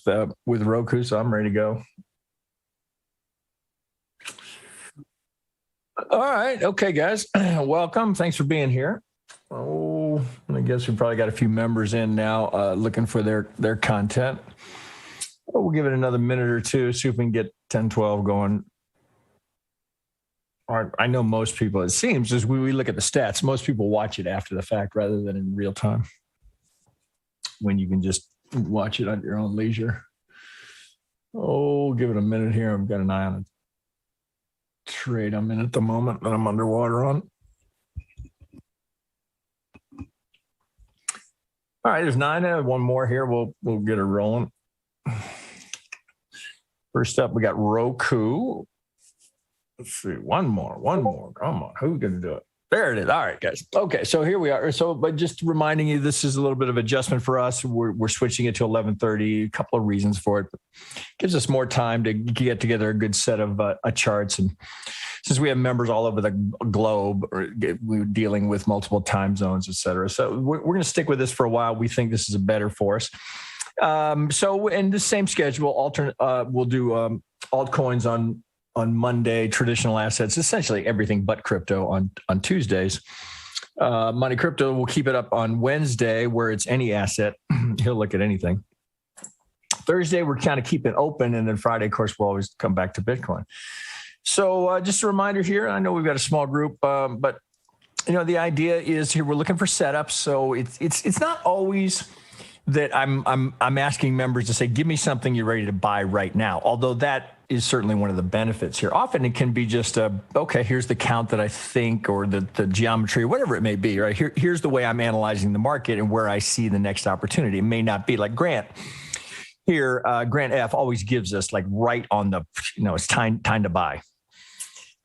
Roku, so I'm ready to go. All right. Okay, guys. Welcome. Thanks for being here. Oh, I guess we probably got a few members in now looking for their content. We'll give it another minute or two, see if we can get 10, 12 going. All right. I know most people, it seems, as we look at the stats, most people watch it after the fact rather than in real time, when you can just watch it at your own leisure. Oh, give it a minute here. I've got an eye on a trade I'm in at the moment that I'm underwater on. All right, there's 9. One more here. We'll get it rolling. First up, we got Roku. Let's see, one more. Come on, who's going to do it? There it is. All right, guys. Okay, so here we are. So, but just reminding you, this is a little bit of adjustment for us. We're switching it to 11:30. A couple of reasons for it. Gives us more time to get together a good set of charts. And since we have members all over the globe, we're dealing with multiple time zones, et cetera. So we're going to stick with this for a while. We think this is better for us. So in the same schedule, we'll do altcoins on Monday, traditional assets, essentially everything but crypto on Tuesdays. Money Crypto, we'll keep it up on Wednesday, where it's any asset. He'll look at anything. Thursday, we're kind of keeping open. And then Friday, of course, we'll always come back to Bitcoin. So just a reminder here, I know we've got a small group, but the idea is here we're looking for setups. So it's not always that I'm asking members to say, give me something you're ready to buy right now. Although that is certainly one of the benefits here. Often it can be just okay, here's the count that I think, or the geometry, or whatever it may be, right? Here's the way I'm analyzing the market and where I see the next opportunity. It may not be like Grant. Here, Grant F always gives us like right on the, it's time to buy.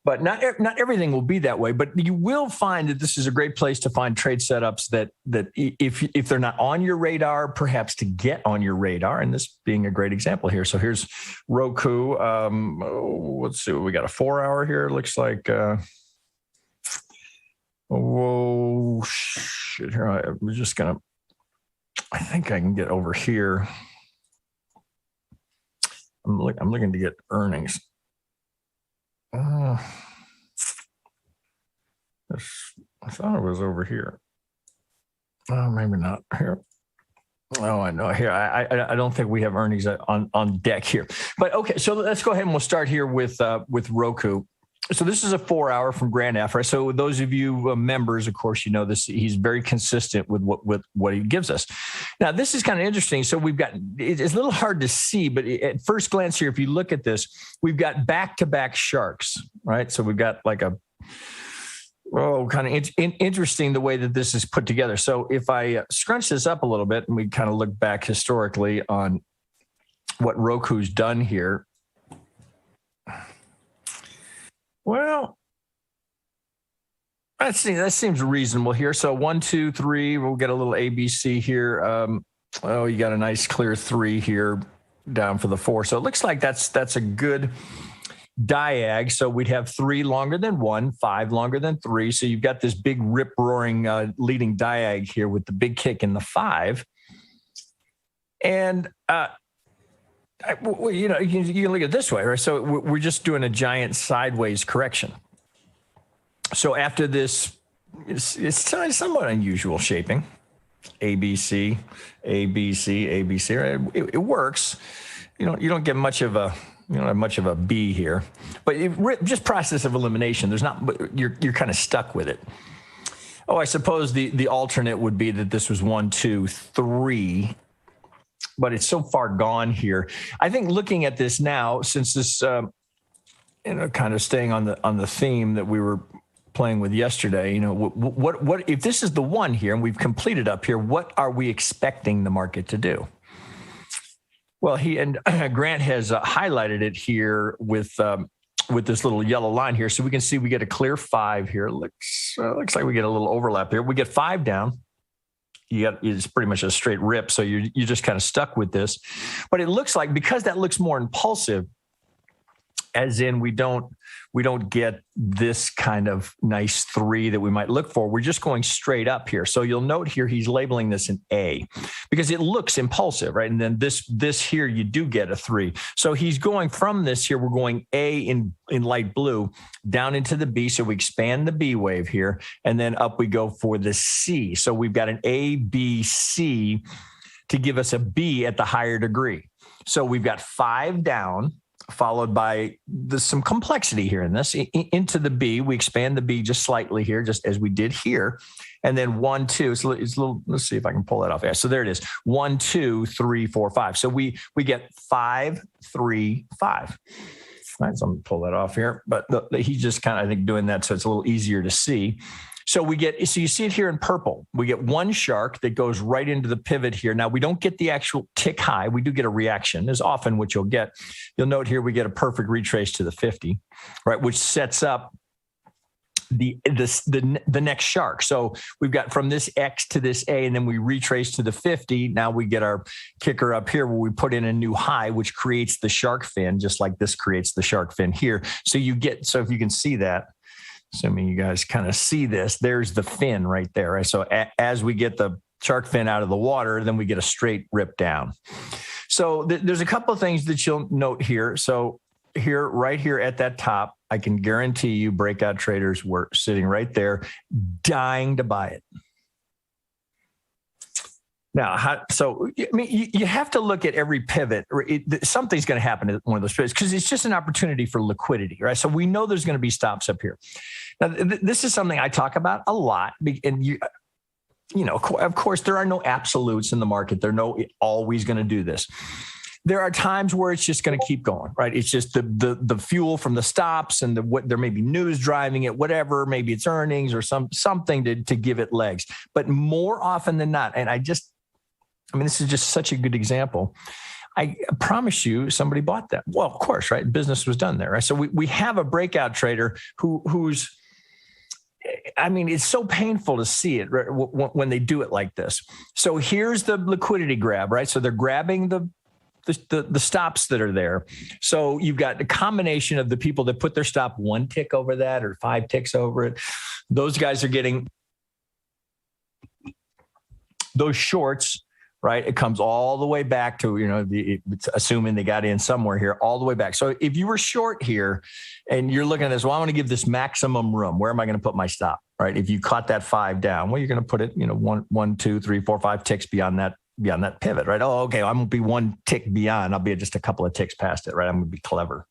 But not everything will be that way. But you will find that this is a great place to find trade setups that if they're not on your radar, perhaps to get on your radar. And this being a great example here. So here's Roku. Let's see, we got a 4-hour here. Looks like. Whoa, shit! Here I'm just gonna. I think I can get over here. I'm looking to get earnings. I thought it was over here. Oh, maybe not here. Oh, I know here. I don't think we have earnings on deck here. But okay, so let's go ahead and we'll start here with Roku. So this is a 4-hour from Grant F. Right? So those of you members, of course, you know this. He's very consistent with what he gives us. Now, this is kind of interesting. So we've got, it's a little hard to see, but at first glance here, if you look at this, we've got back-to-back sharks, right? So we've got like kind of interesting the way that this is put together. So if I scrunch this up a little bit and we kind of look back historically on what Roku's done here. Well, that seems reasonable here. So 1, 2, 3, we'll get a little ABC here. You got a nice clear 3 here down for the 4. So it looks like that's a good diag. So we'd have 3 longer than 1, 5 longer than 3. So you've got this big rip roaring leading diag here with the big kick in the 5. And you can look at it this way, right? So we're just doing a giant sideways correction. So after this, it's somewhat unusual shaping. ABC, ABC, ABC. Right? It works. You don't get much of a much of a B here, but just process of elimination. There's not. You're kind of stuck with it. Oh, I suppose the alternate would be that this was 1, 2, 3. But it's so far gone here. I think looking at this now, since this, kind of staying on the theme that we were playing with yesterday, what if this is the one here and we've completed up here, what are we expecting the market to do? Well, Grant has highlighted it here with this little yellow line here. So we can see we get a clear 5 here. Looks like we get a little overlap here. We get 5 down. It's pretty much a straight rip. So you're just kind of stuck with this. But it looks like, because that looks more impulsive as in we don't get this kind of nice 3 that we might look for. We're just going straight up here. So you'll note here, he's labeling this an A because it looks impulsive, right? And then this here, you do get a 3. So he's going from this here, we're going A in light blue down into the B. So we expand the B wave here, and then up we go for the C. So we've got an A, B, C to give us a B at the higher degree. So we've got 5 down, followed by some complexity here in this. Into the B, we expand the B just slightly here, just as we did here. And then 1, 2, it's a little, let's see if I can pull that off. Yeah, so there it is. 1, 2, 3, 4, 5. So we get 5, 3, 5. All right, so I'm gonna pull that off here, but he's just kind of, I think, doing that so it's a little easier to see. So you see it here in purple. We get one shark that goes right into the pivot here. Now we don't get the actual tick high. We do get a reaction is often what you'll get. You'll note here, we get a perfect retrace to the 50, right? Which sets up the next shark. So we've got from this X to this A, and then we retrace to the 50. Now we get our kicker up here where we put in a new high, which creates the shark fin, just like this creates the shark fin here. So if you can see that, assuming you guys kind of see this, there's the fin right there. Right? So as we get the shark fin out of the water, then we get a straight rip down. So there's a couple of things that you'll note here. So right here at that top, I can guarantee you breakout traders were sitting right there dying to buy it. Now, you have to look at every pivot. Something's going to happen at one of those pivots because it's just an opportunity for liquidity, right? So we know there's going to be stops up here. Now, this is something I talk about a lot, and of course, there are no absolutes in the market. They're always going to do this. There are times where it's just going to keep going, right? It's just the fuel from the stops and there may be news driving it, whatever. Maybe it's earnings or something to give it legs. But more often than not, and this is just such a good example. I promise you somebody bought that. Well, of course, right? Business was done there, right? So we have a breakout trader who's, it's so painful to see it, right, when they do it like this. So here's the liquidity grab, right? So they're grabbing the stops that are there. So you've got a combination of the people that put their stop 1 tick over that or 5 ticks over it. Those guys are getting those shorts, right? It comes all the way back to, assuming they got in somewhere here, all the way back. So if you were short here and you're looking at this, well, I want to give this maximum room. Where am I going to put my stop, right? If you caught that 5 down, well, you're going to put it, 1, 2, 3, 4, 5 ticks beyond that pivot, right? Oh, okay. I won't be 1 tick beyond. I'll be just a couple of ticks past it, right? I'm going to be clever.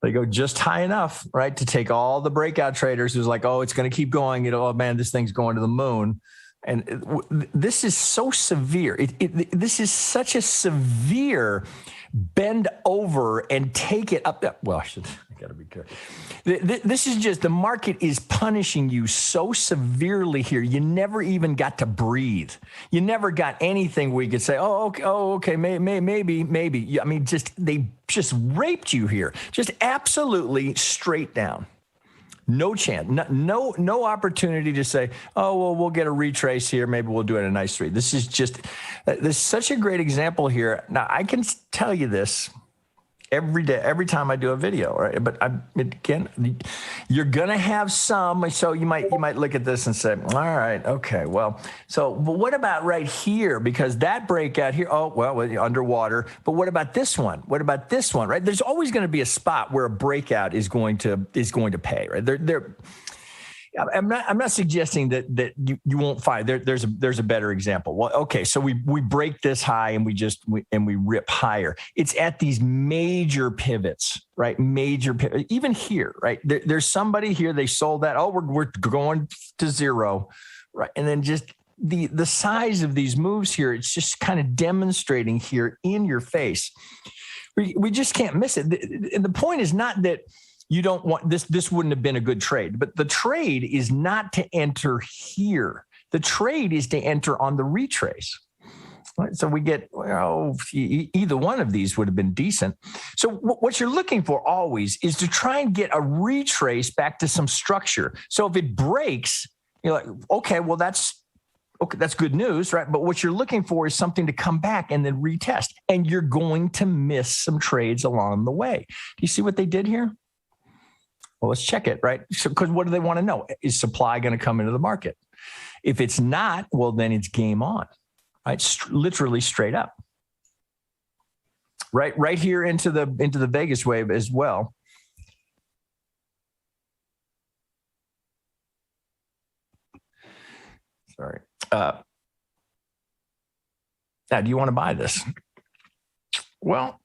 They go just high enough, right? To take all the breakout traders who's like, oh, it's going to keep going. Oh man, this thing's going to the moon. And this is so severe. This is such a severe bend over and take it up. Well, I got to be careful. This is just, the market is punishing you so severely here. You never even got to breathe. You never got anything where you could say, okay, maybe. They just raped you here. Just absolutely straight down. No chance, no opportunity to say, oh, well, we'll get a retrace here. Maybe we'll do it in a nice 3. This is such a great example here. Now, I can tell you this every day, every time I do a video, right? But again, you're going to have some. So you might look at this and say, all right, okay, well, but what about right here? Because that breakout here, underwater. But what about this one? What about this one, right? There's always going to be a spot where a breakout is going to pay, right? I'm not suggesting that you won't find there's a better example. Well, okay, so we break this high and we rip higher. It's at these major pivots, right? Major pivot, even here, right? There's somebody here, they sold that. Oh, we're going to 0, right? And then just the size of these moves here, it's just kind of demonstrating here in your face. We just can't miss it. And the point is not that you don't want this. This wouldn't have been a good trade, but the trade is not to enter here. The trade is to enter on the retrace. Right? So we get, either one of these would have been decent. So what you're looking for always is to try and get a retrace back to some structure. So if it breaks, you're like, okay, well, that's Okay, that's good news, right? But what you're looking for is something to come back and then retest. And you're going to miss some trades along the way. Do you see what they did here? Well, let's check it, right? So, because what do they want to know? Is supply going to come into the market? If it's not, well, then it's game on, right? Literally straight up. Right here into the Vegas wave as well. Sorry. Now, do you want to buy this? Well,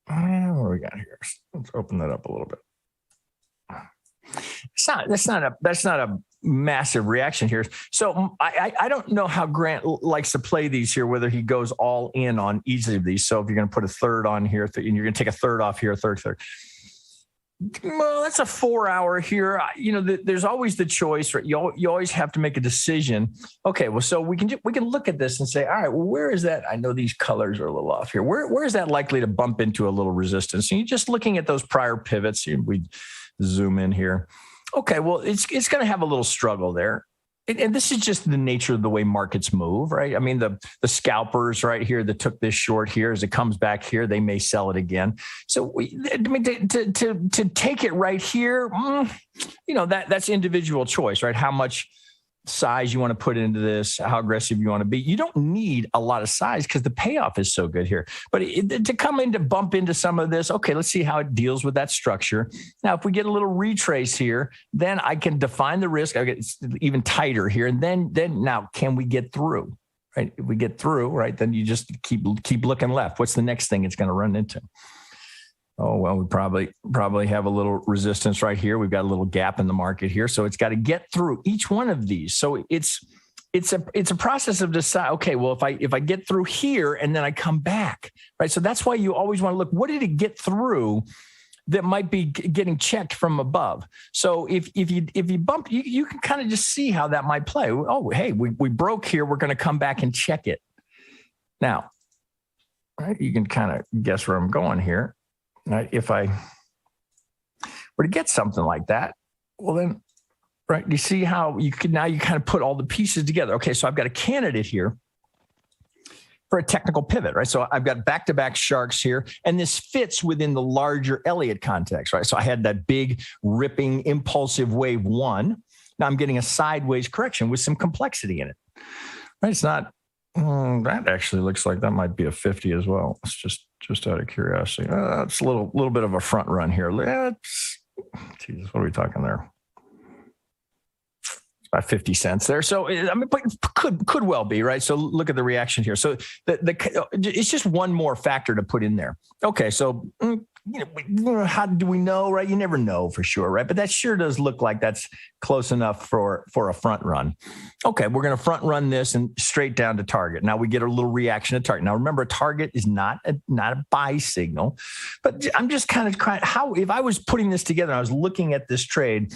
what do we got here? Let's open that up a little bit. That's not a massive reaction here. So I don't know how Grant likes to play these here, whether he goes all in on each of these. So if you're going to put a third on here and you're going to take a third off here, a third. Well, that's a 4 hour here. There's always the choice, right? You always have to make a decision. Okay, well, so we can look at this and say, all right, well, where is that? I know these colors are a little off here. Where is that likely to bump into a little resistance? And you're just looking at those prior pivots. We zoom in here. Okay, well, it's going to have a little struggle there. And this is just the nature of the way markets move, right? I mean, the scalpers right here that took this short here, as it comes back here, they may sell it again. So to take it right here, that's individual choice, right? How much size you want to put into this, how aggressive you want to be. You don't need a lot of size because the payoff is so good here. But to come in to bump into some of this, okay, let's see how it deals with that structure. Now, if we get a little retrace here, then I can define the risk. I get even tighter here. And then now, can we get through? Right? If we get through, right, then you just keep looking left. What's the next thing it's going to run into? Oh, well, we probably have a little resistance right here. We've got a little gap in the market here. So it's got to get through each one of these. So it's a process of decide, okay, well, if I get through here and then I come back, right? So that's why you always want to look, what did it get through that might be getting checked from above? So if you bump, you can kind of just see how that might play. Oh, hey, we broke here. We're going to come back and check it. Now, right, you can kind of guess where I'm going here. Right, if I were to get something like that, well then, right, you see how you kind of put all the pieces together. Okay, so I've got a candidate here for a technical pivot, right? So I've got back-to-back sharks here, and this fits within the larger Elliott context, right? So I had that big, ripping, impulsive wave one. Now I'm getting a sideways correction with some complexity in it, right? It's not, that actually looks like that might be a 50 as well. It's just out of curiosity. It's a little bit of a front run here. Jesus, what are we talking there? About 50 cents there. So I mean, but could well be, right? So look at the reaction here. So it's just one more factor to put in there. Okay, so how do we know, right? You never know for sure, right? But that sure does look like that's close enough for a front run. Okay, we're going to front run this and straight down to target. Now we get a little reaction to target. Now remember, a target is not a buy signal, but I'm just kind of if I was putting this together, I was looking at this trade.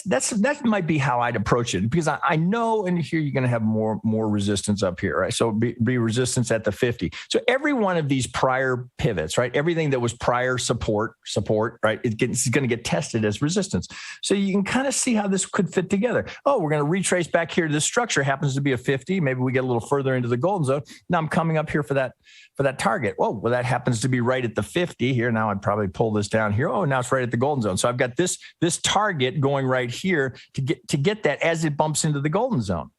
That might be how I'd approach it, because I know, and here you're going to have more resistance up here, right? So be resistance at the 50. So every one of these prior pivots, right? Everything that was prior support, right? It's going to get tested as resistance. So you can kind of see how this could fit together. Oh, we're going to retrace back here to the structure. Happens to be a 50. Maybe we get a little further into the golden zone. Now I'm coming up here for that target. Oh, well, that happens to be right at the 50 here. Now I'd probably pull this down here. Oh, now it's right at the golden zone. So I've got this target going right here to get that as it bumps into the golden zone.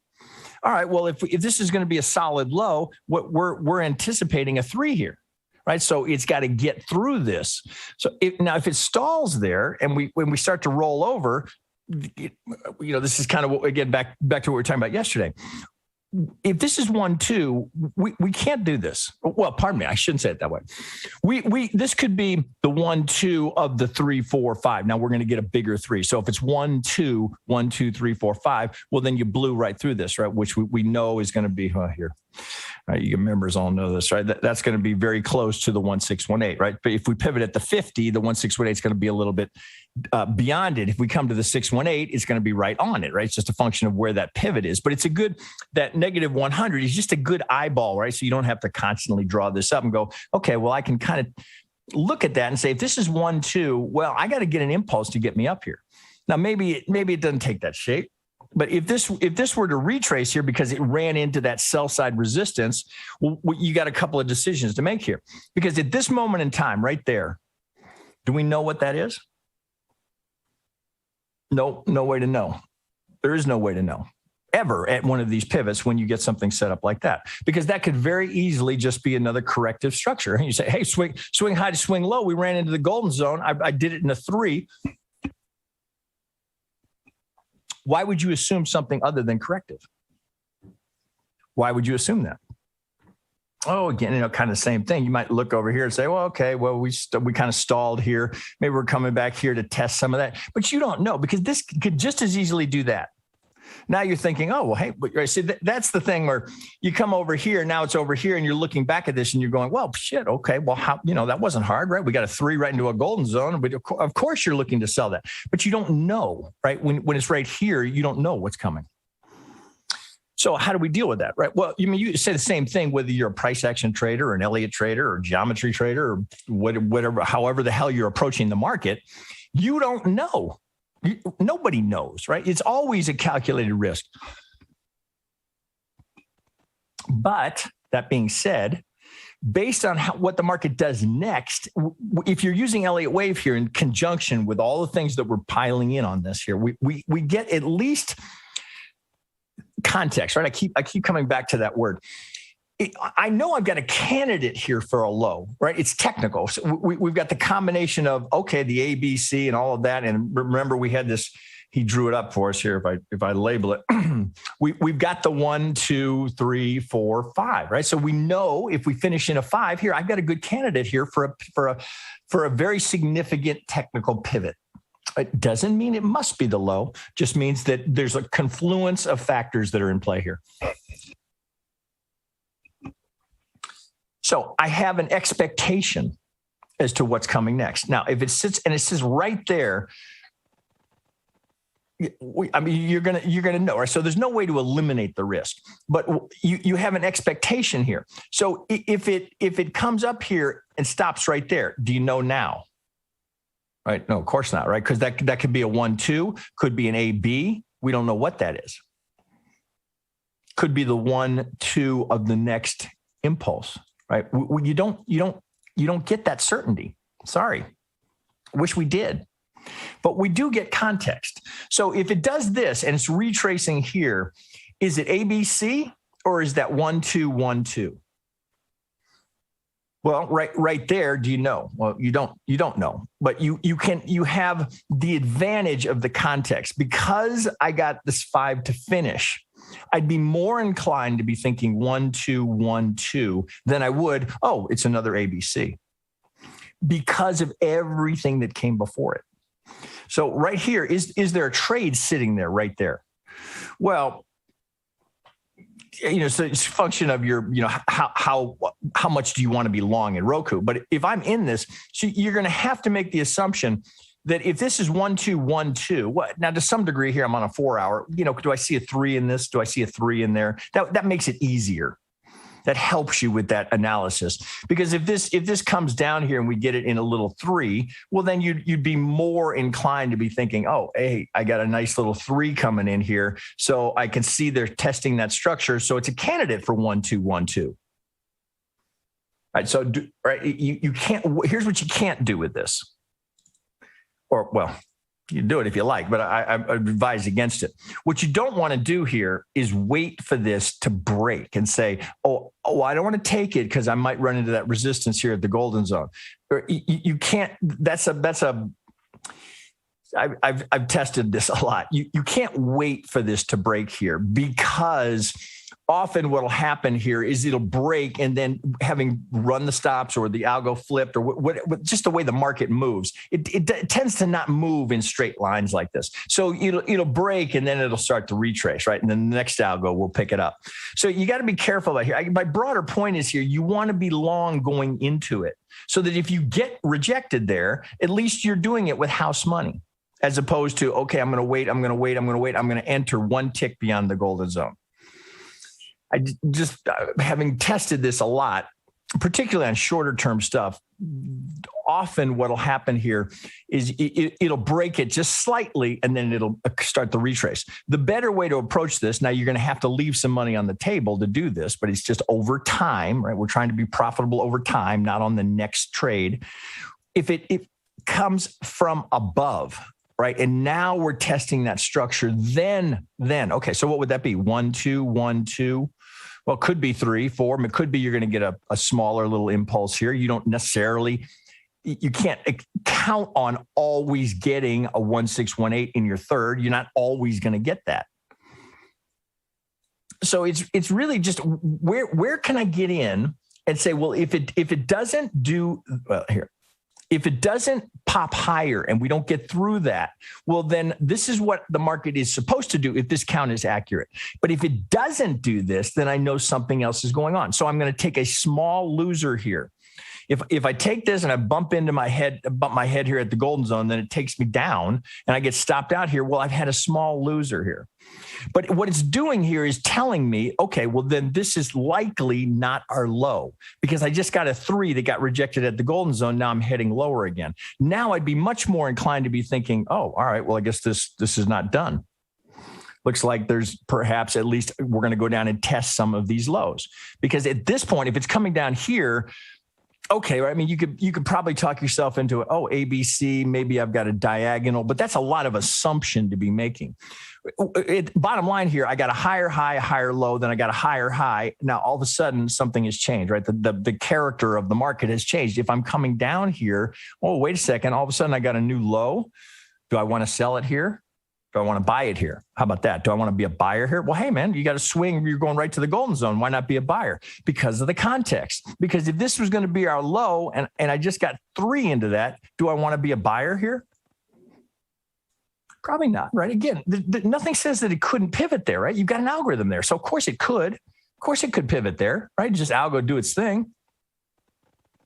All right, well, if this is going to be a solid low, what we're anticipating a 3 here, right? So it's got to get through this. So if it stalls there and when we start to roll over, this is kind of again back to what we were talking about yesterday. If this is 1-2, we can't do this. Well, pardon me, I shouldn't say it that way. This could be the 1-2 of the 3, 4, 5. Now we're going to get a bigger 3. So if it's 1-2, 1, 2, 3, 4, 5, well then you blew right through this, right? Which we know is going to be here. Right, you members all know this, right? That's going to be very close to the 1618, right? But if we pivot at the 50, the 1618 is going to be a little bit beyond it. If we come to the 618, it's going to be right on it, right? It's just a function of where that pivot is. But it's that negative 100 is just a good eyeball, right? So you don't have to constantly draw this up and go, okay, well, I can kind of look at that and say, if this is 1-2, well, I got to get an impulse to get me up here. Now, maybe it doesn't take that shape. But if this were to retrace here because it ran into that sell side resistance, well, you got a couple of decisions to make here. Because at this moment in time, right there, do we know what that is? No way to know. There is no way to know ever at one of these pivots when you get something set up like that, because that could very easily just be another corrective structure. And you say, hey, swing high to swing low. We ran into the golden zone. I did it in a 3. Why would you assume something other than corrective? Why would you assume that? Oh, again, kind of the same thing. You might look over here and say, well, okay, well, we kind of stalled here. Maybe we're coming back here to test some of that. But you don't know, because this could just as easily do that. Now you're thinking, oh, well, hey, but see, that's the thing where you come over here, now it's over here, and you're looking back at this and you're going, well, shit, okay, well, how, that wasn't hard, right? We got a 3 right into a golden zone, but of course you're looking to sell that, but you don't know, right? When it's right here, you don't know what's coming. So how do we deal with that, right? Well, you say the same thing whether you're a price action trader or an Elliott trader or geometry trader or whatever, however the hell you're approaching the market, you don't know. Nobody knows, right? It's always a calculated risk. But that being said, based on what the market does next, if you're using Elliott Wave here in conjunction with all the things that we're piling in on this here, we get at least context, right? I keep coming back to that word. I know I've got a candidate here for a low, right? It's technical. So we've got the combination of, okay, the A, B, C and all of that. And remember, we had this, he drew it up for us here. If I label it, we've got the 1, 2, 3, 4, 5, right? So we know if we finish in a 5 here, I've got a good candidate here for a very significant technical pivot. It doesn't mean it must be the low, just means that there's a confluence of factors that are in play here. So I have an expectation as to what's coming next. Now, if it sits and it says right there, you're gonna know, right? So there's no way to eliminate the risk, but you have an expectation here. So if it comes up here and stops right there, do you know now? Right? No, of course not, right? Because that could be a 1, 2, could be an A, B. We don't know what that is. Could be the 1, 2 of the next impulse. Right? You don't get that certainty. Sorry. Wish we did. But we do get context. So if it does this and it's retracing here, is it ABC or is that 1, 2, 1, 2? Well, right there, do you know? Well, you don't know, but you have the advantage of the context. Because I got this 5 to finish, I'd be more inclined to be thinking 1, 2, 1, 2 than I would, oh, it's another ABC, because of everything that came before it. So right here, is there a trade sitting there right there? Well, so it's a function of your, how much do you want to be long in Roku? But if I'm in this, so you're going to have to make the assumption that if this is 1, 2, 1, 2, what now to some degree here, I'm on a 4-hour, do I see a 3 in this? Do I see a 3 in there? That makes it easier. That helps you with that analysis, because if this comes down here and we get it in a little 3, well, then you'd be more inclined to be thinking, oh, hey, I got a nice little 3 coming in here. So I can see they're testing that structure. So it's a candidate for 1, 2, 1, 2. All right. So you can't, here's what you can't do with this. Or, well, you do it if you like, but I advise against it. What you don't want to do here is wait for this to break and say, oh, I don't want to take it because I might run into that resistance here at the golden zone. Or you can't. I've tested this a lot. You can't wait for this to break here, because often what will happen here is it'll break, and then having run the stops or the algo flipped or what just the way the market moves, it tends to not move in straight lines like this. So it'll break and then it'll start to retrace, right? And then the next algo will pick it up. So you got to be careful about here. My broader point is here, you want to be long going into it so that if you get rejected there, at least you're doing it with house money, as opposed to, okay, I'm going to enter 1 tick beyond the golden zone. I just, having tested this a lot, particularly on shorter term stuff, often what'll happen here is it'll break it just slightly and then it'll start the retrace. The better way to approach this, now you're going to have to leave some money on the table to do this, but it's just over time, right? We're trying to be profitable over time, not on the next trade. If it comes from above, right? And now we're testing that structure, then, okay, so what would that be? 1, 2, 1, 2. Well, it could be 3, 4. It could be you're going to get a smaller little impulse here. You don't necessarily, you can't count on always getting a 1, 6, 1, 8 in your third. You're not always going to get that. So it's really just where can I get in and say, well, if it doesn't do well here, if it doesn't pop higher and we don't get through that, well, then this is what the market is supposed to do if this count is accurate. But if it doesn't do this, then I know something else is going on. So I'm going to take a small loser here. If I take this and I bump my head here at the golden zone, then it takes me down and I get stopped out here. Well, I've had a small loser here. But what it's doing here is telling me, okay, well, then this is likely not our low because I just got a 3 that got rejected at the golden zone. Now I'm heading lower again. Now I'd be much more inclined to be thinking, oh, all right, well, I guess this is not done. Looks like there's perhaps at least we're going to go down and test some of these lows because at this point, if it's coming down here, okay, right? I mean, you could probably talk yourself into it. Oh, ABC, maybe I've got a diagonal, but that's a lot of assumption to be making. Bottom line here, I got a higher high, a higher low, then I got a higher high. Now, all of a sudden, something has changed, right? The character of the market has changed. If I'm coming down here, oh, wait a second, all of a sudden I got a new low. Do I want to sell it here? Do I want to buy it here? How about that? Do I want to be a buyer here? Well, hey, man, you got to swing. You're going right to the golden zone. Why not be a buyer? Because of the context. Because if this was going to be our low and I just got 3 into that, do I want to be a buyer here? Probably not, right? Again, nothing says that it couldn't pivot there, right? You've got an algorithm there. So, of course, it could. Of course, it could pivot there, right? Just algo do its thing.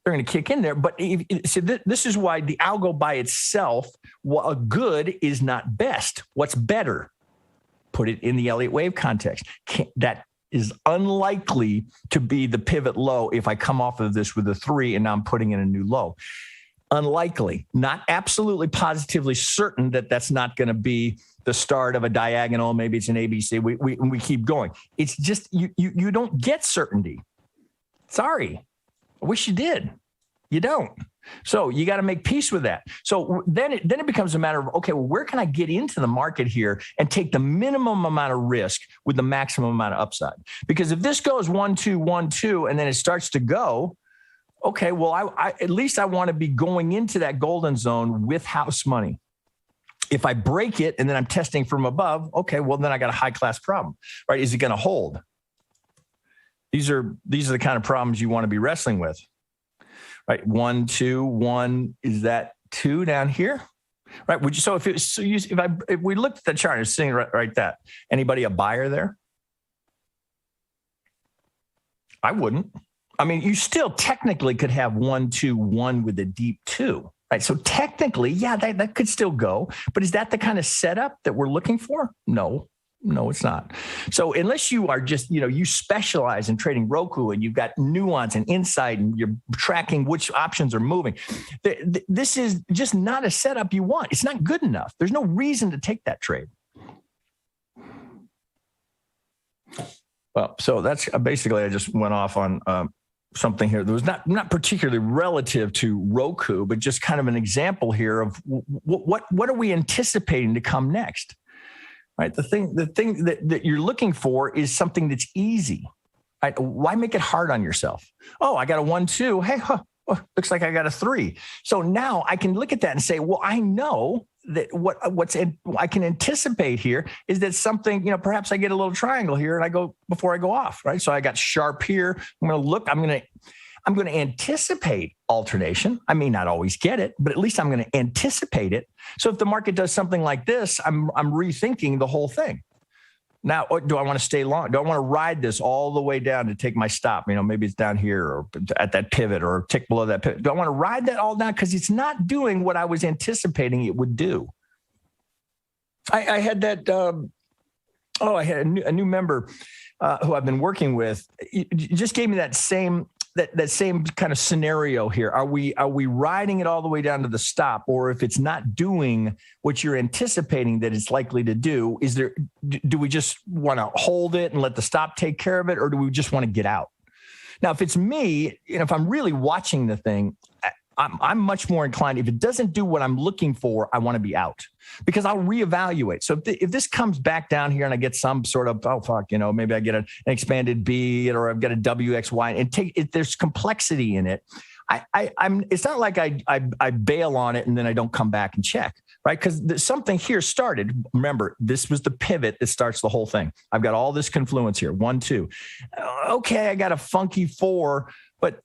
They're going to kick in there. But this is why the algo by itself, a good is not best. What's better? Put it in the Elliott Wave context. That is unlikely to be the pivot low if I come off of this with a 3 and now I'm putting in a new low. Unlikely, not absolutely positively certain that that's not going to be the start of a diagonal. Maybe it's an ABC. We keep going. It's just you don't get certainty. Sorry. I wish you did. You don't. So you got to make peace with that. So then it becomes a matter of, okay, well, where can I get into the market here and take the minimum amount of risk with the maximum amount of upside? Because if this goes 1, 2, 1, 2, and then it starts to go, okay, well, I at least I want to be going into that golden zone with house money. If I break it and then I'm testing from above, okay, well, then I got a high class problem, right? Is it going to hold? These are the kind of problems you want to be wrestling with, right? 1, 2, 1. Is that 2 down here, right? If we looked at the chart, it's sitting right that. Anybody a buyer there? I wouldn't. I mean, you still technically could have 1, 2, 1 with a deep 2, right? So technically, yeah, that could still go. But is that the kind of setup that we're looking for? No. No, it's not. So unless you are just, you specialize in trading Roku and you've got nuance and insight and you're tracking which options are moving, this is just not a setup you want. It's not good enough. There's no reason to take that trade. Well, so that's basically, I just went off on something here that was not particularly relative to Roku, but just kind of an example here of what are we anticipating to come next? Right. The thing that you're looking for is something that's easy. Right? Why make it hard on yourself? Oh, I got a 1, 2. Hey, looks like I got a 3. So now I can look at that and say, well, I know that I can anticipate here is that something, perhaps I get a little triangle here and I go before I go off. Right. So I got sharp here. I'm going to look. I'm going to anticipate alternation. I may not always get it, but at least I'm going to anticipate it. So if the market does something like this, I'm rethinking the whole thing. Now, do I want to stay long? Do I want to ride this all the way down to take my stop? Maybe it's down here or at that pivot or a tick below that pivot. Do I want to ride that all down? Because it's not doing what I was anticipating it would do. I had that, I had a new member who I've been working with. It just gave me that same that same kind of scenario here. Are we riding it all the way down to the stop, or if it's not doing what you're anticipating that it's likely to do, do we just want to hold it and let the stop take care of it, or do we just want to get out? Now, if it's me, if I'm really watching the thing, I'm much more inclined. If it doesn't do what I'm looking for, I want to be out, because I'll reevaluate. So if this comes back down here and I get some sort of, oh, fuck, maybe I get an expanded B, or I've got a WXY, and there's complexity in it. It's not like I bail on it and then I don't come back and check, right? Because something here started. Remember, this was the pivot that starts the whole thing. I've got all this confluence here. 1, 2. Okay, I got a funky 4, but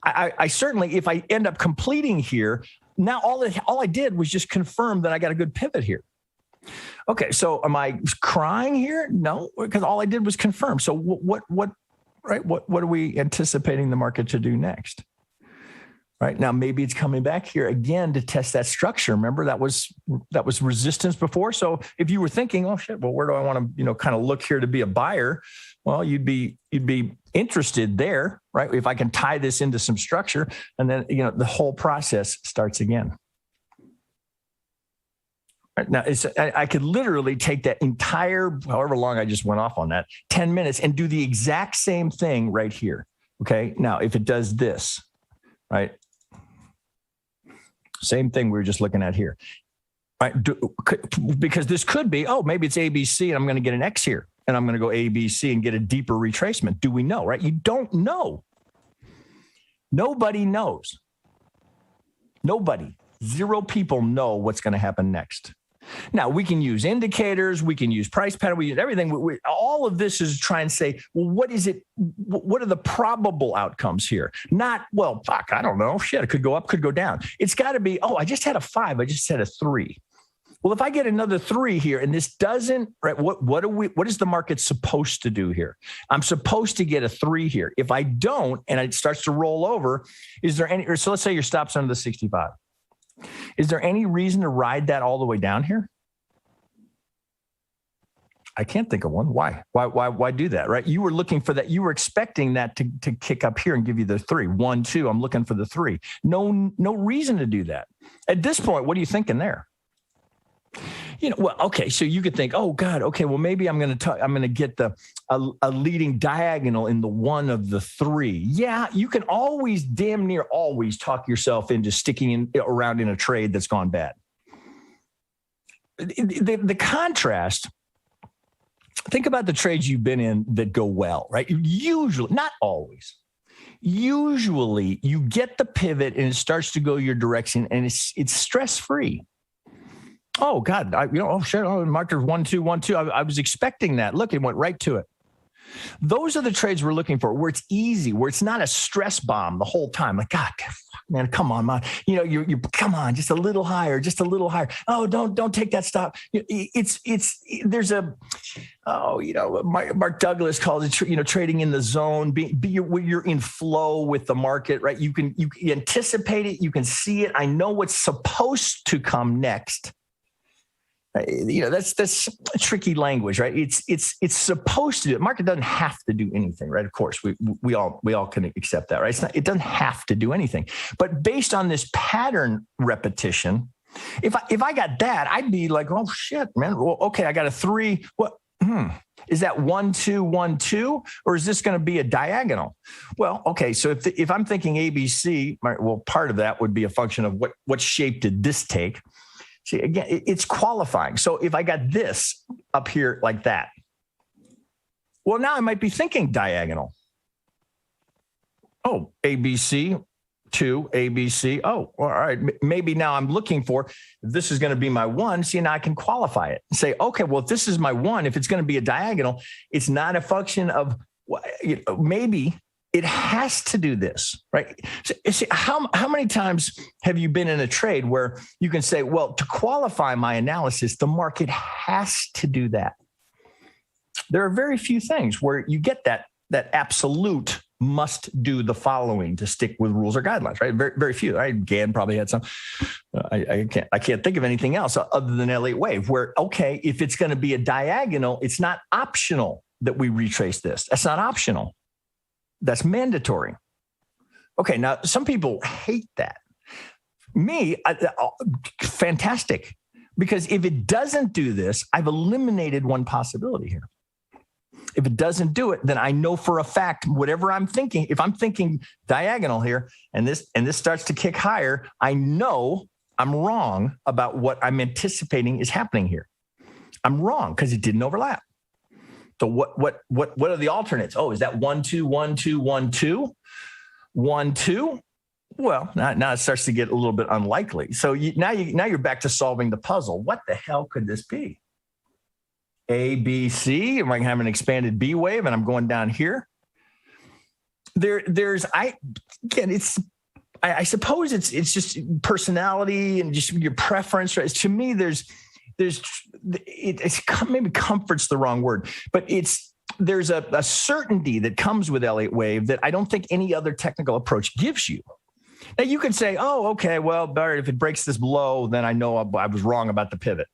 I certainly, if I end up completing here, now all I did was just confirm that I got a good pivot here. Okay, so am I crying here? No, because all I did was confirm. So what are we anticipating the market to do next? Right now, maybe it's coming back here again to test that structure. Remember, that was resistance before. So if you were thinking, oh shit, well, where do I want to, kind of look here to be a buyer? Well, you'd be interested there, right? If I can tie this into some structure, and then the whole process starts again. Right now, I could literally take that entire, however long I just went off on that, 10 minutes, and do the exact same thing right here. Okay. Now, if it does this, right? Same thing we were just looking at here, right? Because this could be, maybe it's ABC and I'm going to get an X here, and I'm going to go ABC and get a deeper retracement. Do we know, right? You don't know. Nobody knows. Nobody. 0 people know what's going to happen next. Now, we can use indicators, we can use price pattern, we use everything. All of this is trying to say, well, what is it? What are the probable outcomes here? Not, well, fuck, I don't know. Shit, it could go up, could go down. It's got to be, I just had a 5, I just had a 3. Well, if I get another 3 here and this doesn't, right, what is the market supposed to do here? I'm supposed to get a 3 here. If I don't, and it starts to roll over, so let's say your stop's under the 65. Is there any reason to ride that all the way down here? I can't think of one. Why? Why do that, right? You were looking for that. You were expecting that to kick up here and give you the 3. 1, 2, I'm looking for the 3. No reason to do that. At this point, what are you thinking there? Well, okay, so you could think, oh God, okay, well maybe I'm going to get a leading diagonal in the 1 of the 3. Yeah, you can always, damn near always, talk yourself into sticking around in a trade that's gone bad. The contrast. Think about the trades you've been in that go well, right? Usually, not always. Usually, you get the pivot and it starts to go your direction, and it's stress-free. Oh God, oh shit, marker 1, 2, 1, 2. I was expecting that. Look, it went right to it. Those are the trades we're looking for, where it's easy, where it's not a stress bomb the whole time. Like, God, man, come on, man. You come on, just a little higher, just a little higher. Oh, don't take that stop. There's a, Mark Douglas calls it, trading in the zone. You're in flow with the market, right? You anticipate it, you can see it. I know what's supposed to come next. That's tricky language, right? It's supposed to do it. Market doesn't have to do anything, right? Of course, we all can accept that, right? It doesn't have to do anything. But based on this pattern repetition, if I got that, I'd be like, oh shit, man. Well, okay, I got a 3. What? Is that 1, 2, 1, 2, or is this going to be a diagonal? Well, okay. So if I'm thinking ABC, well, part of that would be a function of what shape did this take. See, again, it's qualifying. So if I got this up here like that, well, now I might be thinking diagonal. Oh, ABC, 2, ABC. Oh, all right. Maybe now I'm looking for, this is going to be my 1. See, now I can qualify it and say, okay, well, if this is my 1, if it's going to be a diagonal, it's not a function of, maybe it has to do this, right? So, see, how many times have you been in a trade where you can say, well, to qualify my analysis, the market has to do that? There are very few things where you get that absolute must do the following to stick with rules or guidelines, right? Very, very few. Right? Gann probably had some. I can't think of anything else other than Elliott Wave, where, okay, if it's going to be a diagonal, it's not optional that we retrace this. That's not optional. That's mandatory. Okay, now some people hate that. Me, fantastic. Because if it doesn't do this, I've eliminated one possibility here. If it doesn't do it, then I know for a fact, whatever I'm thinking, if I'm thinking diagonal here and this starts to kick higher, I know I'm wrong about what I'm anticipating is happening here. I'm wrong because it didn't overlap. So what are the alternates? Oh, is that 1, 2, 1, 2, 1, 2, 1, 2? Well, now it starts to get a little bit unlikely. So now you're back to solving the puzzle. What the hell could this be? A, B, C. Am I going to have an expanded B wave and I'm going down here? I suppose it's just personality and just your preference. Right? To me, it's maybe comfort's the wrong word, but there's a certainty that comes with Elliott Wave that I don't think any other technical approach gives you. Now you could say, oh, okay, well, Barry, if it breaks this low, then I know I was wrong about the pivot.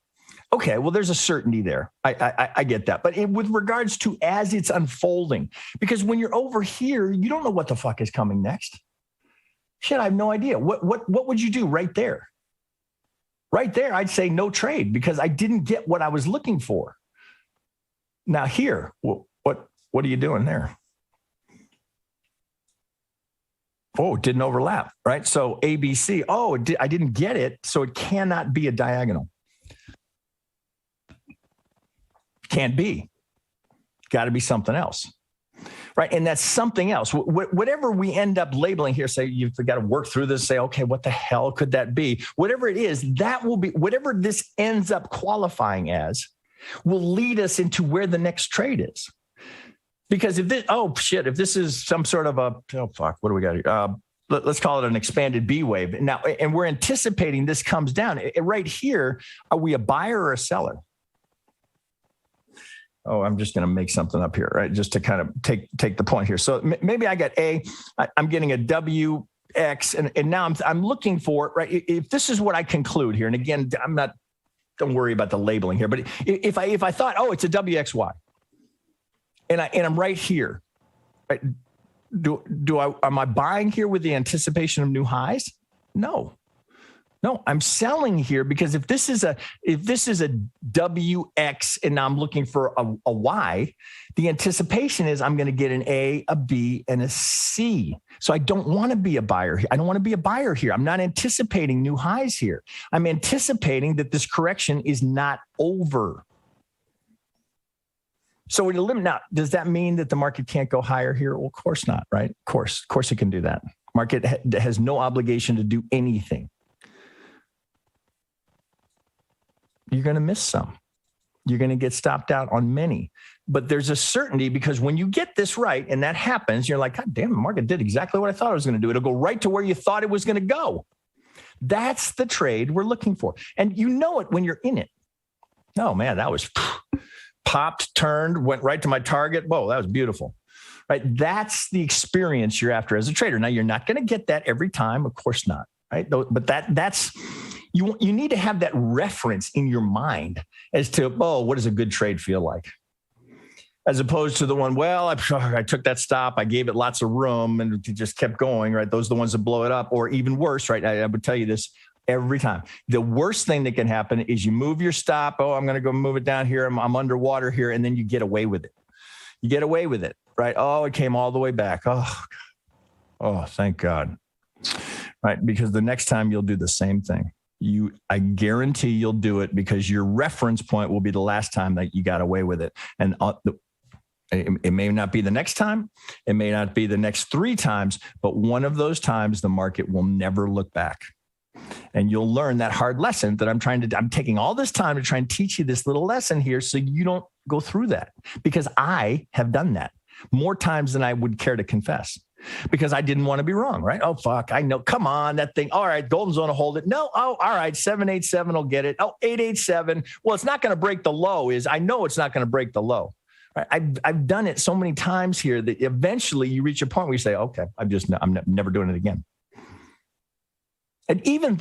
Okay, well, there's a certainty there. I get that. But with regards to as it's unfolding, because when you're over here, you don't know what the fuck is coming next. Shit, I have no idea. What would you do right there? Right there, I'd say no trade because I didn't get what I was looking for. Now here, what are you doing there? Oh, it didn't overlap, right? So ABC, I didn't get it, so it cannot be a diagonal. Can't be. Got to be something else, right? And that's something else. Whatever we end up labeling here, say you've got to work through this, say, okay, what the hell could that be? Whatever it is, that will be, whatever this ends up qualifying as, will lead us into where the next trade is. Because if this is some sort of what do we got here? Let's call it an expanded B wave. Now, and we're anticipating this comes down. Right here, are we a buyer or a seller? Oh, I'm just going to make something up here, right? Just to kind of take the point here. So maybe I got I'm getting a WX, and now I'm looking for, right? If this is what I conclude here, and again, don't worry about the labeling here, but if I thought, oh, it's a WXY, and I'm right here, right? Am I buying here with the anticipation of new highs? No, I'm selling here because if this is a WX and now I'm looking for a Y, the anticipation is I'm going to get an A, a B, and a C. So I don't want to be a buyer here. I don't want to be a buyer here. I'm not anticipating new highs here. I'm anticipating that this correction is not over. So now, does that mean that the market can't go higher here? Well, of course not, right? Of course it can do that. Market has no obligation to do anything. You're going to miss some. You're going to get stopped out on many. But there's a certainty because when you get this right and that happens, you're like, God damn, the market did exactly what I thought it was going to do. It'll go right to where you thought it was going to go. That's the trade we're looking for. And you know it when you're in it. Oh, man, that was popped, turned, went right to my target. Whoa, that was beautiful. Right? That's the experience you're after as a trader. Now, you're not going to get that every time. Of course not. Right? But that's... You need to have that reference in your mind as to, what does a good trade feel like? As opposed to the one, I took that stop, I gave it lots of room and it just kept going, right? Those are the ones that blow it up, or even worse, right? I would tell you this every time. The worst thing that can happen is you move your stop. Oh, I'm going to go move it down here. I'm underwater here. And then you get away with it. You get away with it, right? Oh, it came all the way back. Oh, thank God. Right? Because the next time you'll do the same thing. I guarantee you'll do it because your reference point will be the last time that you got away with it. And it may not be the next time. It may not be the next 3 times, but one of those times the market will never look back. And you'll learn that hard lesson that I'm taking all this time to try and teach you this little lesson here so you don't go through that, because I have done that more times than I would care to confess. Because I didn't want to be wrong, right? Oh, fuck, I know. Come on, that thing. All right, golden zone will hold it. No, all right, 787 will get it. 887. Well, it's not going to break the low. I know it's not going to break the low. Right? I've done it so many times here that eventually you reach a point where you say, okay, I'm never doing it again. And even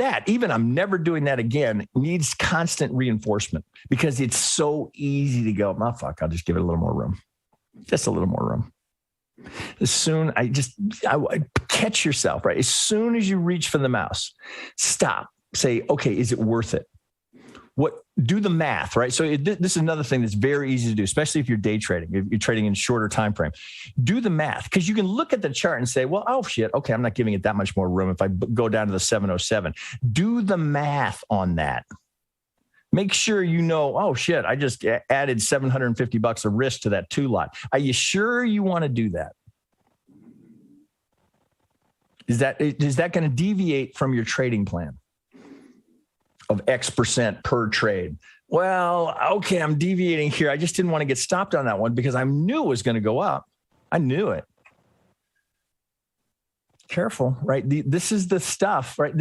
I'm never doing that again needs constant reinforcement because it's so easy to go, fuck, I'll just give it a little more room. Just a little more room. Catch yourself, right? As soon as you reach for the mouse, stop, say, okay, is it worth it? Do the math, right? So this is another thing that's very easy to do, especially if you're day trading, if you're trading in shorter time frame. Do the math, because you can look at the chart and say, well, oh shit, okay, I'm not giving it that much more room if I go down to the 707. Do the math on that. Make sure you know, oh shit, I just added $750 of risk to that 2 lot. Are you sure you want to do that? Is that going to deviate from your trading plan of X% per trade? Well, okay, I'm deviating here. I just didn't want to get stopped on that one because I knew it was going to go up. I knew it. Careful, right? This is the stuff, right?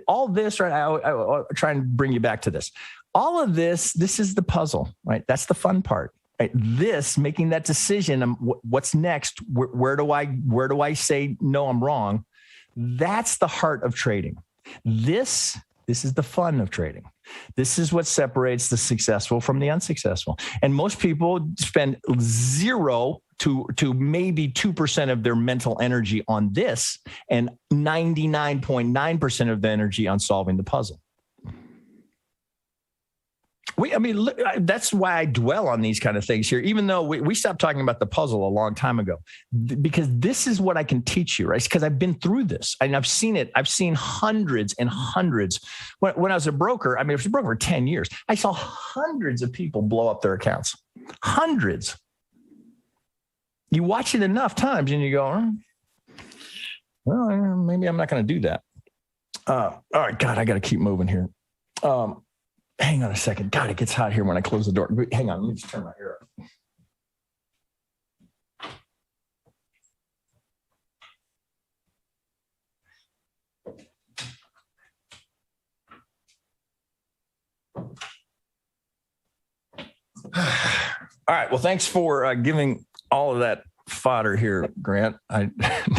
All this, right? I try and bring you back to this. All of this is the puzzle, right? That's the fun part. Right? Making that decision, what's next? Where do I say no, I'm wrong? That's the heart of trading. This is the fun of trading. This is what separates the successful from the unsuccessful. And most people spend 0 to maybe 2% of their mental energy on this, and 99.9% of the energy on solving the puzzle. Look, that's why I dwell on these kind of things here, even though we stopped talking about the puzzle a long time ago, because this is what I can teach you, right? Because I've been through this and I've seen it. I've seen hundreds and hundreds. When I was a broker, I was a broker for 10 years. I saw hundreds of people blow up their accounts. Hundreds. You watch it enough times and you go, well, maybe I'm not going to do that. All right, God, I got to keep moving here. Hang on a second. God, it gets hot here when I close the door. Hang on, let me just turn my air up. All right. Well, thanks for giving all of that fodder here, Grant. I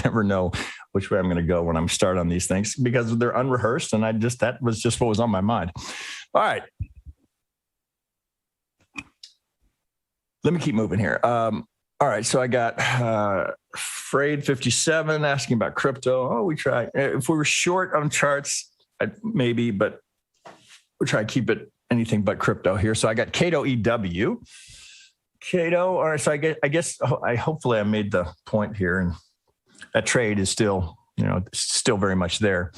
never know which way I'm going to go when I'm starting on these things because they're unrehearsed, and that was just what was on my mind. All right. Let me keep moving here. All right. So I got Frayed 57 asking about crypto. Oh, we try. If we were short on charts, maybe, but we'll try to keep it anything but crypto here. So I got Cato EW. Cato. All right. So hopefully I made the point here, and that trade is still very much there.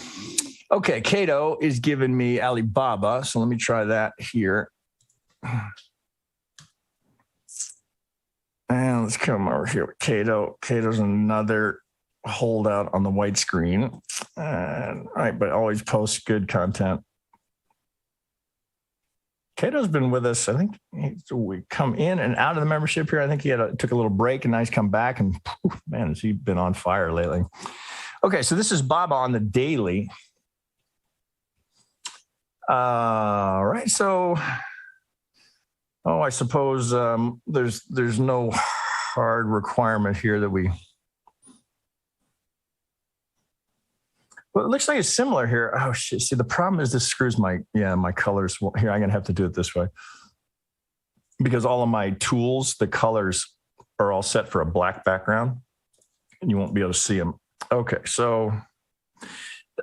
Okay. Cato is giving me Alibaba. So let me try that here. And let's come over here with Cato. Cato's another holdout on the white screen. And, all right, but always posts good content. Cato's been with us. I think we come in and out of the membership here. I think he took a little break, and now he's come back. And man, has he been on fire lately? Okay, so this is Baba on the daily. All right, so I suppose there's no hard requirement here that we. Well, it looks like it's similar here. Oh shit! See, the problem is this screws my colors here. I'm gonna have to do it this way because all of my tools, the colors are all set for a black background, and you won't be able to see them. Okay, so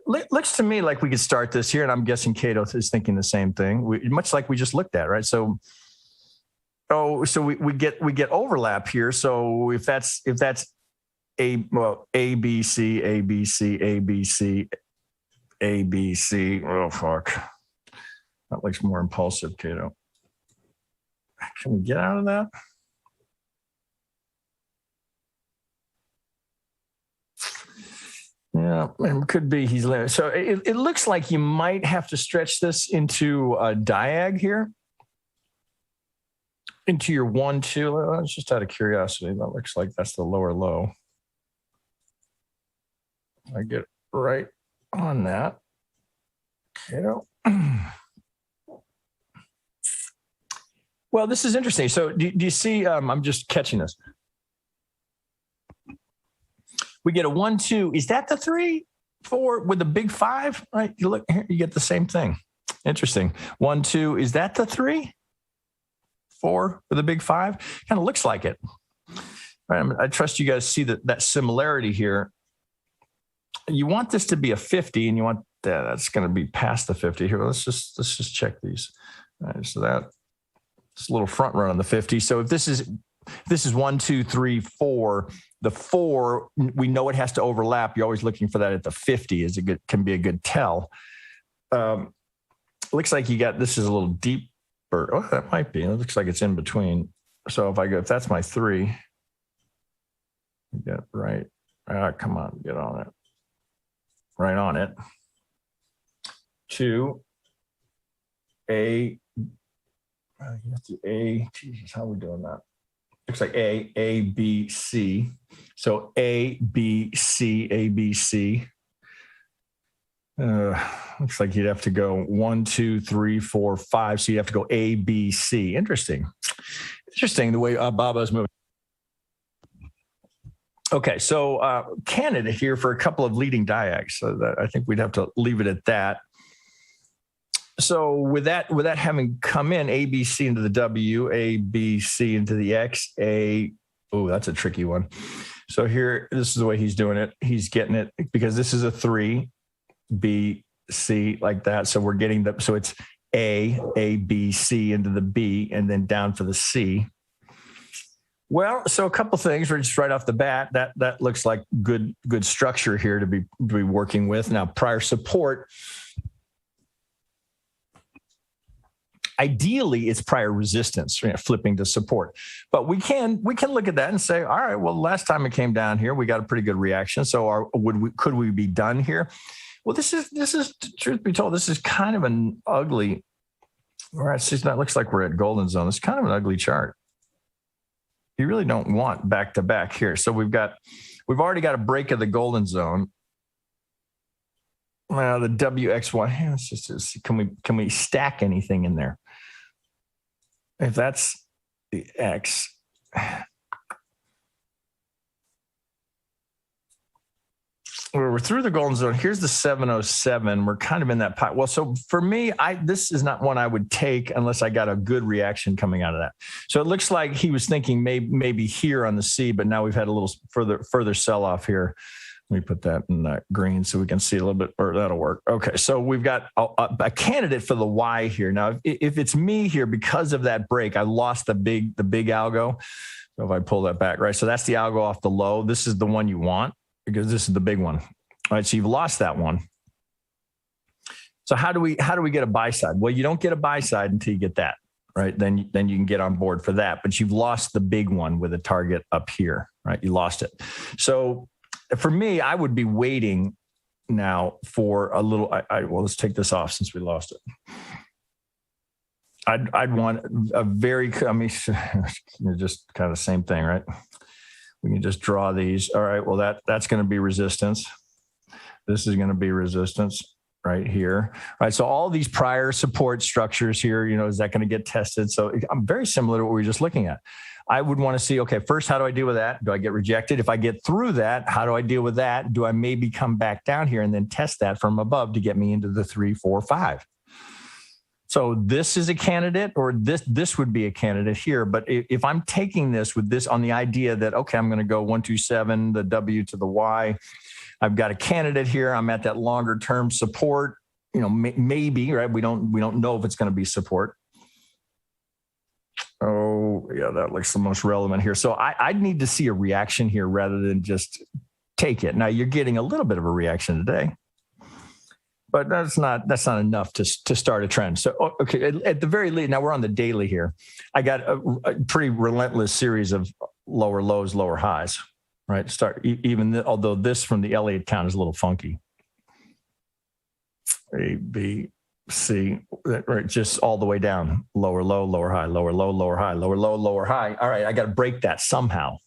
it looks to me like we could start this here, and I'm guessing Cato is thinking the same thing. Much like we just looked at, right? So we get overlap here. So if that's A, B, C, A, B, C, A, B, C, A, B, C. Oh, fuck. That looks more impulsive, Cato. Can we get out of that? Yeah, it could be he's limited. So it looks like you might have to stretch this into a diag here. Into your 1, 2. It's just out of curiosity. That looks like that's the lower low. I get right on that. Well, this is interesting. So do you see, I'm just catching this. We get a 1, 2. Is that the 3, 4 with the big 5? Right. You look here, you get the same thing. Interesting. 1, 2. Is that the 3, 4 with a big 5? Kind of looks like it. Right? I trust you guys see that similarity here. You want this to be a 50, and you want that's going to be past the 50 here. Let's just check these. All right, so it's a little front run on the 50. So if this is 1, 2, 3, 4, the 4, we know it has to overlap. You're always looking for that at the 50 can be a good tell. Looks like this is a little deeper. Oh, that might be. It looks like it's in between. So if that's my 3, get right. Come on, get on it. Right on it. 2, A. You have to A. Jesus, how are we doing that? Looks like A, B, C. So A, B, C, A, B, C. Looks like you'd have to go 1, 2, 3, 4, 5. So you have to go A, B, C. Interesting the way Baba's moving. Okay, so candidate here for a couple of leading diags. So I think we'd have to leave it at that. So with that having come in, A, B, C into the W, A, B, C into the X, that's a tricky one. So here, this is the way he's doing it. He's getting it because this is a 3, B, C, like that. So we're getting so it's A, B, C into the B, and then down for the C. Well, so a couple things just right off the bat. That looks like good structure here to be working with. Now, prior support. Ideally, it's prior resistance, flipping to support. But we can look at that and say, all right, well, last time it came down here, we got a pretty good reaction. So could we be done here? Well, this is truth be told, this is kind of an ugly. All right, so that looks like we're at golden zone. It's kind of an ugly chart. You really don't want back to back here. So we've already got a break of the golden zone. Well, the WXY. Let's just can we stack anything in there? If that's the X, we're through the golden zone. Here's the 707. We're kind of in that pot. Well, so for me, this is not one I would take unless I got a good reaction coming out of that. So it looks like he was thinking maybe here on the C, but now we've had a little further sell off here. Let me put that in that green so we can see a little bit, or that'll work. Okay, so we've got a candidate for the Y here. Now, if it's me here, because of that break, I lost the big algo. So if I pull that back, right? So that's the algo off the low. This is the one you want because this is the big one. All right, so you've lost that one. So how do we get a buy side? Well, you don't get a buy side until you get that, right? Then you can get on board for that. But you've lost the big one with a target up here, right? You lost it. So for me, I would be waiting now for a little. Well, let's take this off since we lost it. I'd want a very. I mean, just kind of the same thing, right? We can just draw these. All right. Well, that's going to be resistance. This is going to be resistance right here. All right. So all these prior support structures here, is that going to get tested? So I'm very similar to what we were just looking at. I would want to see, okay, first, how do I deal with that? Do I get rejected? If I get through that, how do I deal with that? Do I maybe come back down here and then test that from above to get me into the 3, 4, 5? So this is a candidate, or this would be a candidate here. But if I'm taking this with this on the idea that, okay, I'm going to go 1, 2, 7, the W to the Y, I've got a candidate here. I'm at that longer term support, maybe, right? We don't know if it's going to be support. Oh, yeah, that looks the most relevant here. So I'd need to see a reaction here rather than just take it. Now, you're getting a little bit of a reaction today, but that's not enough to start a trend. So, okay, at the very least, now we're on the daily here. I got a pretty relentless series of lower lows, lower highs, right? Although this from the Elliott count is a little funky. A, B, C, right, just all the way down, lower low, lower high, lower low, lower high, lower low, lower high. All right, I got to break that somehow.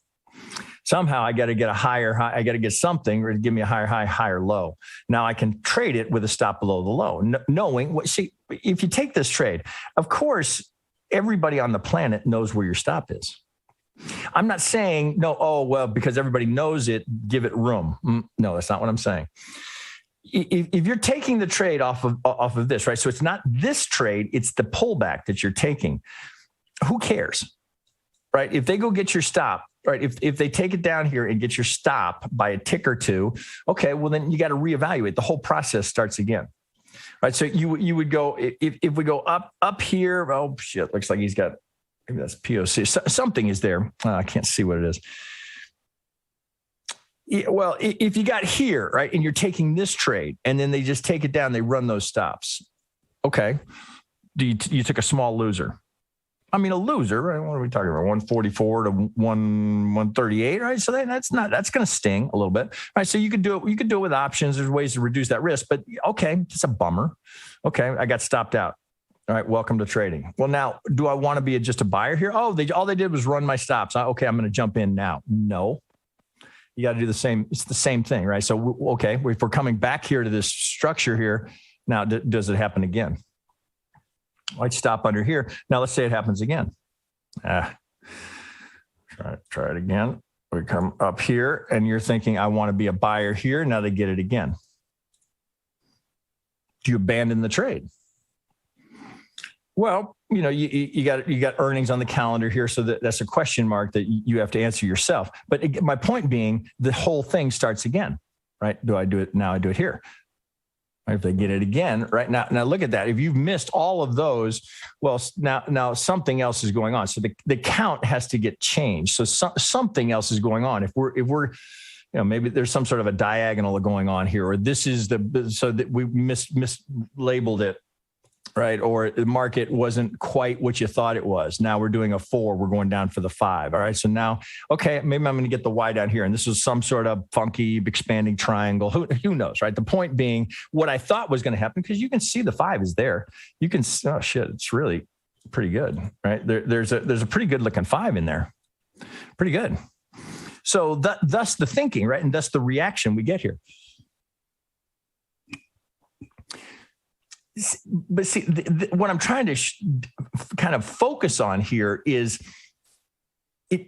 Somehow I got to get a higher high. I got to get something or give me a higher high, higher low. Now I can trade it with a stop below the low, knowing what. See, if you take this trade, of course, everybody on the planet knows where your stop is. I'm not saying no. Oh well, because everybody knows it, give it room. No, that's not what I'm saying. If you're taking the trade off of this, right? So it's not this trade, it's the pullback that you're taking. Who cares, right? If they go get your stop, right? If they take it down here and get your stop by a tick or two, okay, well then you got to reevaluate. The whole process starts again. Right. So you would go, if we go up here, oh shit, looks like he's got, maybe that's POC. Something is there. I can't see what it is. Yeah, well, if you got here, right, and you're taking this trade and then they just take it down, they run those stops. Okay. You took a small loser. I mean, a loser, right? What are we talking about? 144 to 138, right? So that's going to sting a little bit, right? So you could do it. You could do it with options. There's ways to reduce that risk, but okay, it's a bummer. Okay, I got stopped out. All right, welcome to trading. Well, now, do I want to be just a buyer here? Oh, all they did was run my stops. Okay, I'm going to jump in now. No, you got to do the same. It's the same thing, right? So, okay, if we're coming back here to this structure here, now does it happen again? I'd stop under here. Now let's say it happens again. Try it again. We come up here and you're thinking, I want to be a buyer here. Now they get it again. Do you abandon the trade? Well, you know, you got earnings on the calendar here. So that's a question mark that you have to answer yourself. But my point being, the whole thing starts again, right? Do I do it now? I do it here. If they get it again, right now look at that. If you've missed all of those, well, now something else is going on. So the count has to get changed. So something else is going on. If we're, you know, maybe there's some sort of a diagonal going on here, or this is so that we mislabeled it, right? Or the market wasn't quite what you thought it was. Now we're doing a 4, we're going down for the 5. All right. So now, okay, maybe I'm going to get the Y down here. And this is some sort of funky expanding triangle. Who knows, right? The point being what I thought was going to happen, because you can see the 5 is there. You can, oh shit, it's really pretty good, right? There's a pretty good looking 5 in there. Pretty good. So thus the thinking, right? And thus the reaction we get here. But see, what I'm trying to kind of focus on here is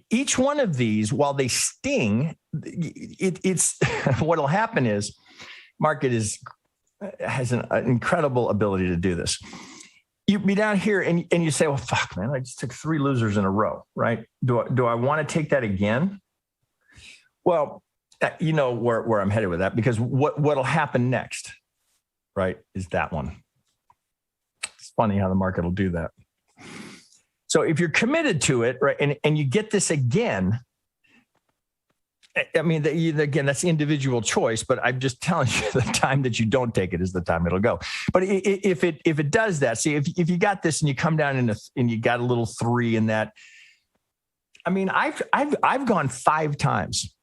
each one of these, while they sting, it's what'll happen is market has an incredible ability to do this. You be down here and you say, well, fuck, man, I just took 3 losers in a row, right? Do I want to take that again? Well, you know where I'm headed with that, because what'll happen next, right, is that one. Funny how the market will do that. So if you're committed to it, right, and you get this again, I mean, again, that's individual choice, but I'm just telling you the time that you don't take it is the time it'll go. But if it does that, see, if you got this and you come down and you got a little 3 in that, I mean, I've gone 5 times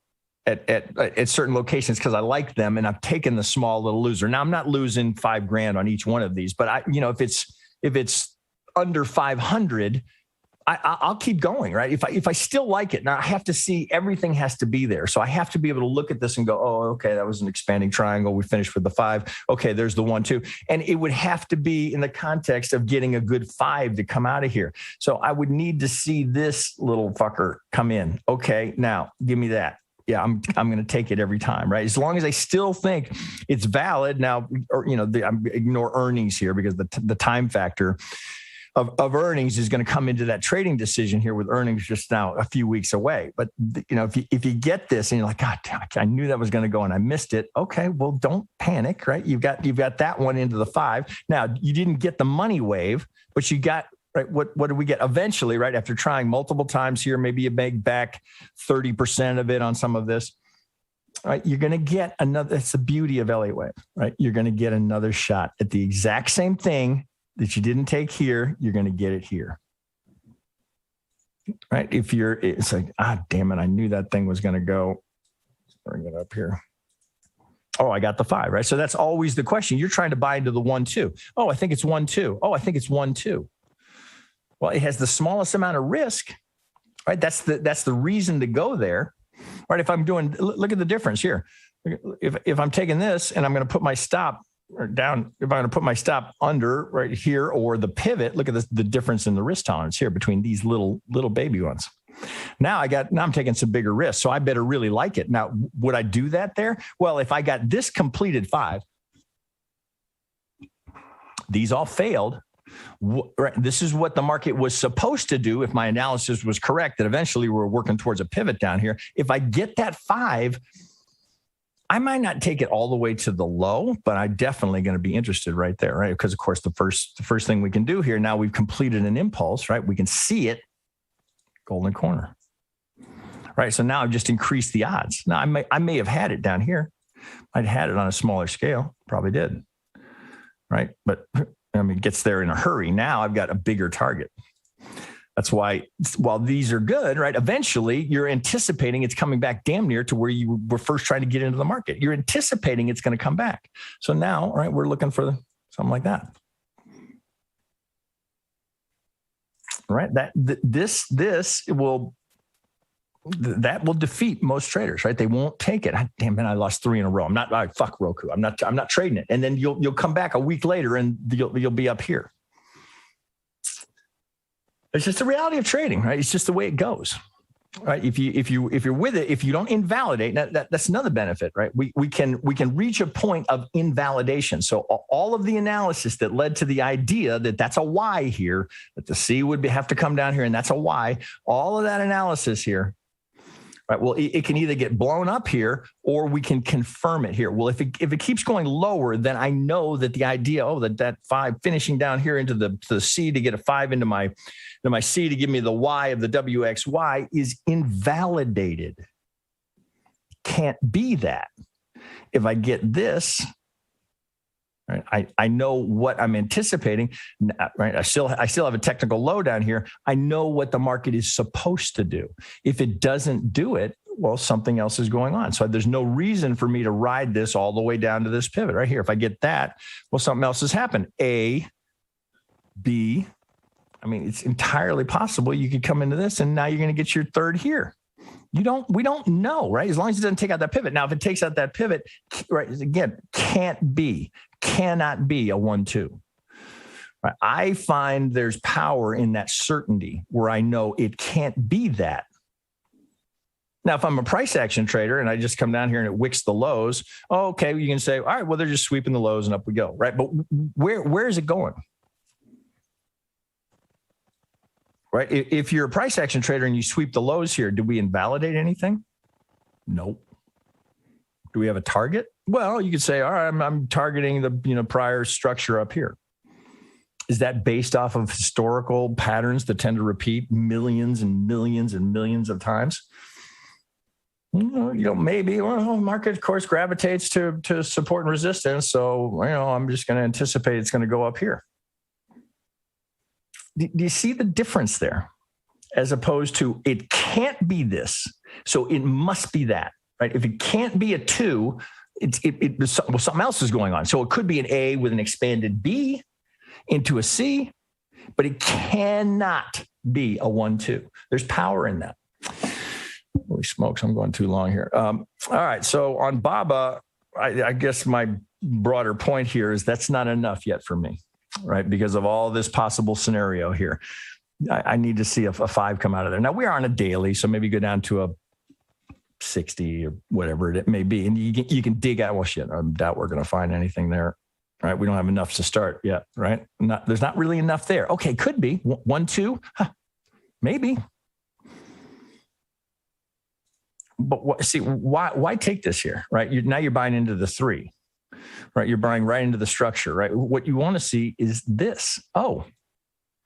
at certain locations because I like them, and I've taken the small little loser. Now I'm not losing $5,000 on each one of these, but if it's under 500, I'll keep going, right? If I still like it, now I have to see, everything has to be there. So I have to be able to look at this and go, oh, okay, that was an expanding triangle. We finished with the 5. Okay, there's the 1, 2. And it would have to be in the context of getting a good 5 to come out of here. So I would need to see this little fucker come in. Okay, now give me that. Yeah, I'm going to take it every time, right? As long as I still think it's valid. Now, or, you know, ignore earnings here, because the time factor of earnings is going to come into that trading decision here, with earnings just now a few weeks away. But you know, if you get this and you're like, God damn, I knew that was going to go and I missed it. Okay, well, don't panic, right? You've got that one into the 5. Now you didn't get the money wave, but you got. Right. What do we get eventually, right? After trying multiple times here, maybe you make back 30% of it on some of this, right? You're going to get another, it's the beauty of Elliott Wave, right? You're going to get another shot at the exact same thing that you didn't take here. You're going to get it here, right? It's like, damn it, I knew that thing was going to go. Let's bring it up here. Oh, I got the 5, right? So that's always the question. You're trying to buy into the 1, 2. Oh, I think it's 1, 2. Oh, I think it's 1, 2. Well, it has the smallest amount of risk, right? That's the reason to go there, right? If I'm doing, look at the difference here. If I'm taking this and I'm going to put my stop down, if I'm going to put my stop under right here, or the pivot, look at this, the difference in the risk tolerance here between these little baby ones. Now I'm taking some bigger risks, so I better really like it. Now, would I do that there? Well, if I got this completed 5, these all failed. Right. This is what the market was supposed to do if my analysis was correct, that eventually we're working towards a pivot down here. If I get that 5, I might not take it all the way to the low, but I'm definitely going to be interested right there, right? Because of course, the first thing we can do here, now we've completed an impulse, right? We can see it, golden corner, right? So now I've just increased the odds. Now I may have had it down here. I'd had it on a smaller scale, probably did, right? But I mean, it gets there in a hurry. Now I've got a bigger target. That's why, while these are good, right? Eventually, you're anticipating it's coming back damn near to where you were first trying to get into the market. You're anticipating it's going to come back. So now, right, we're looking for something like that. Right? This will defeat most traders, right? They won't take it. Damn man, I lost 3 in a row. Fuck Roku. I'm not trading it. And then you'll come back a week later and you'll be up here. It's just the reality of trading, right? It's just the way it goes, right? If you're with it, if you don't invalidate, that's another benefit, right? We can reach a point of invalidation. So all of the analysis that led to the idea that that's a Y here, that the C would have to come down here and that's a Y, all of that analysis here, right? Well, it can either get blown up here or we can confirm it here. Well, if it keeps going lower, then I know that the idea, that 5 finishing down here into the C to get a 5 into my C to give me the Y of the WXY is invalidated. Can't be that. If I get this, right, I know what I'm anticipating, right? I still have a technical low down here. I know what the market is supposed to do. If it doesn't do it, well, something else is going on. So there's no reason for me to ride this all the way down to this pivot right here. If I get that, well, something else has happened. A, B, I mean, it's entirely possible you could come into this and now you're going to get your 3rd here. We don't know, right? As long as it doesn't take out that pivot. Now, if it takes out that pivot, right, again, cannot be a 1-2. Right? I find there's power in that certainty where I know it can't be that. Now, if I'm a price action trader and I just come down here and it wicks the lows, okay, you can say, all right, well, they're just sweeping the lows and up we go, right? But where is it going? Right? If you're a price action trader and you sweep the lows here, do we invalidate anything? Nope. Do we have a target? Well, you could say, all right, I'm targeting the prior structure up here. Is that based off of historical patterns that tend to repeat millions and millions and millions of times? Maybe. Well, market, of course, gravitates to support and resistance. So, I'm just going to anticipate it's going to go up here. Do you see the difference there? As opposed to it can't be this, so it must be that, right? If it can't be a 2, something else is going on. So it could be an A with an expanded B into a C, but it cannot be a 1-2. There's power in that. Holy smokes, I'm going too long here. All right, so on BABA, I guess my broader point here is that's not enough yet for me. Right, because of all this possible scenario here, I need to see a 5 come out of there. Now we are on a daily, so maybe go down to a 60 or whatever it may be, and you can dig out. Well, shit, I doubt we're going to find anything there. Right, we don't have enough to start yet. Right, there's not really enough there. Okay, could be 1-2, maybe. But why take this here? Right, now you're buying into the 3. Right, you're buying right into the structure, right? What you want to see is this. Oh,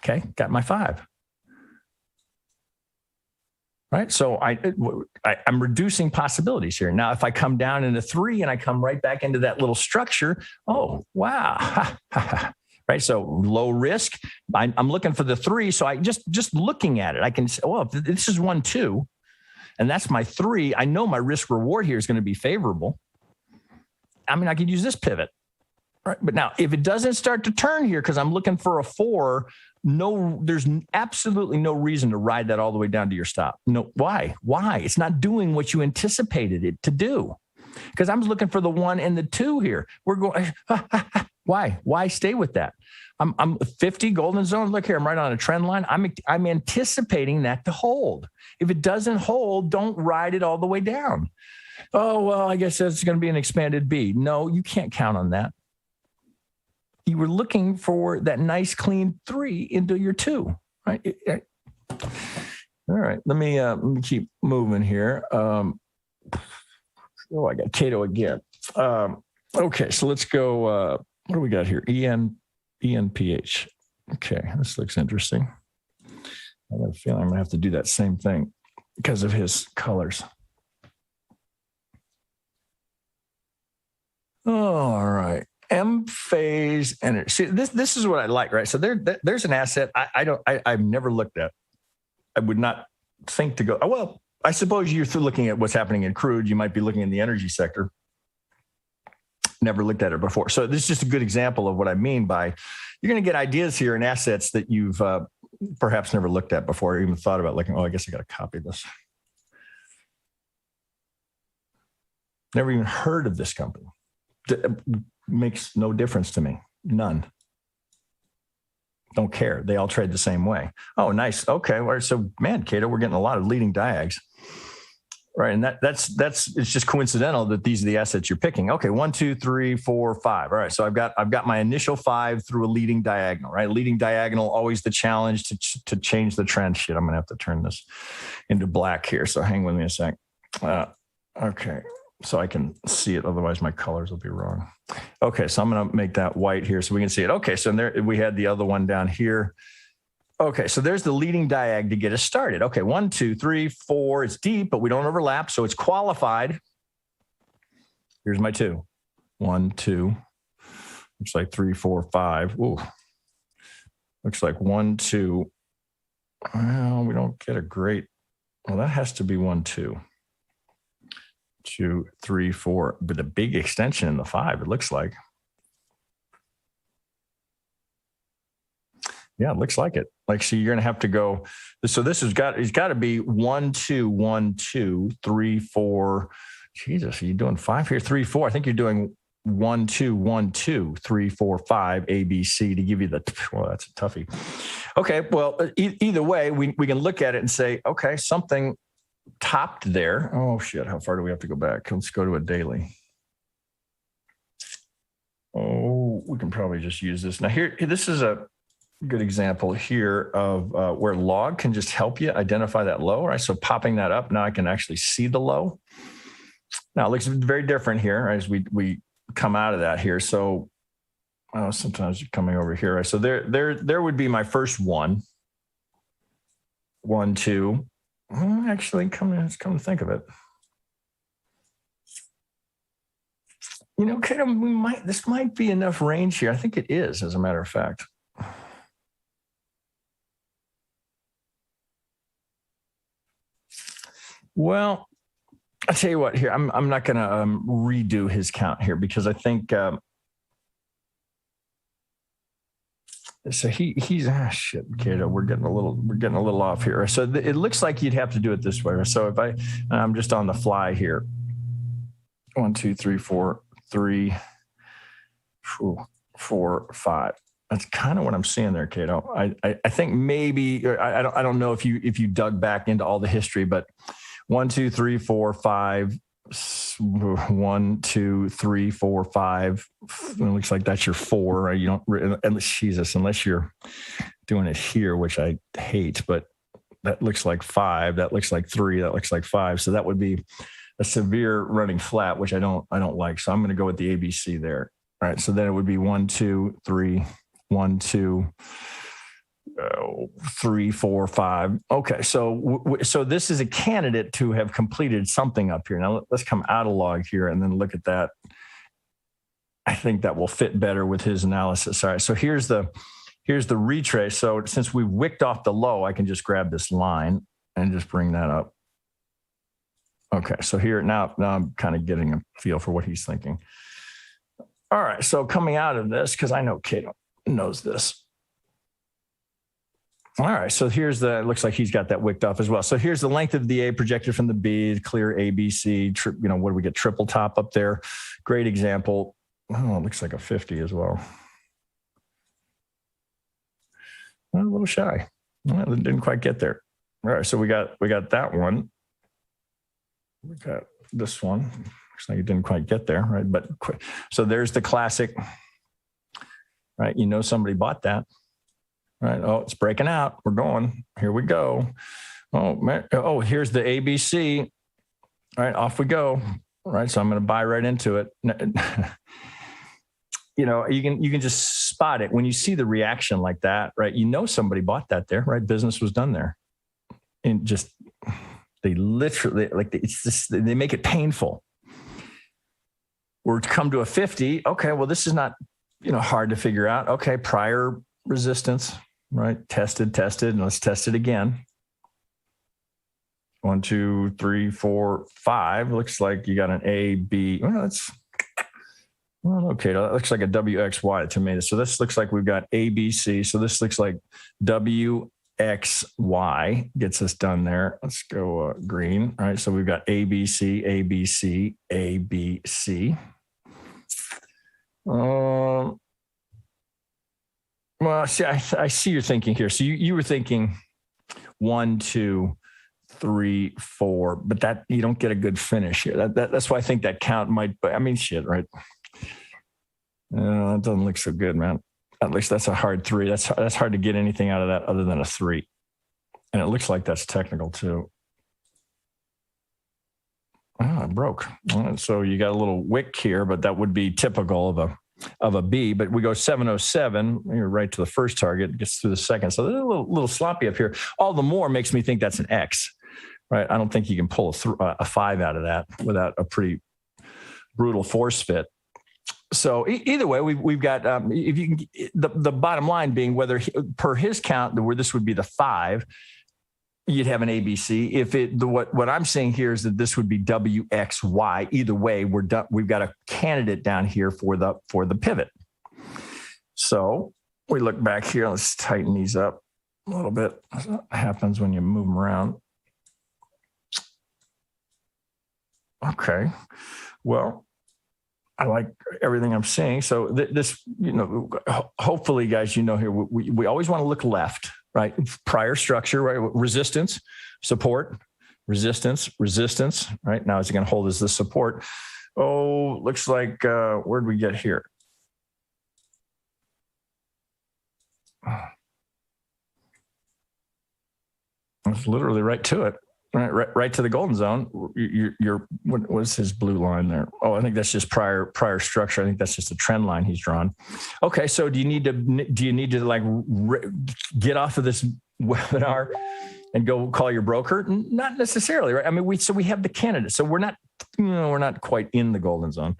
okay, got my 5. Right, so I'm reducing possibilities here. Now, if I come down into 3 and I come right back into that little structure, oh, wow. Right, so low risk. I'm looking for the 3, so I just looking at it, I can say, well, if this is 1-2, and that's my 3, I know my risk reward here is going to be favorable. I mean, I could use this pivot, right? But now if it doesn't start to turn here, because I'm looking for a 4, there's absolutely no reason to ride that all the way down to your stop. No, why? It's not doing what you anticipated it to do. Because I'm looking for the 1 and the 2 here. We're going, why stay with that? I'm 50 golden zone. Look here, I'm right on a trend line. I'm anticipating that to hold. If it doesn't hold, don't ride it all the way down. Oh, well, I guess that's going to be an expanded B. No, you can't count on that. you were looking for that nice clean 3 into your 2, right? All right, let me keep moving here. Oh, I got Cato again. Okay, so let's go. What do we got here? ENPH. Okay, this looks interesting. I have a feeling I'm gonna have to do that same thing because of his colors. Oh, all right. M phase energy. See, this is what I like, right? So there's an asset I've never looked at. I would not think to go. Oh, well, I suppose you're looking at what's happening in crude. You might be looking in the energy sector. Never looked at it before. So this is just a good example of what I mean by you're going to get ideas here and assets that you've perhaps never looked at before, or even thought about looking. Oh, I guess I got to copy this. Never even heard of this company. Makes no difference to me. None. Don't care. They all trade the same way. Oh, nice. Okay. Well, so man, Cato, we're getting a lot of leading diags. Right. And that's it's just coincidental that these are the assets you're picking. Okay, 1, 2, 3, 4, 5. All right. So I've got my initial 5 through a leading diagonal, right? Leading diagonal, always the challenge to change the trend. Shit, I'm gonna have to turn this into black here. So hang with me a sec. Okay. So I can see it. Otherwise my colors will be wrong. Okay. So I'm going to make that white here so we can see it. Okay. So there we had the other one down here. Okay. So there's the leading diag to get us started. Okay. 1, 2, 3, 4. It's deep, but we don't overlap. So it's qualified. Here's my 2. 1, 2. Looks like 3, 4, 5. Ooh. Looks like 1, 2. Well, we don't get a great, well, that has to be 1, 2. 2, 3, 4, but a big extension in the 5, it looks like. Yeah, it looks like it. Like, so you're going to have to go. So this has got, it's got to be 1, 2, 1, 2, 3, 4. Jesus, are you doing 5 here? 3, 4. I think you're doing 1, 2, 1, 2, 3, 4, 5, A, B, C to give you the, well, that's a toughie. Okay. Well, either way, we can look at it and say, okay, something topped there. Oh shit, how far do we have to go back? Let's go to a daily. Oh, we can probably just use this. Now here, this is a good example here of where log can just help you identify that low, right? So popping that up, now I can actually see the low. Now it looks very different here as we come out of that here. So sometimes you're coming over here, right? So there would be my first 1, 1, 2. Actually, let's come to think of it. You know, kind of, this might be enough range here. I think it is, as a matter of fact. Well, I'll tell you what here. I'm not going to redo his count here because I think so he's shit, Cato. We're getting a little off here. So it looks like you'd have to do it this way. So if I'm just on the fly here. 1, 2, 3, 4, 3, 4, 5. That's kind of what I'm seeing there, Cato. I think maybe I don't know if you dug back into all the history, but 1, 2, 3, 4, 5. 1, 2, 3, 4, 5. It looks like that's your 4. Right? You don't, unless you're doing it here, which I hate, but that looks like 5. That looks like 3. That looks like 5. So that would be a severe running flat, which I don't like. So I'm going to go with the ABC there. All right. So then it would be 1, 2, 3, 1, 2, 3, 4, 5. Okay. So this is a candidate to have completed something up here. Now let's come out of log here and then look at that. I think that will fit better with his analysis. All right. So here's the retrace. So since we wicked off the low, I can just grab this line and just bring that up. Okay. So here now I'm kind of getting a feel for what he's thinking. All right. So coming out of this, because I know Cato knows this. All right. So it looks like he's got that wicked off as well. So here's the length of the A projected from the B, clear ABC. What do we get? Triple top up there. Great example. Oh, it looks like a 50 as well. A little shy. Well, it didn't quite get there. All right. So we got that one. We got this one. Looks like it didn't quite get there, right? But so there's the classic. right? You know somebody bought that, right? Oh, it's breaking out. We're going. Here we go. Oh, man. Oh, here's the ABC. All right, off we go. All right, so I'm going to buy right into it. You know, you can just spot it when you see the reaction like that, right? You know somebody bought that there, right? Business was done there, and just they literally it's just they make it painful. We're to come to a 50. Okay, well, this is not hard to figure out. Okay, prior resistance, right? Tested, and let's test it again. 1, 2, 3, 4, 5. Looks like you got an A, B. Okay, that looks like a WXY to me. So this looks like we've got ABC. So this looks like WXY gets us done there. Let's go green. All right, so we've got ABC, ABC, ABC. Well, see, I see your thinking here. So you were thinking 1, 2, 3, 4, but that you don't get a good finish here. That's why I think that count might. I mean, shit, right? That doesn't look so good, man. At least that's a hard 3. That's hard to get anything out of that other than a 3. And it looks like that's technical too. Oh, it broke. So you got a little wick here, but that would be typical of a B. But we go 707. You're right to the first target. Gets through the second. So they're a little sloppy up here. All the more makes me think that's an X, right? I don't think you can pull a 5 out of that without a pretty brutal force fit. So either way, we've got if you can, the bottom line being whether per his count where this would be the 5, you'd have an ABC. If what I'm saying here is that this would be WXY. Either way, we're done. We've got a candidate down here for the pivot. So we look back here. Let's tighten these up a little bit. That's what happens when you move them around. Okay. Well, I like everything I'm seeing. So this, hopefully, guys, here, we always want to look left, right? Prior structure, right? Resistance, support, resistance, right? Now, is it going to hold as the support? Oh, looks like, where'd we get here? It's literally right to it. Right to the golden zone. What was his blue line there? Oh, I think that's just prior structure. I think that's just a trend line he's drawn. Okay, so do you need to like get off of this webinar and go call your broker? Not necessarily, right? I mean, we have the candidate, so we're not quite in the golden zone.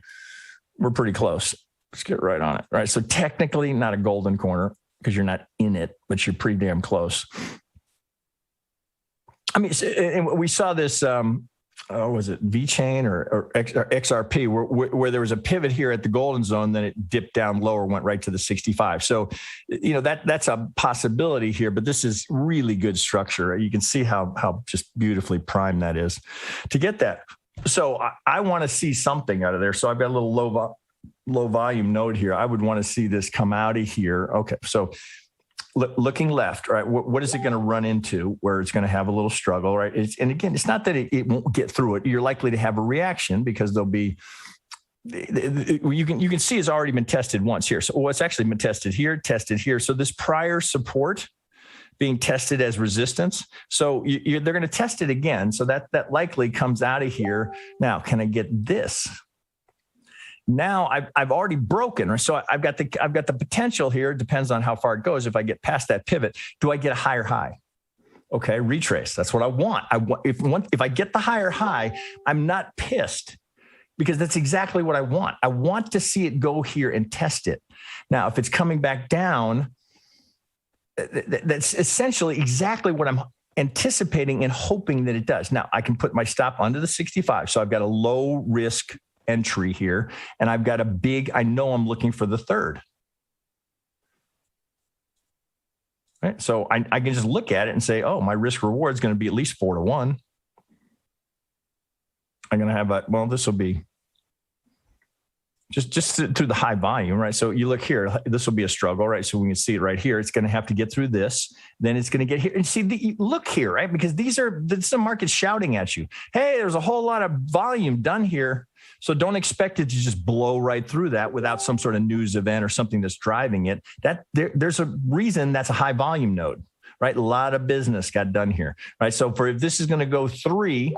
We're pretty close. Let's get right on it. Right. So technically not a golden corner because you're not in it, but you're pretty damn close. I mean, and we saw this, was it V-Chain or XRP, where there was a pivot here at the golden zone, then it dipped down lower, went right to the 65. So, that's a possibility here, but this is really good structure. You can see how just beautifully primed that is to get that. So I want to see something out of there. So I've got a little low volume node here. I would want to see this come out of here. Okay, so looking left, right? What is it going to run into where it's going to have a little struggle, right? And again, it's not that it won't get through it. You're likely to have a reaction because there'll be, you can see it's already been tested once here. So it's actually been tested here. So this prior support being tested as resistance. So they're going to test it again. So that likely comes out of here. Now, can I get this? Now I've already broken, so I've got the potential here. It depends on how far it goes. If I get past that pivot, do I get a higher high? Okay, retrace. That's what I want. If I get the higher high, I'm not pissed because that's exactly what I want. I want to see it go here and test it. Now, if it's coming back down, that's essentially exactly what I'm anticipating and hoping that it does. Now, I can put my stop under the 65, so I've got a low risk entry here, and I've got a big, I know I'm looking for the third. Right? So I can just look at it and say, oh, my risk reward is going to be at least 4 to 1. I'm going to have this will be just through the high volume, right? So you look here, this will be a struggle, right? So we can see it right here. It's going to have to get through this. Then it's going to get here. And see, look here, right? Because this is the market shouting at you. Hey, there's a whole lot of volume done here. So don't expect it to just blow right through that without some sort of news event or something that's driving it. There's a reason that's a high volume node, right? A lot of business got done here, right? So if this is going to go 3,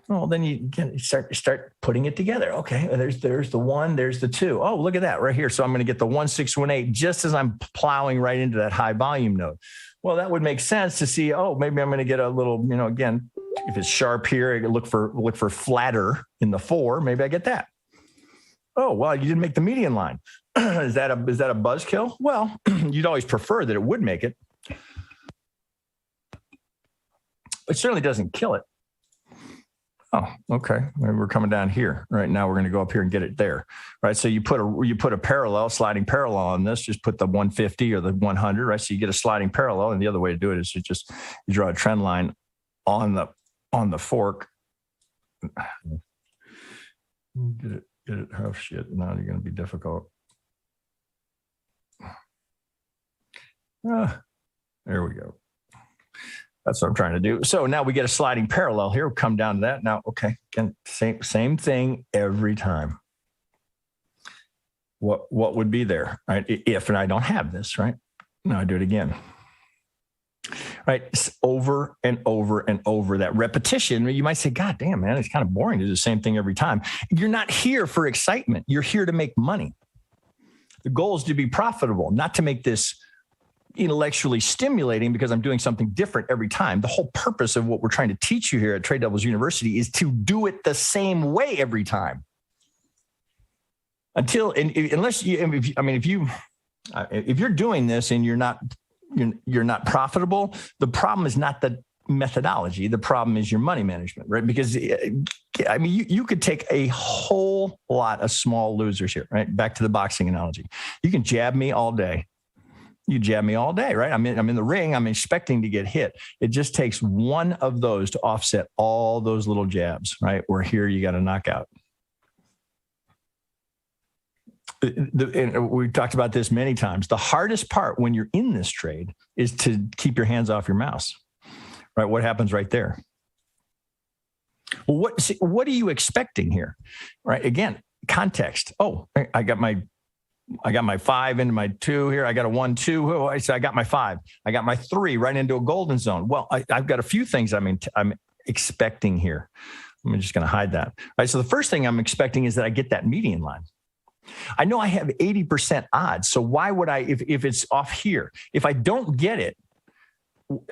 well, then you can start putting it together. Okay, there's the 1, there's the 2. Oh, look at that right here. So I'm going to get the 1618 just as I'm plowing right into that high volume node. Well, that would make sense to see. Oh, maybe I'm going to get a little, again, if it's sharp here, I can look for flatter in the 4. Maybe I get that. Oh, well, you didn't make the median line. Is that a buzzkill? Well, you'd always prefer that it would make it. It certainly doesn't kill it. Oh, okay. Maybe we're coming down here. Right now, we're going to go up here and get it there. Right. So you put a parallel, sliding parallel on this. Just put the 150 or the 100. Right. So you get a sliding parallel, and the other way to do it is you draw a trend line on the fork. Get it. Oh shit! Now you're going to be difficult. There we go. That's what I'm trying to do. So now we get a sliding parallel here. We'll come down to that. Now, okay, again, same thing every time. What would be there, right? If and I don't have this, right? Now I do it again. Right? It's over and over and over. That repetition, you might say, God damn, man, it's kind of boring to do the same thing every time. You're not here for excitement. You're here to make money. The goal is to be profitable, not to make this intellectually stimulating because I'm doing something different every time. The whole purpose of what we're trying to teach you here at TradeDevils University is to do it the same way every time. If you're doing this and you're not profitable, the problem is not the methodology. The problem is your money management, right? Because you could take a whole lot of small losers here, right? Back to the boxing analogy. You can jab me all day. You jab me all day, right? I'm in the ring. I'm expecting to get hit. It just takes one of those to offset all those little jabs, right? Where here you got a knockout. And we've talked about this many times. The hardest part when you're in this trade is to keep your hands off your mouse, right? What happens right there? Well, what are you expecting here, right? Again, context. Oh, I got my 5 into my 2 here. I got a 1, 2. Oh, so I got my 5. I got my 3 right into a golden zone. Well, I've got a few things I'm expecting here. I'm just going to hide that. All right. So the first thing I'm expecting is that I get that median line. I know I have 80% odds. So why would I, if it's off here, if I don't get it,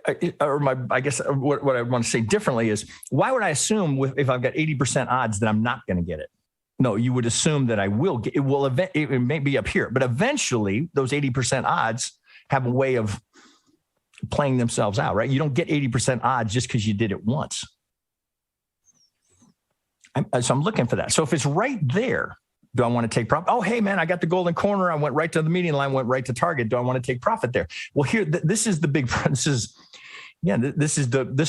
I guess what I want to say differently is, why would I assume if I've got 80% odds that I'm not going to get it? No, you would assume that I will get it. It may be up here, but eventually those 80% odds have a way of playing themselves out, right? You don't get 80% odds just because you did it once. So I'm looking for that. So if it's right there, do I want to take profit? Oh, hey man, I got the golden corner. I went right to the median line, went right to target. Do I want to take profit there? Well, here, this is the big, this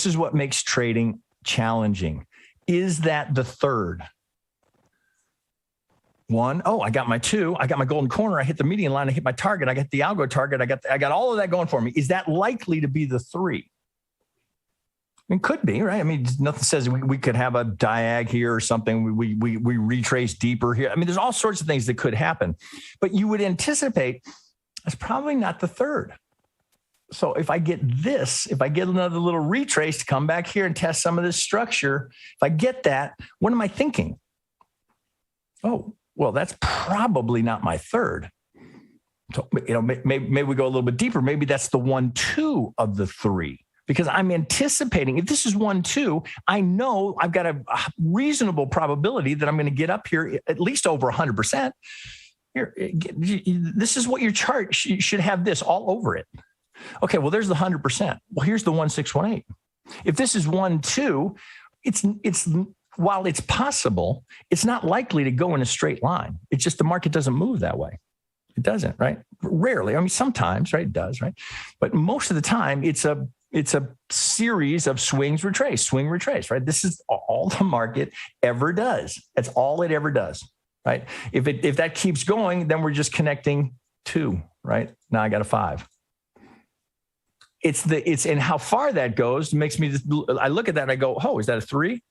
is what makes trading challenging. Is that the third? 1, oh, I got my 2, I got my golden corner, I hit the median line, I hit my target, I got the algo target, I got all of that going for me. Is that likely to be the 3? I mean, could be, right? I mean, nothing says we could have a diag here or something. We retrace deeper here. I mean, there's all sorts of things that could happen, but you would anticipate that's probably not the 3rd. So if I get this, if I get another little retrace to come back here and test some of this structure, if I get that, what am I thinking? Oh, well, that's probably not my 3rd. So, maybe we go a little bit deeper. Maybe that's the 1, 2 of the 3, because I'm anticipating if this is 1, 2, I know I've got a reasonable probability that I'm going to get up here at least over 100%. Here, this is what your chart should have, this all over it. Okay, well, there's the 100%. Well, here's the 1618. If this is 1, 2, it's while it's possible, it's not likely to go in a straight line. It's just the market doesn't move that way. It doesn't, right? Rarely. I mean, sometimes, right? It does, right? But most of the time, it's a series of swing, retrace, right? This is all the market ever does. That's all it ever does. right? If that keeps going, then we're just connecting 2, right? Now I got a 5. It's and how far that goes makes me, I look at that and I go, oh, is that a 3?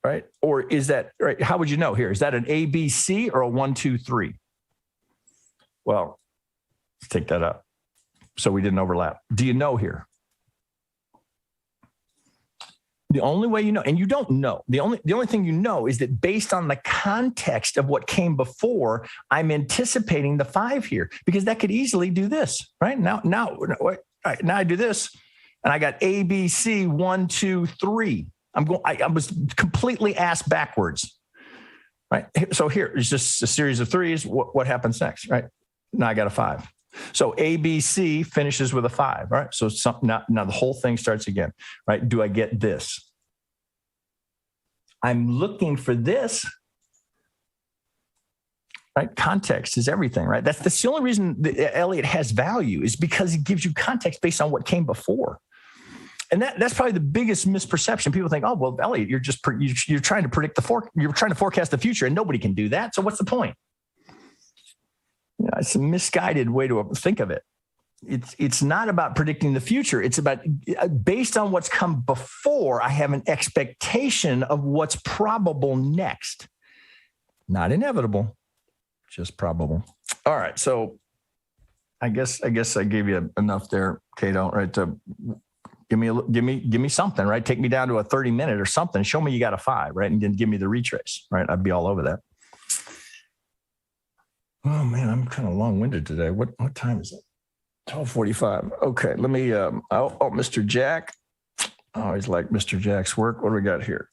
Right? Or is that, right? How would you know here? Is that an A, B, C or a 1, 2, 3? Well, let's take that up. So we didn't overlap. Do you know here? The only way you know, and you don't know, the only thing you know is that based on the context of what came before, I'm anticipating the 5 here, because that could easily do this, right? Now I do this and I got A, B, C, 1, 2, 3. I was completely ass backwards, right? So here is just a series of 3s. What happens next, right? Now I got a 5. So A, B, C finishes with a 5, right? So now the whole thing starts again, right? Do I get this? I'm looking for this, right? Context is everything, right? That's the only reason that Elliott has value, is because it gives you context based on what came before. And that's probably the biggest misperception. People think, oh, well, Elliott, you're trying to predict you're trying to forecast the future, and nobody can do that. So what's the point? It's a misguided way to think of it. It's not about predicting the future. It's about, based on what's come before, I have an expectation of what's probable next. Not inevitable, just probable. All right. So I guess I gave you enough there, Cato, right? To give me something, right? Take me down to a 30-minute or something. Show me you got a 5, right? And then give me the retrace, right? I'd be all over that. Oh man, I'm kind of long-winded today. What time is it? 12:45. Okay, let me, Mr. Jack. I always like Mr. Jack's work. What do we got here?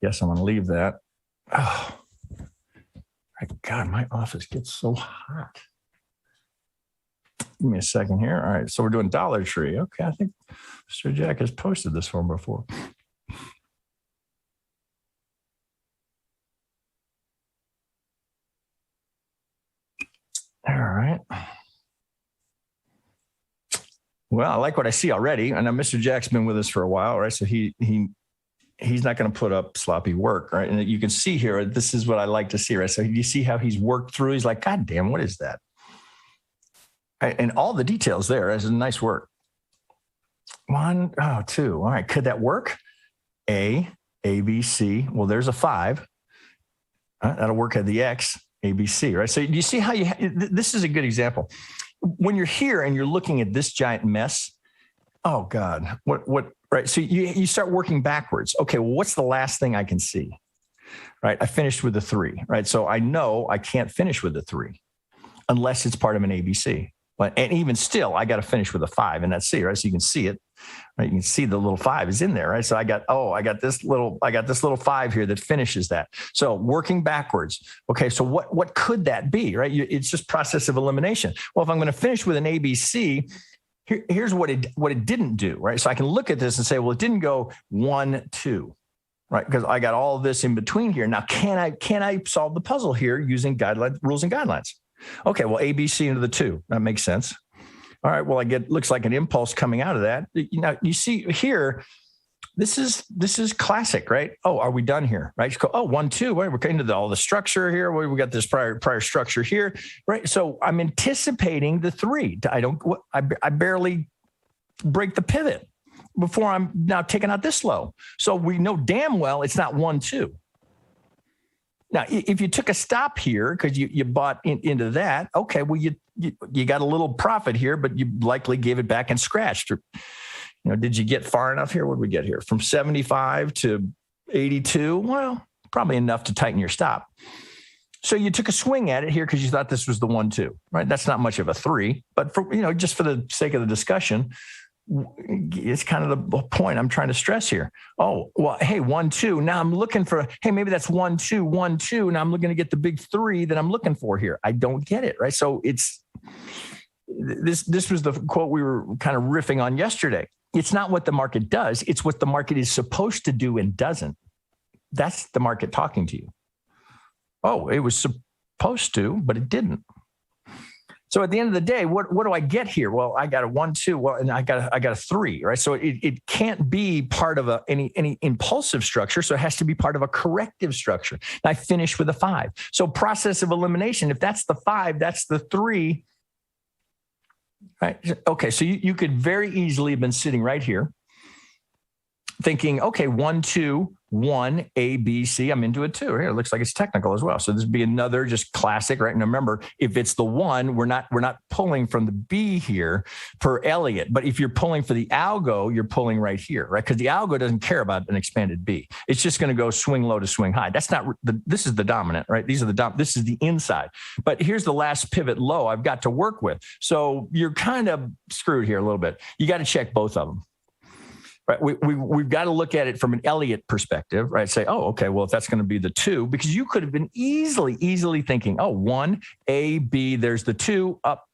Yes, I'm going to leave that. Oh, my God, my office gets so hot. Give me a second here. All right, so we're doing Dollar Tree. Okay, I think Mr. Jack has posted this one before. All right. Well, I like what I see already. I know Mr. Jack's been with us for a while, right? So he's not going to put up sloppy work, right? And you can see here, this is what I like to see, right? So you see how he's worked through. He's like, God damn, what is that? Right? And all the details there. That's nice work. 1, 2. All right. Could that work? A, B, C. Well, there's a 5. That'll work at the X. ABC, right? So you see how this is a good example. When you're here and you're looking at this giant mess, oh God, what, right? So you start working backwards. Okay, well, what's the last thing I can see, right? I finished with a 3, right? So I know I can't finish with a 3 unless it's part of an ABC. And even still, I got to finish with a 5 in that C, right? So you can see it, right? You can see the little 5 is in there, right? So I got this little 5 here that finishes that. So working backwards. Okay, so what could that be, right? It's just process of elimination. Well, if I'm going to finish with an ABC, here's what it didn't do, right? So I can look at this and say, well, it didn't go 1, 2, right? Because I got all of this in between here. Now, can I solve the puzzle here using rules and guidelines? Okay, well, ABC into the 2. That makes sense. All right, well, looks like an impulse coming out of that. Now, you see here, this is classic, right? Oh, are we done here, right? You go, 1, 2, right? We're getting to all the structure here. We got this prior structure here, right? So I'm anticipating the 3. I barely break the pivot before I'm now taking out this low. So we know damn well it's not 1, 2. Now, if you took a stop here because you bought into that, okay, well, you got a little profit here, but you likely gave it back and scratched. Or, did you get far enough here? What did we get here? From 75 to 82? Well, probably enough to tighten your stop. So you took a swing at it here because you thought this was the 1, 2, right? That's not much of a 3, but for just for the sake of the discussion, it's kind of the point I'm trying to stress here. Oh, well, hey, 1, 2. Now I'm looking for, hey, maybe that's 1, 2, 1, 2. Now I'm looking to get the big 3 that I'm looking for here. I don't get it, right? So this was the quote we were kind of riffing on yesterday. It's not what the market does. It's what the market is supposed to do and doesn't. That's the market talking to you. Oh, it was supposed to, but it didn't. So at the end of the day, what do I get here? Well, I got a 1, 2. Well, and I got a 3, right? So it can't be part of any impulsive structure. So it has to be part of a corrective structure. And I finish with a 5. So process of elimination. If that's the 5, that's the 3. Right? Okay. So you could very easily have been sitting right here, thinking, okay, 1, 2, 1, A, B, C. I'm into it too. Here, it looks like it's technical as well. So this would be another just classic, right? And remember, if it's the 1, we're not pulling from the B here for Elliott. But if you're pulling for the algo, you're pulling right here, right? Because the algo doesn't care about an expanded B. It's just going to go swing low to swing high. That's not this is the dominant, right? These are this is the inside. But here's the last pivot low I've got to work with. So you're kind of screwed here a little bit. You got to check both of them. Right, we've got to look at it from an Elliott perspective, right? Say, oh, okay, well, if that's going to be the 2, because you could have been easily thinking, oh, 1, A, B, there's the 2, up.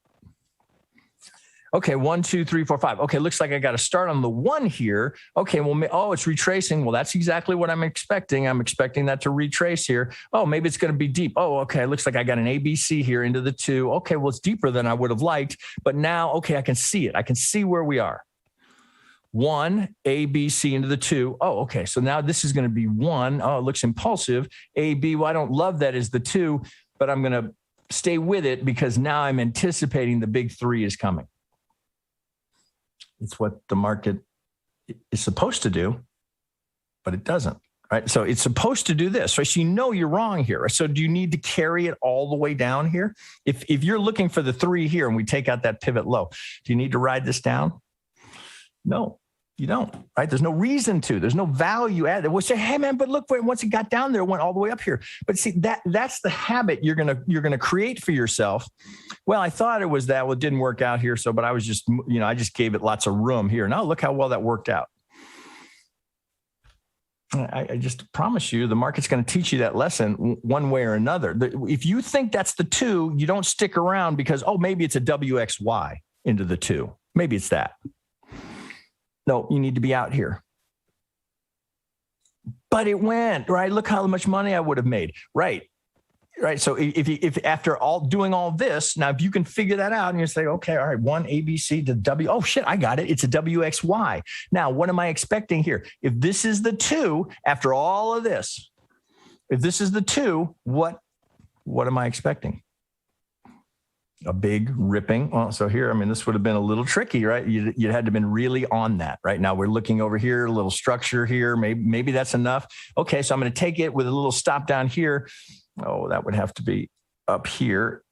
Okay, 1, 2, 3, 4, 5. Okay, looks like I got to start on the 1 here. Okay, well, it's retracing. Well, that's exactly what I'm expecting. I'm expecting that to retrace here. Oh, maybe it's going to be deep. Oh, okay, looks like I got an ABC here into the 2. Okay, well, it's deeper than I would have liked, but now, okay, I can see it. I can see where we are. 1, A, B, C into the 2. Oh, okay. So now this is going to be 1. Oh, it looks impulsive. A, B. Well, I don't love that as the 2, but I'm going to stay with it because now I'm anticipating the big 3 is coming. It's what the market is supposed to do, but it doesn't. Right. So it's supposed to do this. Right. So you know you're wrong here. So do you need to carry it all the way down here? If you're looking for the 3 here and we take out that pivot low, do you need to ride this down? No. You don't, right? There's no reason to. There's no value added. We'll say, hey man, but look, once it got down there, it went all the way up here. But see, that's the habit you're gonna create for yourself. Well, I thought it was that. Well, it didn't work out here. So, but I was just, I just gave it lots of room here. Now look how well that worked out. I just promise you, the market's going to teach you that lesson one way or another. If you think that's the 2, you don't stick around because, oh, maybe it's a WXY into the 2. Maybe it's that. No, you need to be out here. But it went, right? Look how much money I would have made. Right. So if after doing all this, now if you can figure that out and you say, okay, all right, 1 ABC to W. Oh shit, I got it. It's a WXY. Now, what am I expecting here? If this is the 2, after all of this, if this is the 2, what am I expecting? A big ripping. Well, so here, this would have been a little tricky, right? You had to have been really on that. Right now we're looking over here, a little structure here. Maybe that's enough. Okay, so I'm going to take it with a little stop down here. Oh, that would have to be up here.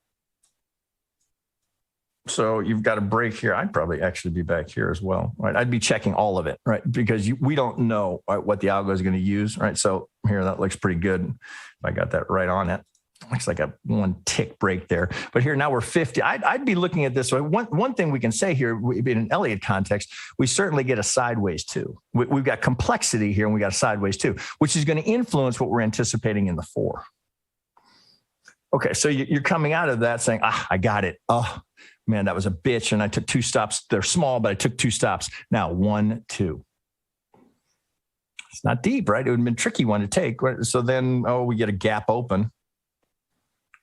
So you've got a break here. I'd probably actually be back here as well, right? I'd be checking all of it, right? Because we don't know what the algo is going to use, right? So here, that looks pretty good. If I got that right on it. Looks like a 1 tick break there. But here now we're 50. I'd be looking at this. So one thing we can say here in an Elliott context, we certainly get a sideways too. We've got complexity here and we got a sideways too, which is going to influence what we're anticipating in the 4. Okay, so you're coming out of that saying, I got it. Oh, man, that was a bitch. And I took 2 stops. They're small, but I took 2 stops. Now 1, 2. It's not deep, right? It would have been a tricky one to take. So then, we get a gap open.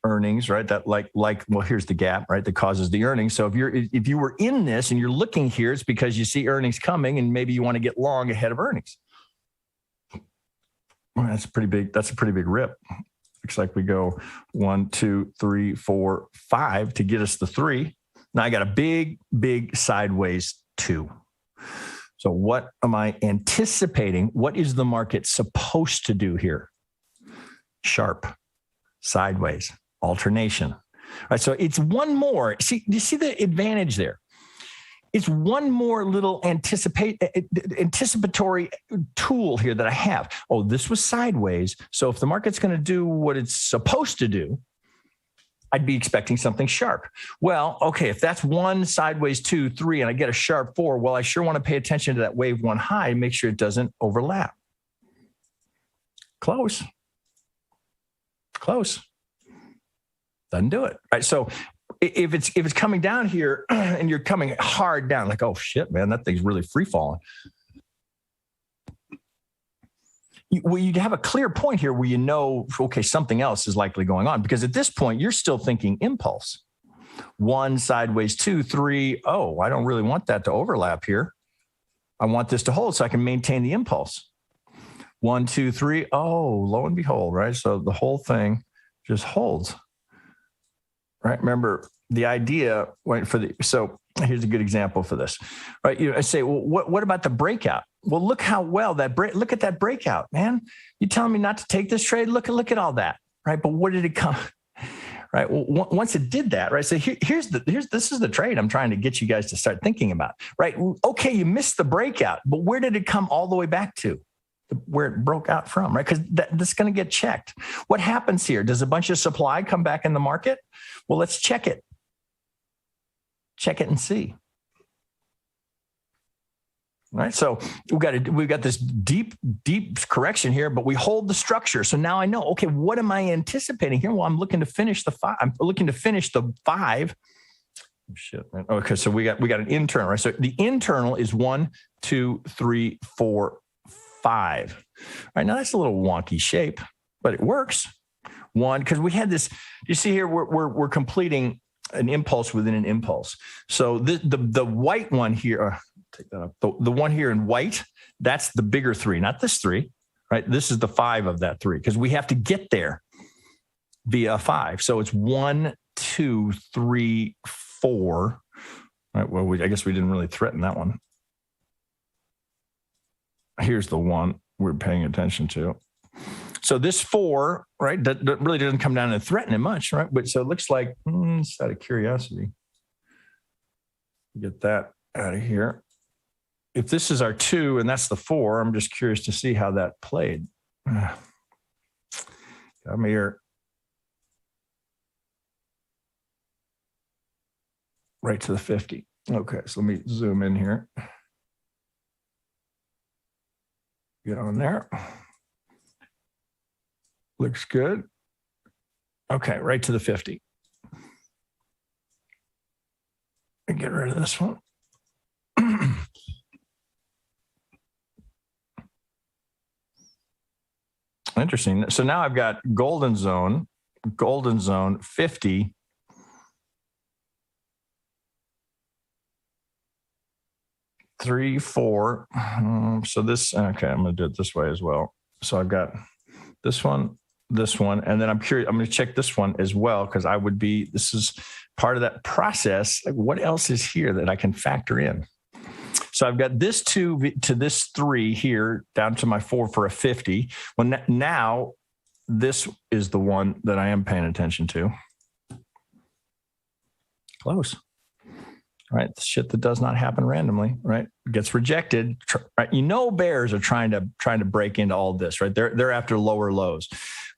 Earnings, right? That well, here's the gap, right? That causes the earnings. So if you were in this and you're looking here, it's because you see earnings coming and maybe you want to get long ahead of earnings. Well, that's a pretty big rip. Looks like we go 1, 2, 3, 4, 5 to get us the 3. Now I got a big sideways 2. So what am I anticipating? What is the market supposed to do here? Sharp, sideways. Alternation. All right, so it's one more. See, do you see the advantage there? It's one more little anticipatory tool here that I have. Oh, this was sideways. So if the market's going to do what it's supposed to do, I'd be expecting something sharp. Well, okay, if that's 1 sideways, 2, 3, and I get a sharp 4, well, I sure want to pay attention to that wave 1 high and make sure it doesn't overlap. Close. Doesn't do it. Right. So if it's coming down here and you're coming hard down, like, oh shit, man, that thing's really free falling. You'd have a clear point here where okay, something else is likely going on, because at this point you're still thinking impulse. 1 sideways, 2, 3. Oh, I don't really want that to overlap here. I want this to hold so I can maintain the impulse. 1, 2, 3. Oh, lo and behold, right? So the whole thing just holds, right? Remember the idea went for the, so here's a good example for this, right? I say, well, what about the breakout? Well, look how well look at that breakout, man. You telling me not to take this trade? Look at all that, right? But where did it come? Right. Well, once it did that, right? So this is the trade I'm trying to get you guys to start thinking about, right? Okay, you missed the breakout, but where did it come all the way back to? Where it broke out from, right? Because that's going to get checked. What happens here? Does a bunch of supply come back in the market? Well, let's check it. Check it and see. Right. So we've got this deep correction here, but we hold the structure. So now I know, okay, what am I anticipating here? Well, I'm looking to finish the 5. I'm looking to finish the 5. Oh, shit, man. Okay, so we got an internal, right? So the internal is 1, 2, 3, 4, 5. All right, now that's a little wonky shape, but it works. 1, because we had this, you see here, we're completing an impulse within an impulse. So the white one here, take that up. The one here in white, that's the bigger 3, not this 3, right? This is the 5 of that 3, because we have to get there via 5. So it's 1, 2, 3, 4. Right, well, I guess we didn't really threaten that one. Here's the one we're paying attention to. So this 4, right, that really doesn't come down and threaten it much, right? But so it looks like, just out of curiosity, get that out of here. If this is our 2 and that's the 4, I'm just curious to see how that played. Come here. Right to the 50. Okay, so let me zoom in here. Get on there. Looks good. Okay, right to the 50. And get rid of this one. Interesting. So now I've got golden zone 50. Three, 4. So this, okay, I'm going to do it this way as well. So I've got this one, and then I'm curious, I'm going to check this one as well, because this is part of that process. Like, what else is here that I can factor in? So I've got this 2 to this 3 here down to my 4 for a 50. Well, now this is the one that I am paying attention to. Close. Right, the shit that does not happen randomly, right, gets rejected. Right, bears are trying to break into all this, right? They're after lower lows,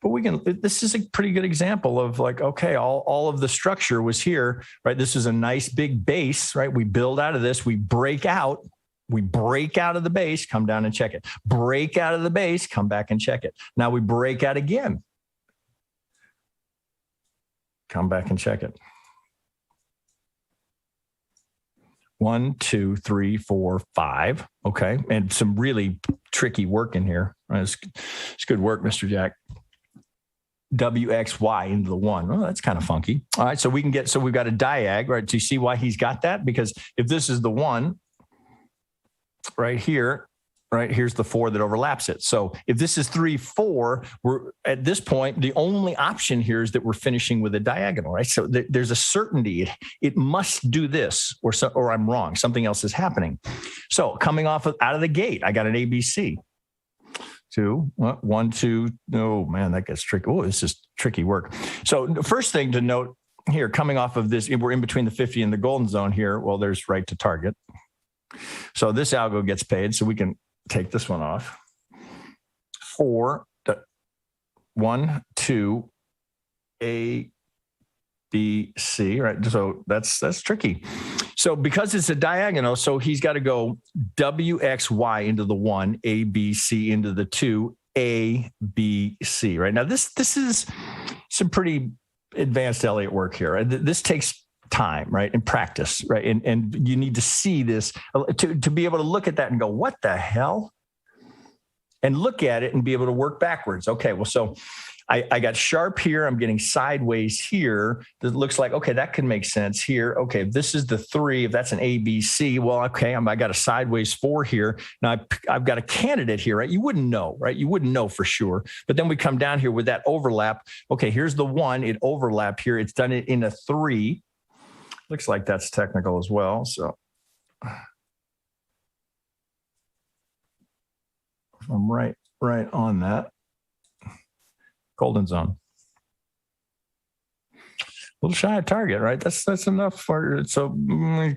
but this is a pretty good example of like, okay, all of the structure was here, right? This is a nice big base, right? We build out of this, we break out of the base, come down and check it. Break out of the base, come back and check it. Now we break out again, come back and check it. 1, 2, 3, 4, 5. Okay. And some really tricky work in here. Right? It's good work, Mr. Jack. WXY into the 1. Oh, that's kind of funky. All right. So we've got a diag, right? Do you see why he's got that? Because if this is the 1 right here, right, here's the 4 that overlaps it. So if this is 3, 4, we're at this point, the only option here is that we're finishing with a diagonal, right? So there's a certainty it must do this, or I'm wrong. Something else is happening. So coming out of the gate, I got an ABC. 2, 1, 2. Oh man, that gets tricky. Oh, this is tricky work. So the first thing to note here, coming off of this, we're in between the 50 and the golden zone here. Well, there's right to target. So this algo gets paid. So we can take this one off. 4, 1, 2, A, B, C, right? So that's tricky. So because it's a diagonal, so he's got to go WXY into the 1, A, B, C into the 2, A, B, C, right? Now this is some pretty advanced Elliott work here. Right? This takes time, right? And practice, right? And you need to see this to be able to look at that and go, what the hell? And look at it and be able to work backwards. Okay, well, so I got sharp here. I'm getting sideways here. That looks like, okay, that can make sense here. Okay, if this is the 3, if that's an ABC, well, okay, I got a sideways 4 here. Now I've got a candidate here, right? You wouldn't know, right? You wouldn't know for sure. But then we come down here with that overlap. Okay, here's the 1. It overlapped here. It's done it in a 3. Looks like that's technical as well. So I'm right on that. Golden zone. A little shy of target, right? That's enough for, so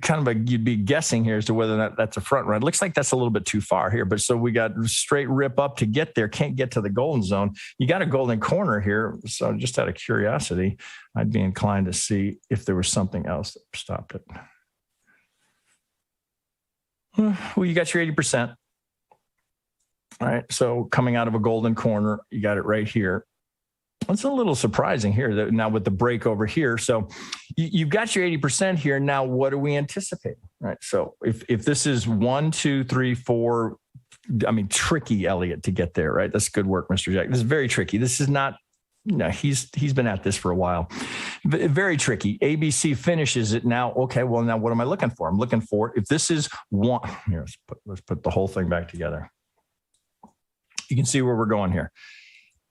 kind of you'd be guessing here as to whether or not that's a front run. It looks like that's a little bit too far here, but so we got straight rip up to get there. Can't get to the golden zone. You got a golden corner here. So just out of curiosity, I'd be inclined to see if there was something else that stopped it. Well, you got your 80%. All right. So coming out of a golden corner, you got it right here. It's a little surprising here that now with the break over here. So you've got your 80% here. Now, what are we anticipating? Right. So if this is 1, 2, 3, 4, I mean, tricky, Elliott, to get there, right? That's good work, Mr. Jack. This is very tricky. This is not, he's been at this for a while. Very tricky. ABC finishes it now. Okay. Well, now what am I looking for? I'm looking for, if this is 1, here, let's put the whole thing back together. You can see where we're going here.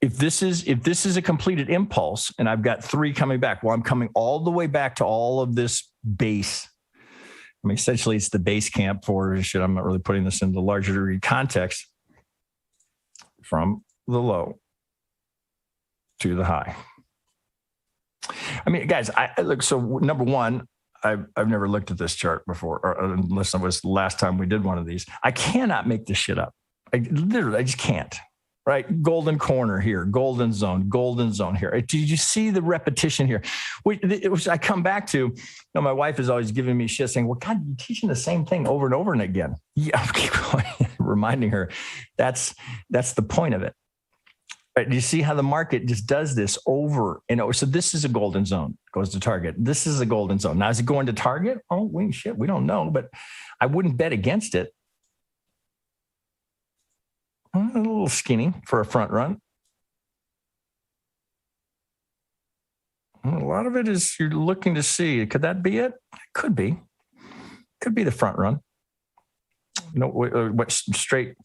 If this is a completed impulse and I've got 3 coming back, well, I'm coming all the way back to all of this base. I mean, essentially it's the base camp for shit. I'm not really putting this into larger degree context from the low to the high. I mean, guys, look, so number one, I've never looked at this chart before, or unless it was the last time we did one of these. I cannot make this shit up. I just can't. Right? Golden corner here, golden zone here. Did you see the repetition here? Which I come back to, my wife is always giving me shit saying, well, God, you're teaching the same thing over and over and again. Yeah, I keep going, reminding her that's the point of it. Right? Do you see how the market just does this over and over? So this is a golden zone, goes to target. This is a golden zone. Now, is it going to target? Oh, we don't know, but I wouldn't bet against it. A little skinny for a front run. A lot of it is you're looking to see, could that be it? It could be. Could be the front run. No, what straight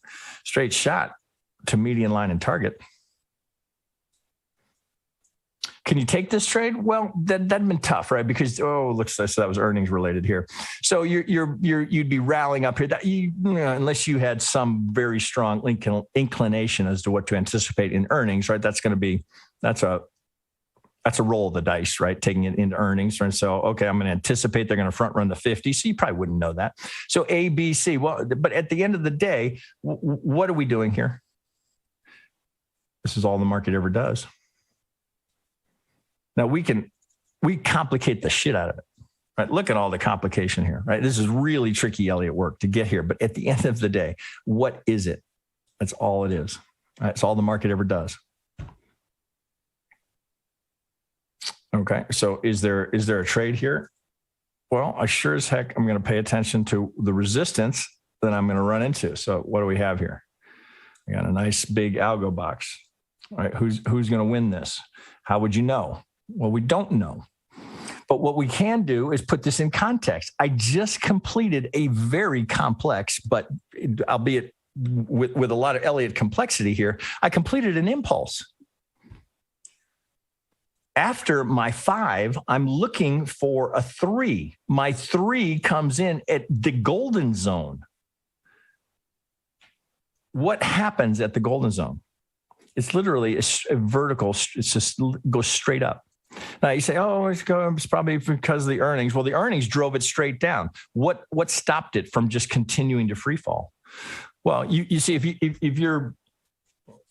shot to median line and target. Can you take this trade? Well, that'd been tough, right? Because looks like that was earnings related here. So you'd be rallying up here. That unless you had some very strong inclination as to what to anticipate in earnings, right? That's a roll of the dice, right? Taking it into earnings, and so okay, I'm going to anticipate they're going to front run the 50. So you probably wouldn't know that. So A, B, C. Well, but at the end of the day, what are we doing here? This is all the market ever does. Now we complicate the shit out of it, right? Look at all the complication here, right? This is really tricky Elliott work to get here. But at the end of the day, what is it? That's all it is. Right? It's all the market ever does. Okay. So is there a trade here? Well, I sure as heck, I'm going to pay attention to the resistance that I'm going to run into. So what do we have here? We got a nice big algo box, right? Who's going to win this? How would you know? Well, we don't know. But what we can do is put this in context. I just completed a very complex, but albeit with a lot of Elliott complexity here, I completed an impulse. After my 5, I'm looking for a 3. My 3 comes in at the golden zone. What happens at the golden zone? It's literally a vertical. It's just goes straight up. Now you say, it's probably because of the earnings. Well, the earnings drove it straight down. What stopped it from just continuing to free fall? Well, you see, if you're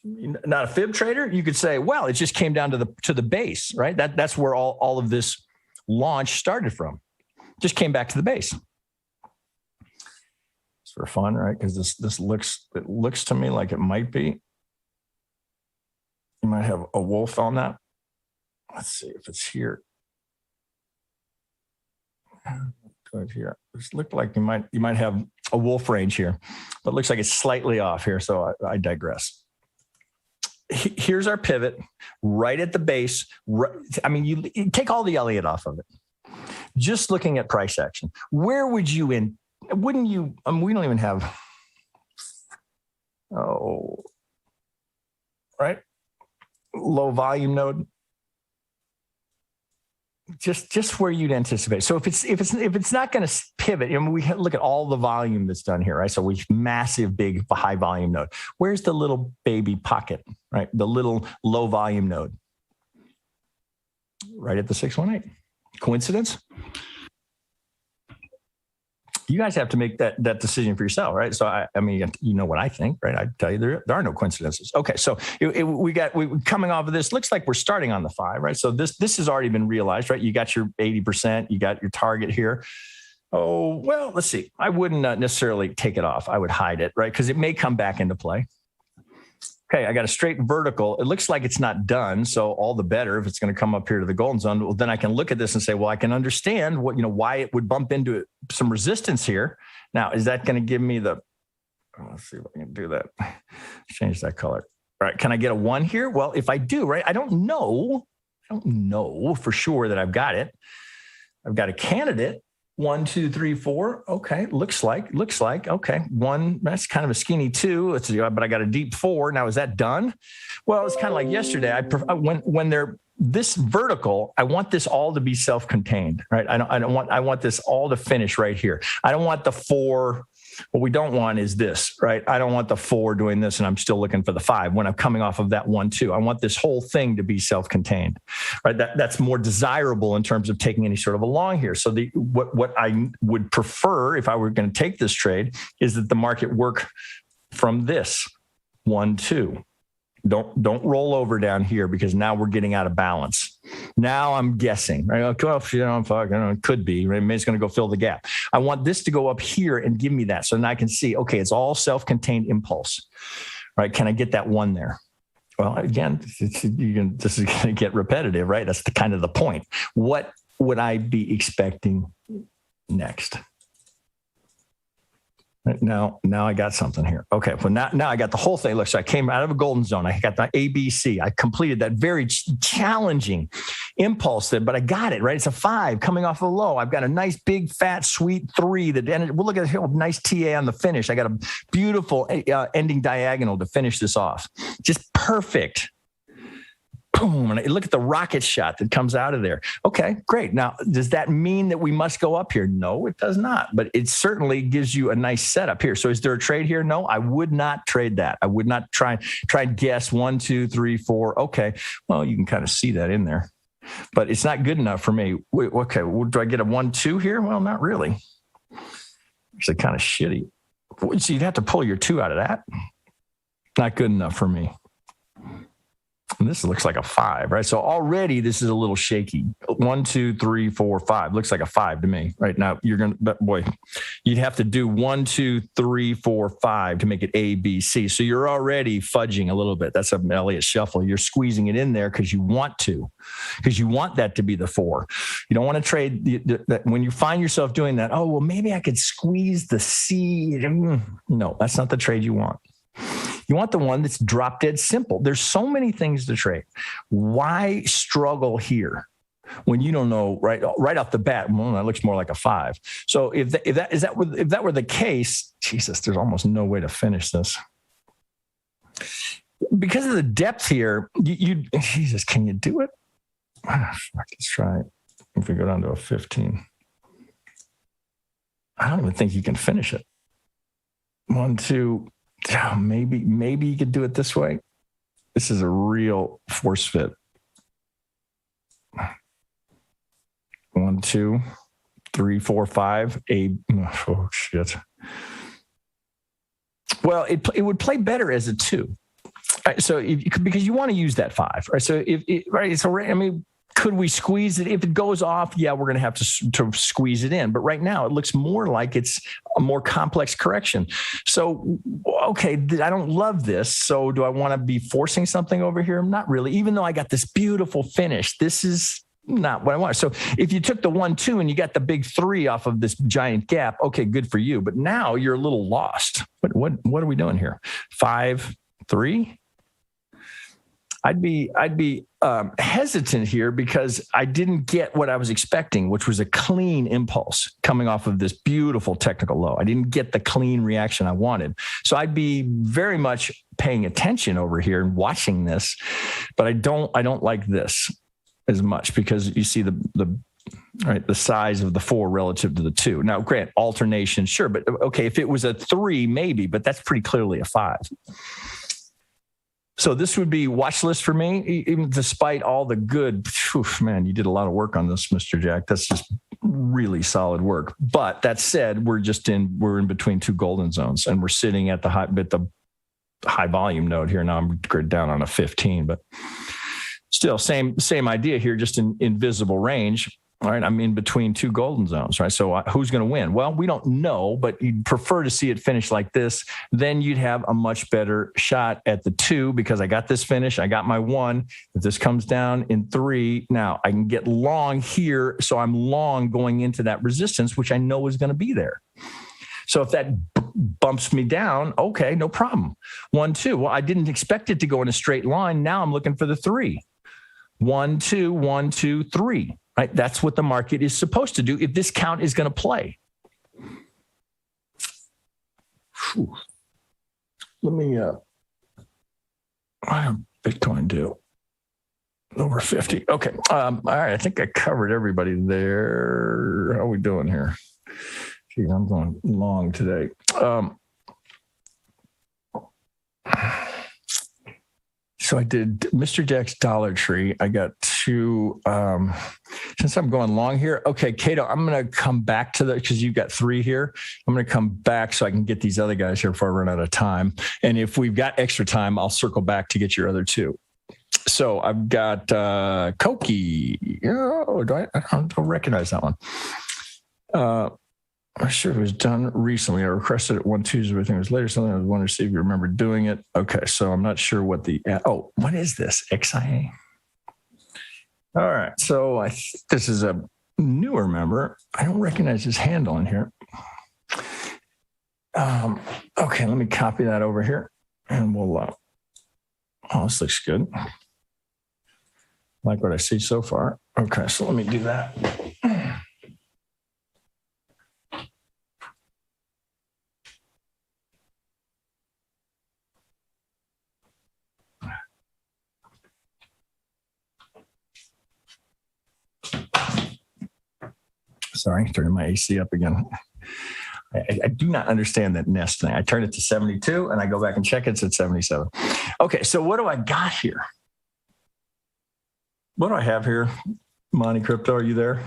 not a fib trader, you could say, well, it just came down to the base, right? That's where all of this launch started from. Just came back to the base. It's for fun, right? Because this looks to me like it might be. You might have a wolf on that. Let's see if it's here. Good here. This looked like you might have a wolf range here, but it looks like it's slightly off here. So I digress. here's our pivot right at the base. I mean, you take all the Elliott off of it. Just looking at price action, where would you in? Wouldn't you? We don't even have. Oh, right. Low volume node. Just where you'd anticipate. So if it's not going to pivot, we look at all the volume that's done here, right? So we massive, big, high volume node. Where's the little baby pocket, right? The little low volume node, right at the 618. Coincidence? You guys have to make that decision for yourself, right? So I mean, you know what I think, right? I tell you there are no coincidences. Okay, so we coming off of this. Looks like we're starting on the 5, right? So this has already been realized, right? You got your 80%, you got your target here. Oh well, let's see. I wouldn't necessarily take it off. I would hide it, right? Because it may come back into play. Okay, I got a straight vertical. It looks like it's not done, so all the better if it's going to come up here to the golden zone. Well, then I can look at this and say, well, I can understand why it would bump into some resistance here. Now, is that going to give me the? Let's see if I can do that. Change that color. All right, can I get a 1 here? Well, if I do, right, I don't know for sure that I've got it. I've got a candidate. 1, 2, 3, 4. Okay. Looks like, okay. 1, that's kind of a skinny 2. Let's see, but I got a deep 4. Now, is that done? Well, it's kind of like yesterday. When they're this vertical, I want this all to be self-contained, right? I want this all to finish right here. I don't want the 4. What we don't want is this, right? I don't want the 4 doing this and I'm still looking for the 5 when I'm coming off of that 1, 2. I want this whole thing to be self-contained, right? That's more desirable in terms of taking any sort of a long here. So what I would prefer if I were going to take this trade is that the market work from this 1, 2. Don't roll over down here because now we're getting out of balance. Now I'm guessing, right? It could be, right? Maybe it's going to go fill the gap. I want this to go up here and give me that. So now I can see, okay, it's all self-contained impulse, right? Can I get that 1 there? Well, again, this is going to get repetitive, right? That's kind of the point. What would I be expecting next? Now I got something here. Okay, well now I got the whole thing. Look, so I came out of a golden zone. I got the ABC. I completed that very challenging impulse there, but I got it, right? It's a 5 coming off a low. I've got a nice, big, fat, sweet 3 that ended. We'll look at a nice TA on the finish. I got a beautiful ending diagonal to finish this off. Just perfect. Boom. And look at the rocket shot that comes out of there. Okay, great. Now, does that mean that we must go up here? No, it does not. But it certainly gives you a nice setup here. So is there a trade here? No, I would not trade that. I would not try and guess 1, 2, 3, 4. Okay. Well, you can kind of see that in there. But it's not good enough for me. Okay, well, do I get a 1, 2 here? Well, not really. Actually, kind of shitty. So you'd have to pull your 2 out of that. Not good enough for me. And this looks like a 5, right? So already this is a little shaky. 1, 2, 3, 4, 5. Looks like a 5 to me right now. You'd have to do 1, 2, 3, 4, 5 to make it A, B, C. So you're already fudging a little bit. That's an Elliott shuffle. You're squeezing it in there because you want that to be the 4. You don't want to trade when you find yourself doing that. Oh, well, maybe I could squeeze the C. No, that's not the trade you want. You want the one that's drop dead simple. There's so many things to trade. Why struggle here when you don't know right off the bat? Well, that looks more like a 5. So if that were the case, Jesus, there's almost no way to finish this because of the depth here. Jesus, can you do it? Let's try it. If we go down to a 15, I don't even think you can finish it. 1, 2. Maybe you could do it this way. This is a real force fit. 1, 2, 3, 4, 5. Oh shit. Well, it would play better as a 2. Right, so because you want to use that 5, right? So could we squeeze it? If it goes off, yeah, we're going to have to squeeze it in. But right now, it looks more like it's a more complex correction. So, okay, I don't love this. So do I want to be forcing something over here? Not really. Even though I got this beautiful finish, this is not what I want. So if you took the 1, 2 and you got the big 3 off of this giant gap, okay, good for you. But now you're a little lost. What are we doing here? 5, 3? I'd be hesitant here because I didn't get what I was expecting, which was a clean impulse coming off of this beautiful technical low. I didn't get the clean reaction I wanted. So I'd be very much paying attention over here and watching this, but I don't like this as much because you see the size of the 4 relative to the 2. Now, grant alternation, sure, but okay, if it was a 3, maybe, but that's pretty clearly a 5. So this would be watch list for me, even despite all the good. Man, you did a lot of work on this, Mr. Jack. That's just really solid work. But that said, we're in between 2 golden zones, and we're sitting at the high volume node here. Now I'm down on a 15, but still same idea here, just in invisible range. All right, I'm in between 2 golden zones, right? So who's going to win? Well, we don't know, but you'd prefer to see it finish like this. Then you'd have a much better shot at the 2 because I got this finish. I got my 1. If this comes down in 3, now I can get long here. So I'm long going into that resistance, which I know is going to be there. So if that bumps me down, okay, no problem. 1, 2. Well, I didn't expect it to go in a straight line. Now I'm looking for the 3. 1, 2, 1, 2, 3. Right? That's what the market is supposed to do if this count is going to play. Whew. Let me, what did Bitcoin do? Over 50. Okay. All right. I think I covered everybody there. How are we doing here? Gee, I'm going long today. So I did Mr. Jack's Dollar Tree. I got 2, since I'm going long here. Okay, Cato, I'm going to come back to because you've got 3 here. I'm going to come back so I can get these other guys here before I run out of time. And if we've got extra time, I'll circle back to get your other 2. So I've got Koki. Oh, I don't recognize that one. I'm sure it was done recently. I requested it one Tuesday. I think it was later. Something I was wondering to see if you remember doing it. Okay, so I'm not sure what what is this? XIA? All right, so I think this is a newer member. I don't recognize his handle in here. Okay, let me copy that over here, and we'll. This looks good. Like what I see so far. Okay, so let me do that. Sorry, turning my AC up again. I do not understand that nest thing. I turn it to 72 and I go back and check it. It's at 77. Okay, so what do I got here? What do I have here? Monte Crypto, are you there?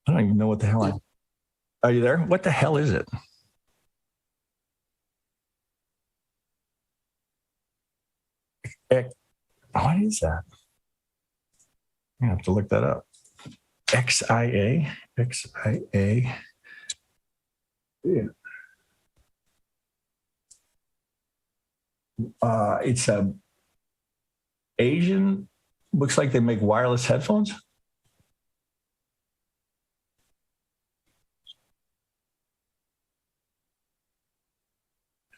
I don't even know what the hell are you there? What the hell is it? What is that? I have to look that up. XIA. Yeah. It's a Asian. Looks like they make wireless headphones.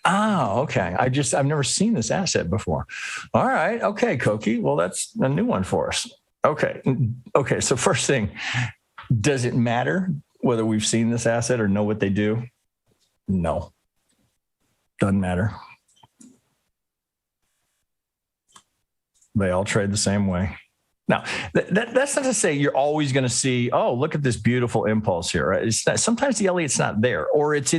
Oh, okay. I've never seen this asset before. All right. Okay, Koki. Well, that's a new one for us. Okay. So first thing, does it matter whether we've seen this asset or know what they do? No. Doesn't matter. They all trade the same way. Now, that's not to say you're always going to see, oh, look at this beautiful impulse here. Right? Sometimes the Elliott's not there, or it's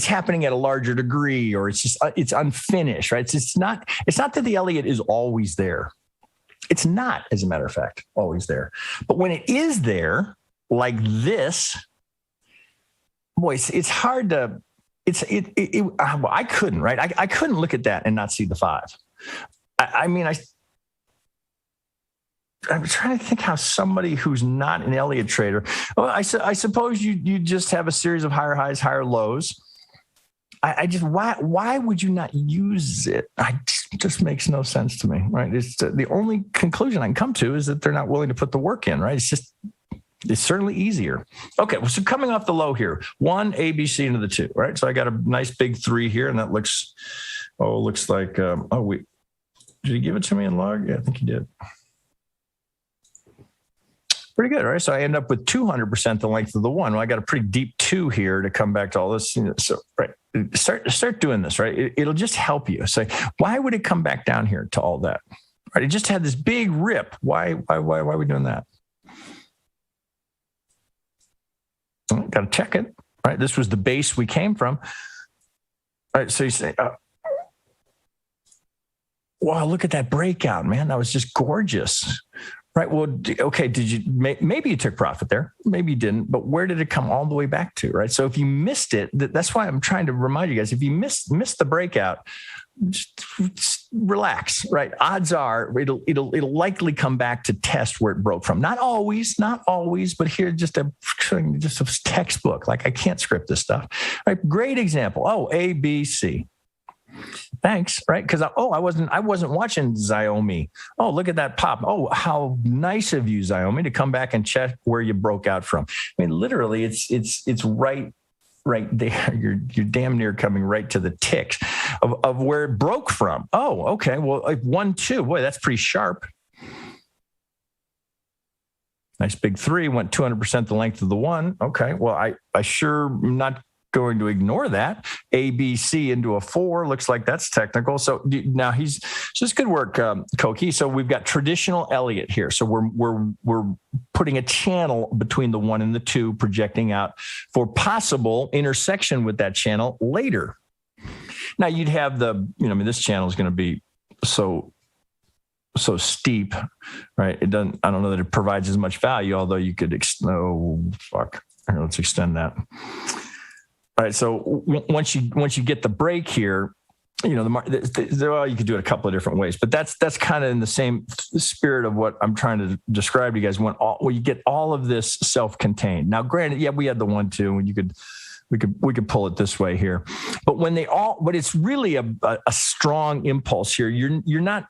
happening at a larger degree, or it's unfinished, right? It's not that the Elliott is always there. It's not, as a matter of fact, always there. But when it is there, like this, boy, it's hard to. I couldn't, right? I couldn't look at that and not see the 5. I'm trying to think how somebody who's not an Elliott trader. Well, I suppose you just have a series of higher highs, higher lows. Why would you not use it? It just makes no sense to me, right? It's the only conclusion I can come to is that they're not willing to put the work in, right? It's certainly easier. Okay, well, so coming off the low here, 1 A, B, C into the 2, right? So I got a nice big 3 here, and that looks like Did he give it to me in log? Yeah, I think he did. Pretty good, right? So I end up with 200% the length of the one. Well, I got a pretty deep 2 here to come back to all this. So, right, start doing this, right? It'll just help you. Say, why would it come back down here to all that? Right? It just had this big rip. Why are we doing that? Got to check it, right? This was the base we came from. All right, so you say, wow, look at that breakout, man. That was just gorgeous. Right. Well, okay. Did you, maybe you took profit there, maybe you didn't, but where did it come all the way back to? Right. So if you missed it, that's why I'm trying to remind you guys, if you missed the breakout, just relax. Right. Odds are it'll likely come back to test where it broke from. Not always, but here, just a textbook. Like, I can't script this stuff. Right. Great example. Oh, A, B, C. Thanks, right? Because I wasn't watching Xiaomi. Oh, look at that pop. Oh, how nice of you, Xiaomi, to come back and check where you broke out from. I mean, literally, it's right there. You're damn near coming right to the ticks of where it broke from. Oh, okay. Well, like 1, 2. Boy, that's pretty sharp. Nice big 3 went 200% the length of the 1. Okay. Well, I sure am not going to ignore that. A, B, C into a 4 looks like that's technical. So now just good work, Koki. So we've got traditional Elliott here. So we're putting a channel between the 1 and the 2, projecting out for possible intersection with that channel later. Now you'd have this channel is going to be so steep, right? I don't know that it provides as much value, although you could, let's extend that. All right. So once you get the break here, you could do it a couple of different ways, but that's kind of in the same spirit of what I'm trying to describe to you guys. When you get all of this self-contained. Now, granted, yeah, we had the 1, 2, and we could pull it this way here, but but it's really a strong impulse here. You're not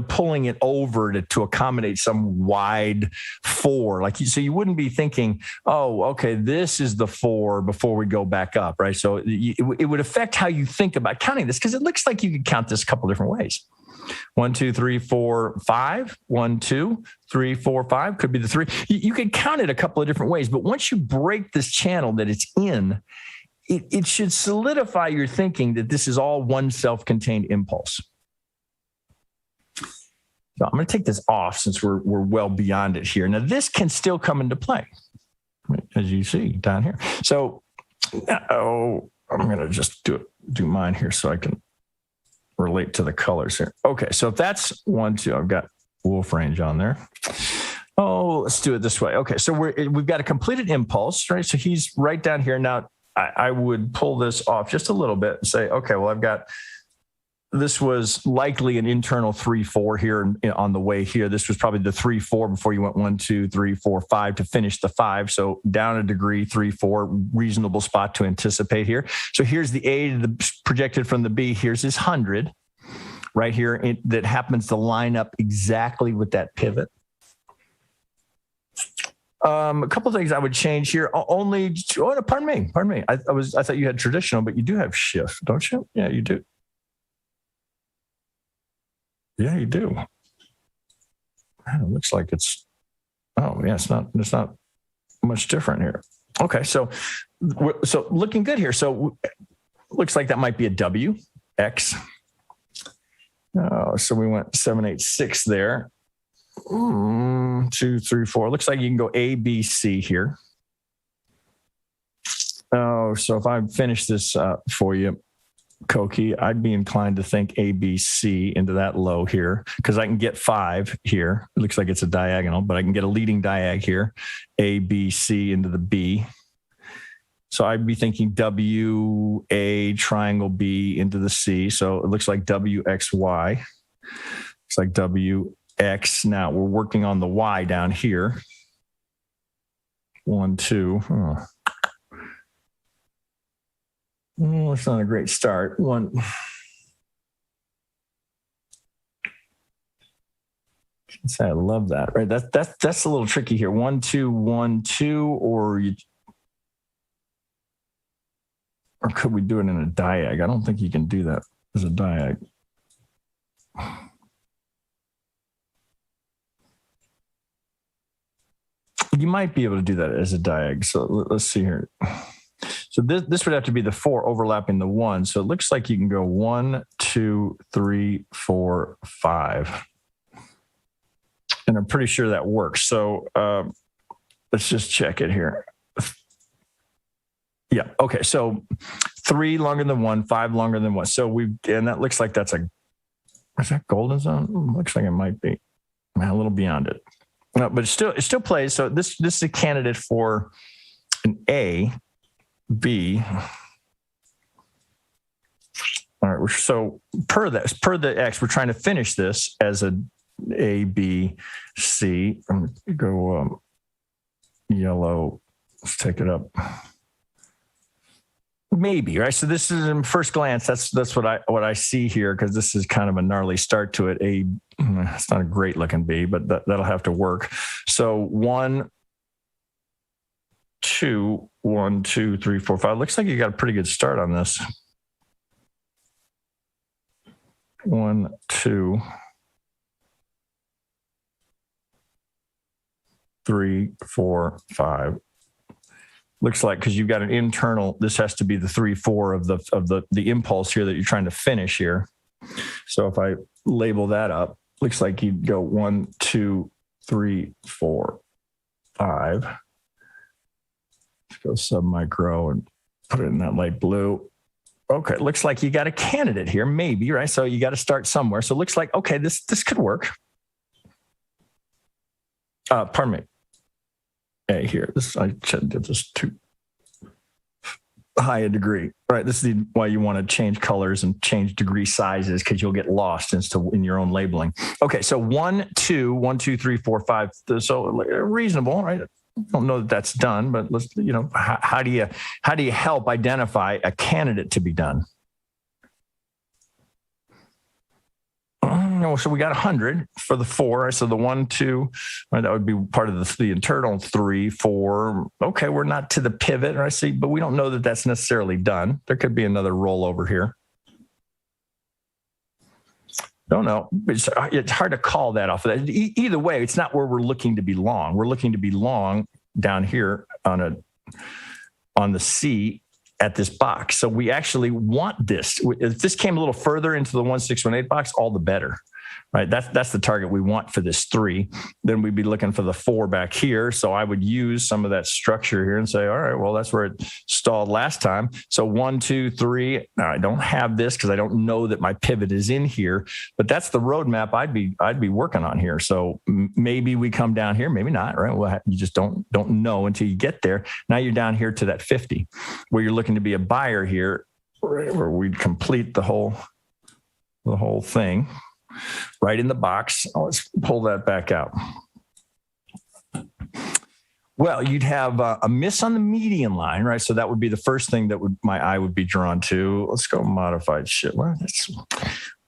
pulling it over to accommodate some wide 4 so you wouldn't be thinking, oh, okay, this is the 4 before we go back up, right? So it would affect how you think about counting this, because it looks like you could count this a couple different ways. 1, 2, 3, 4, 5. 1, 2, 3, 4, 5 could be the 3. You could count it a couple of different ways, but once you break this channel that it's in, it should solidify your thinking that this is all one self-contained impulse. So I'm going to take this off since we're well beyond it here. Now this can still come into play, as you see down here. So I'm going to just do mine here so I can relate to the colors here. Okay, so if that's 1, 2, I've got wolf range on there. Oh, let's do it this way. Okay, so we've got a completed impulse, right? So he's right down here. Now, I would pull this off just a little bit and say, okay, well, this was likely an internal 3, 4 here on the way here. This was probably the 3, 4 before you went 1, 2, 3, 4, 5 to finish the 5. So down a degree, 3, 4, reasonable spot to anticipate here. So here's the A projected from the B. Here's his 100 right here that happens to line up exactly with that pivot. A couple of things I would change here. Pardon me. I thought you had traditional, but you do have shift, don't you? Yeah, you do. Yeah, you do. Man, it looks like it's it's not much different here. Okay, so looking good here. So looks like that might be a W, X. So we went 7, 8, 6 there. 2, 3, 4. Looks like you can go A, B, C here. Oh, so if I finish this for you, Koki, I'd be inclined to think A, B, C into that low here, because I can get 5 here. It looks like it's a diagonal, but I can get a leading diag here. A, B, C into the B. So I'd be thinking W, A, triangle B into the C. So it looks like W, X, Y. Looks like W, X. Now we're working on the Y down here. 1, 2. It's not a great start. 1. I love that. Right. That's a little tricky here. 1, 2, 1, 2, or could we do it in a diag? I don't think you can do that as a diag. you might be able to do that as a diag. So let's see here. So this would have to be the 4 overlapping the 1. So it looks like you can go 1, 2, 3, 4, 5. And I'm pretty sure that works. So let's just check it here. Yeah. Okay. So 3 longer than 1, 5 longer than 1. So and that looks like is that golden zone? Looks like it might be a little beyond it. No, but it still plays. So this is a candidate for an A, B. All right. So per the X, we're trying to finish this as A, B, C. I'm going to go yellow. Let's take it up. Maybe, right? So this is in first glance. That's what I see here, because this is kind of a gnarly start to it. It's not a great looking B, but that'll have to work. So 1, 2, 1, 2, 3, 4, 5. Looks like you got a pretty good start on this. 1, 2, 3, 4, 5. Looks like, because you've got an internal, this has to be the 3, 4 of the impulse here that you're trying to finish here. So if I label that up, looks like you'd go 1, 2, 3, 4, 5. Let's go submicro and put it in that light blue. Okay, looks like you got a candidate here, maybe, right? So you got to start somewhere. So it looks like, okay, this could work. Pardon me. A here. I did this too high a degree. Right. This is why you want to change colors and change degree sizes, because you'll get lost in your own labeling. Okay, so 1, 2, 1, 2, 3, 4, 5. So reasonable, right? I don't know that that's done, but let's, how do you help identify a candidate to be done? So we got 100 for the 4. So the 1, 2, right, that would be part of the internal 3, 4. Okay, we're not to the pivot, right? See, but we don't know that that's necessarily done. There could be another rollover here. Don't know. It's hard to call that off of that. Either way, it's not where we're looking to be long. We're looking to be long down here on the C at this box. So we actually want this. If this came a little further into the 1618 box, all the better, right? That's the target we want for this 3. Then we'd be looking for the 4 back here. So I would use some of that structure here and say, all right, well, that's where it stalled last time. So 1, 2, 3. Now I don't have this because I don't know that my pivot is in here, but that's the roadmap I'd be working on here. So maybe we come down here, maybe not, right? Well, you just don't know until you get there. Now you're down here to that 50, where you're looking to be a buyer here, right, where we'd complete the whole thing. Right in the box. Let's pull that back out. Well, you'd have a miss on the median line, right? So that would be the first thing that my eye would be drawn to. Let's go modified shit. Why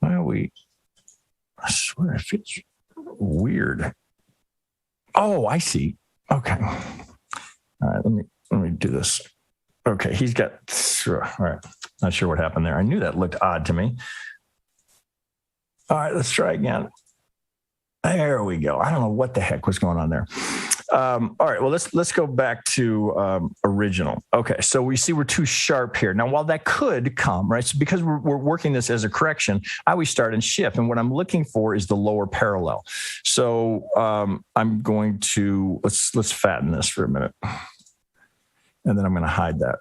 are we? I swear it feels weird. Oh, I see. Okay. All right. Let me do this. Okay. He's got. All right. Not sure what happened there. I knew that looked odd to me. All right, let's try again. There we go. I don't know what the heck was going on there. All right, well, let's go back to original. Okay, so we see we're too sharp here. Now, while that could come, right, so because we're working this as a correction, I always start and shift, and what I'm looking for is the lower parallel. So I'm going to, let's fatten this for a minute, and then I'm going to hide that.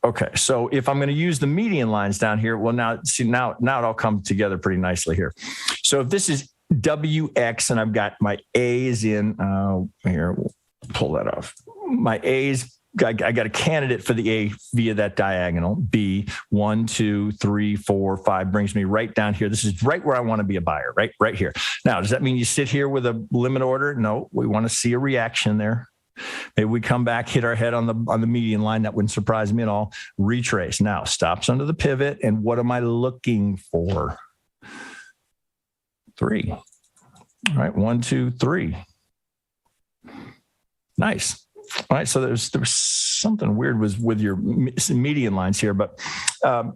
Okay, so if I'm going to use the median lines down here, well, now it all comes together pretty nicely here. So if this is WX and I've got my A's in, here, we'll pull that off. My A's, I got a candidate for the A via that diagonal. B, 1, 2, 3, 4, 5 brings me right down here. This is right where I want to be a buyer, right here. Now, does that mean you sit here with a limit order? No, we want to see a reaction there. Maybe we come back, hit our head on the median line. That wouldn't surprise me at all. Retrace. Now, stops under the pivot. And what am I looking for? 3. All right, 1, 2, 3. Nice. All right, so there was something weird with your median lines here, but I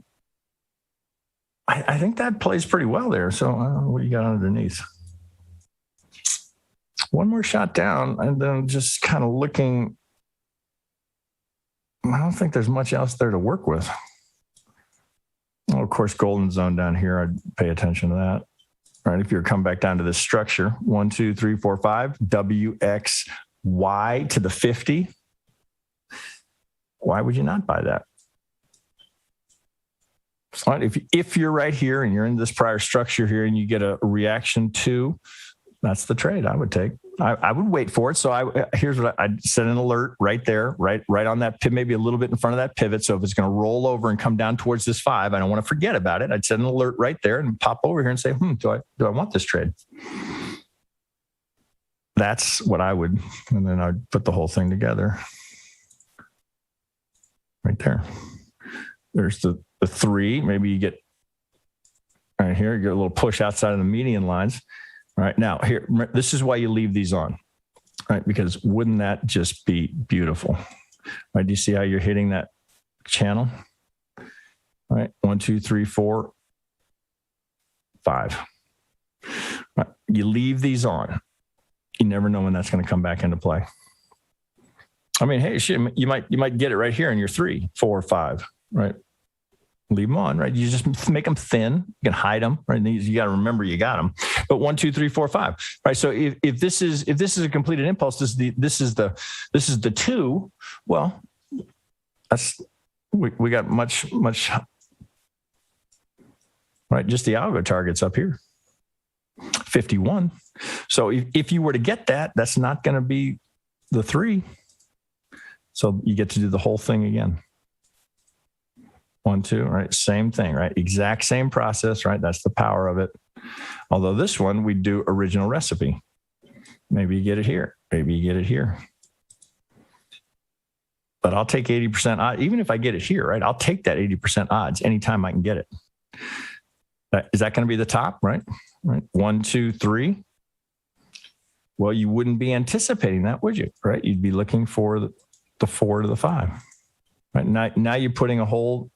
think that plays pretty well there. So what do you got underneath? one more shot down, and then just kind of looking. I don't think there's much else there to work with. Well, of course, golden zone down here, I'd pay attention to that. All right, if you're coming back down to this structure, 1, 2, 3, 4, 5, WXY to the 50. Why would you not buy that? So if you're right here and you're in this prior structure here and you get a reaction to, that's the trade I would take. I would wait for it. So here's what I'd set an alert right there, right on that pivot, maybe a little bit in front of that pivot. So if it's going to roll over and come down towards this 5, I don't want to forget about it. I'd set an alert right there and pop over here and say, do I want this trade? That's what I would, and then I'd put the whole thing together. Right there. There's the 3. Maybe you get right here, you get a little push outside of the median lines. All right, now here, this is why you leave these on, right? Because wouldn't that just be beautiful? Right? Do you see how you're hitting that channel? All right, 1, 2, 3, 4, 5. Right. You leave these on. You never know when that's going to come back into play. I mean, hey, shit, you might get it right here in your 3, 4, 5, right? Leave them on, right? You just make them thin. You can hide them, right? You got to remember you got them. But 1, 2, 3, 4, 5, right? So if this is a completed impulse, this is the 2. Well, that's we got much right. Just the algo targets up here, 51. So if you were to get that, that's not going to be the 3. So you get to do the whole thing again. 1, 2, right? Same thing, right? Exact same process, right? That's the power of it. Although this one, we do original recipe. Maybe you get it here. Maybe you get it here. But I'll take 80% odds. Even if I get it here, right? I'll take that 80% odds anytime I can get it. Is that going to be the top, right? 1, 2, 3. Well, you wouldn't be anticipating that, would you? Right? You'd be looking for the 4 to the 5. Right? Now you're putting a whole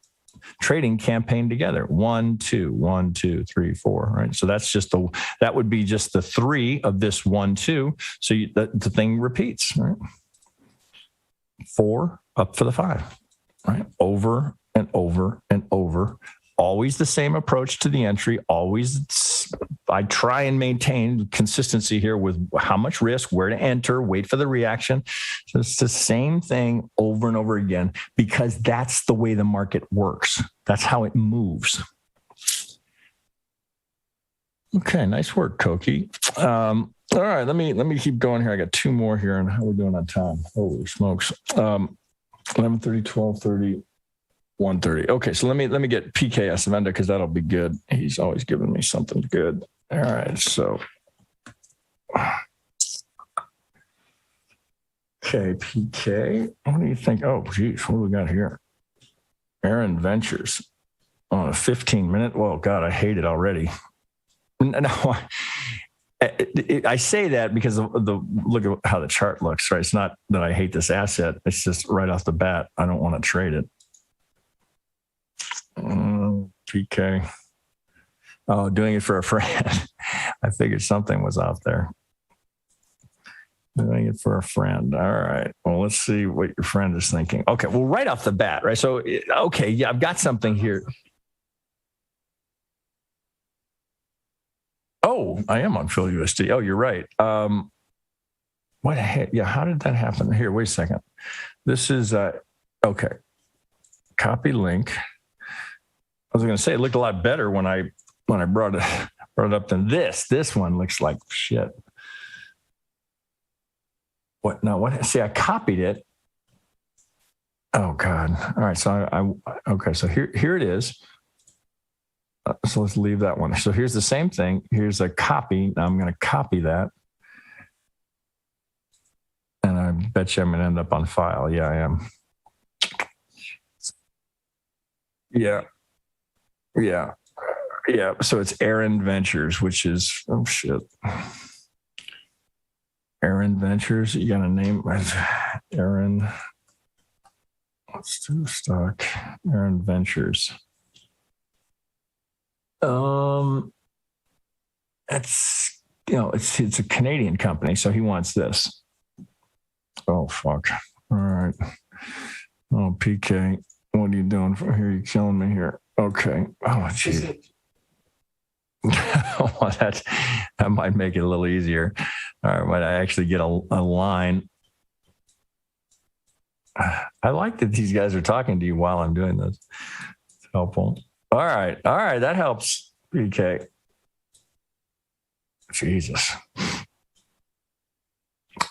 trading campaign together. 1, 2, 1, 2, 3, 4. Right. So that's just that would be just the 3 of this 1, 2. So the thing repeats. Right. 4 up for the 5. Right. Over and over and over. Always the same approach to the entry. Always, I try and maintain consistency here with how much risk, where to enter, wait for the reaction. So it's the same thing over and over again because that's the way the market works. That's how it moves. Okay, nice work, Koki. All right, let me keep going here. I got 2 more here, and how are we doing on time? Holy smokes! 11:30, 12:30. 1:30. Okay, so let me get PK Acevenda because that'll be good. He's always giving me something good. All right, so okay, PK. What do you think? Oh, geez, what do we got here? Aaron Ventures on a 15-minute. Well, God, I hate it already. No, I say that because of the look at how the chart looks. Right, it's not that I hate this asset. It's just right off the bat, I don't want to trade it. PK. Oh, doing it for a friend. I figured something was out there. Doing it for a friend. All right. Well, let's see what your friend is thinking. Okay. Well, right off the bat, right? So, okay. Yeah, I've got something here. Oh, I am on Phil USD. Oh, you're right. What the heck? Yeah. How did that happen? Here, wait a second. This is, okay. Copy link. I was going to say it looked a lot better when I brought it up than this. This one looks like shit. What? No, what? See, I copied it. Oh God. All right. So okay. So here it is. So let's leave that one. So here's the same thing. Here's a copy. Now I'm going to copy that. And I bet you I'm going to end up on file. Yeah, I am. Yeah. Yeah. Yeah. So it's Aaron Ventures, which is, oh shit. Aaron Ventures. You got a name? Aaron. Let's do stock. Aaron Ventures. It's it's a Canadian company, so he wants this. Oh, fuck. All right. Oh, PK, what are you doing for here? You're killing me here. Okay. Oh, geez. Well, that might make it a little easier. All right, might I actually get a line? I like that these guys are talking to you while I'm doing this. It's helpful. All right, that helps, PK. Jesus.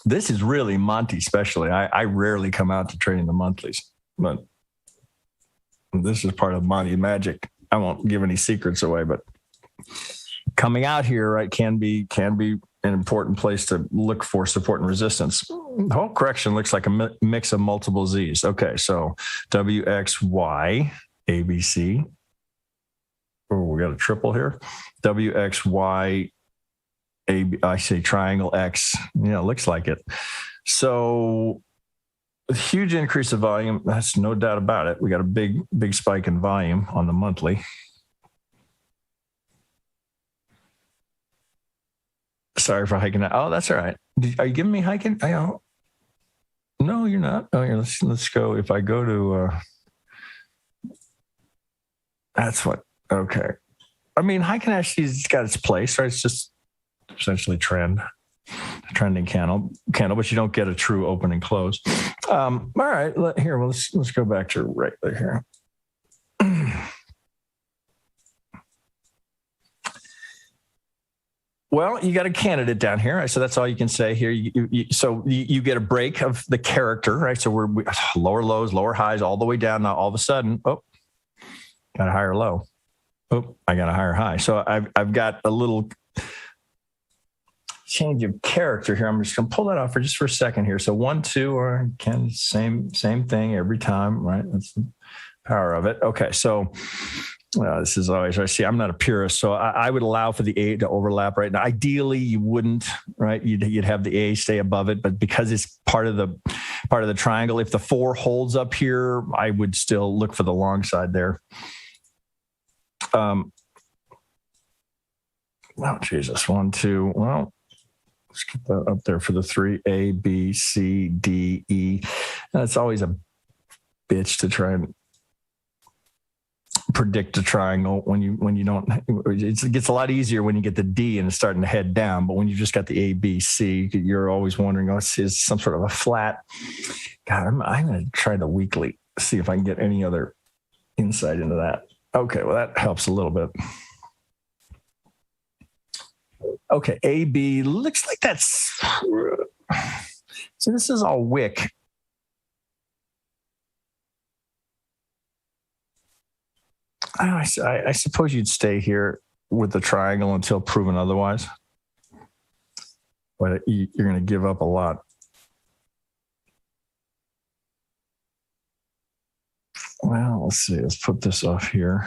This is really Monty especially. I rarely come out to trading the monthlies, but this is part of Monty magic. I won't give any secrets away, but coming out here, right, can be an important place to look for support and resistance. The whole correction looks like a mix of multiple Z's. Okay, so WXY, ABC. Oh, we got a triple here. WXY, I say triangle X. Yeah, it looks like it. So a huge increase of volume. That's no doubt about it. We got a big spike in volume on the monthly. Sorry for hiking out. Oh, that's all right. Are you giving me hiking? No, you're not. Oh, here, let's go. If I go to, that's what. Okay. I mean, hiking actually has got its place, right? It's just essentially trending candle, but you don't get a true open and close. All right. Let's go back to regular here. Well, you got a candidate down here, right? So that's all you can say here. So you get a break of the character, right? So we're lower lows, lower highs, all the way down. Now all of a sudden, got a higher low. I got a higher high. So I've got a little change of character here. I'm just going to pull that off for a second here. So 1, 2, or again, same thing every time, right? That's the power of it. Okay, so. This is always, I see, I'm not a purist, so I would allow for the A to overlap right now. Ideally, you wouldn't, right? You'd have the A stay above it, but because it's part of the triangle, if the 4 holds up here, I would still look for the long side there. Oh, Jesus, 1, 2, well, let's get that up there for the 3, A, B, C, D, E. And it's always a bitch to try and predict a triangle when you don't. It gets a lot easier when you get the D and it's starting to head down, but when you just got the A, B, C, you're always wondering, is some sort of a flat. God, I'm going to try the weekly, see if I can get any other insight into that. Okay, well, that helps a little bit. Okay, A, B, looks like that's, so this is all wick. I suppose you'd stay here with the triangle until proven otherwise, but you're going to give up a lot. Well, let's see. Let's put this off here.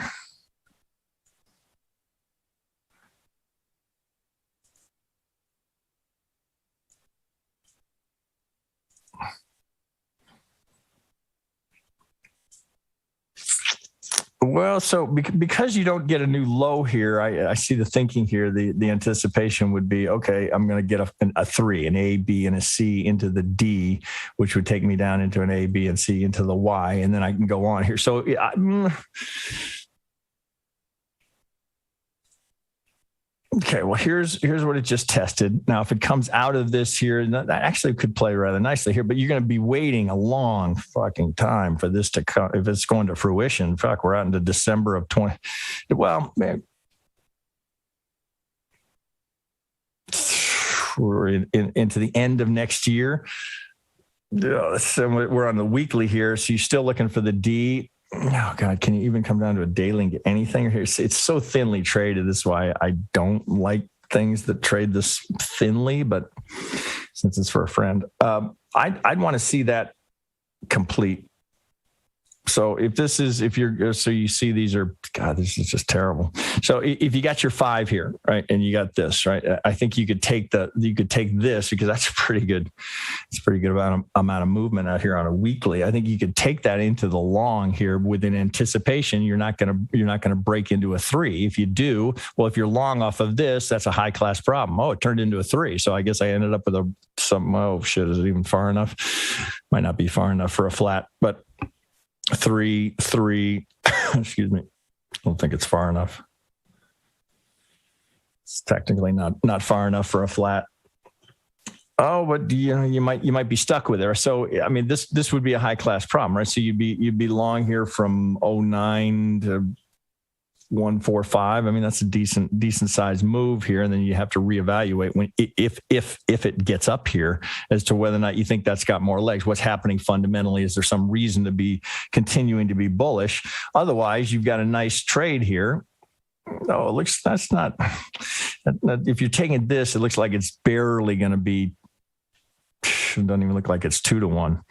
Well, so because you don't get a new low here, I see the thinking here. The anticipation would be, okay, I'm going to get a 3, an A, B, and a C into the D, which would take me down into an A, B, and C into the Y, and then I can go on here. So okay, well, here's what it just tested. Now, if it comes out of this here, that actually could play rather nicely here, but you're going to be waiting a long fucking time for this to come. If it's going to fruition, fuck, we're out into December of 20. Well, man, we're into the end of next year. So we're on the weekly here, so you're still looking for the D. Oh, God, can you even come down to a daily and get anything here? It's so thinly traded. This is why I don't like things that trade this thinly, but since it's for a friend, I'd want to see that complete So so you see these are, God, this is just terrible. So if you got your 5 here, right, and you got this, right, I think you could take this because that's pretty good amount of movement out here on a weekly. I think you could take that into the long here with an anticipation. You're not going to break into a 3. If you do, well, if you're long off of this, that's a high class problem. Oh, it turned into a 3. So I guess I ended up with oh shit, is it even far enough? Might not be far enough for a flat, but 3, excuse me. I don't think it's far enough. It's technically not far enough for a flat. Oh, but you might be stuck with it. So I mean, this would be a high class problem, right? So you'd be long here from 09 to 145. I mean, that's a decent sized move here, and then you have to reevaluate if it gets up here as to whether or not you think that's got more legs. What's happening fundamentally? Is there some reason to be continuing to be bullish? Otherwise, you've got a nice trade here. No, it looks that's not. If you're taking this, it looks like it's barely going to be. It doesn't even look like it's 2 to 1.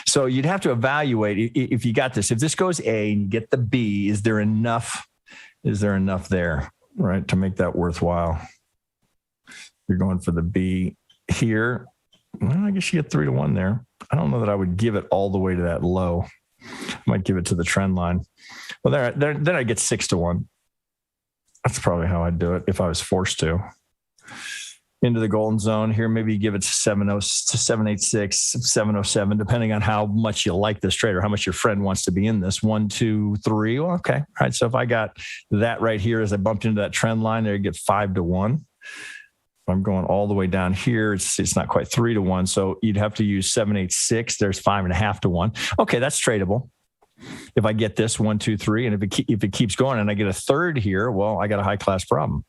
So you'd have to evaluate if you got this. If this goes A and you get the B, is there enough? Is there enough there, right, to make that worthwhile? You're going for the B here. Well, I guess you get 3 to 1 there. I don't know that I would give it all the way to that low. I might give it to the trend line. Well, then I get 6 to 1. That's probably how I'd do it if I was forced to. Into the golden zone here, maybe you give it to 786, 707, depending on how much you like this trade or how much your friend wants to be in this. 1, 2, 3. Well, okay. All right. So if I got that right here as I bumped into that trend line there, you get 5 to 1. If I'm going all the way down here, it's not quite 3 to 1. So you'd have to use 786. There's 5.5 to 1. Okay, that's tradable. If I get this 1, 2, 3, and if it keeps going and I get a third here, well, I got a high class problem.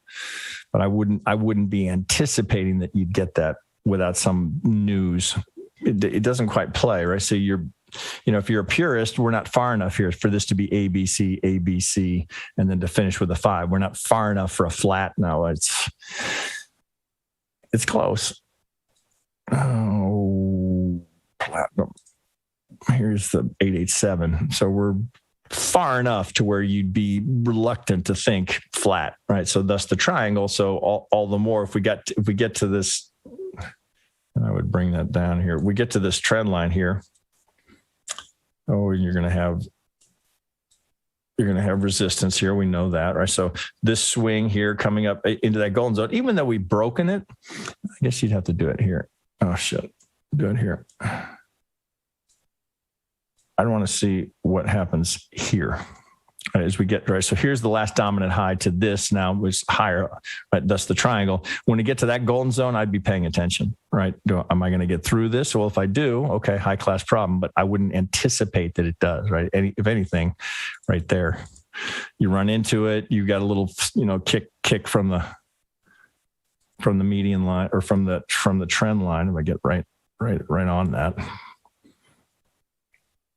But I wouldn't be anticipating that you'd get that without some news. It doesn't quite play, right? So if you're a purist, we're not far enough here for this to be ABC, ABC, and then to finish with a 5. We're not far enough for a flat. No, it's close. Oh, platinum. Here's the 887. So we're far enough to where you'd be reluctant to think flat, right? So thus the triangle. So all the more if we get to this, and I would bring that down here. We get to this trend line here. Oh, you're going to have resistance here. We know that, right? So this swing here coming up into that golden zone, even though we've broken it, I guess you'd have to do it here. Oh shit, do it here. I don't want to see what happens here as we get right. So here's the last dominant high to this now was higher, right? Thus the triangle. When you get to that golden zone, I'd be paying attention, right? Am I going to get through this? Well, if I do, okay, high class problem, but I wouldn't anticipate that it does, right? If anything, right there, you run into it. You got a little, kick from the median line or from the trend line. If I get right on that.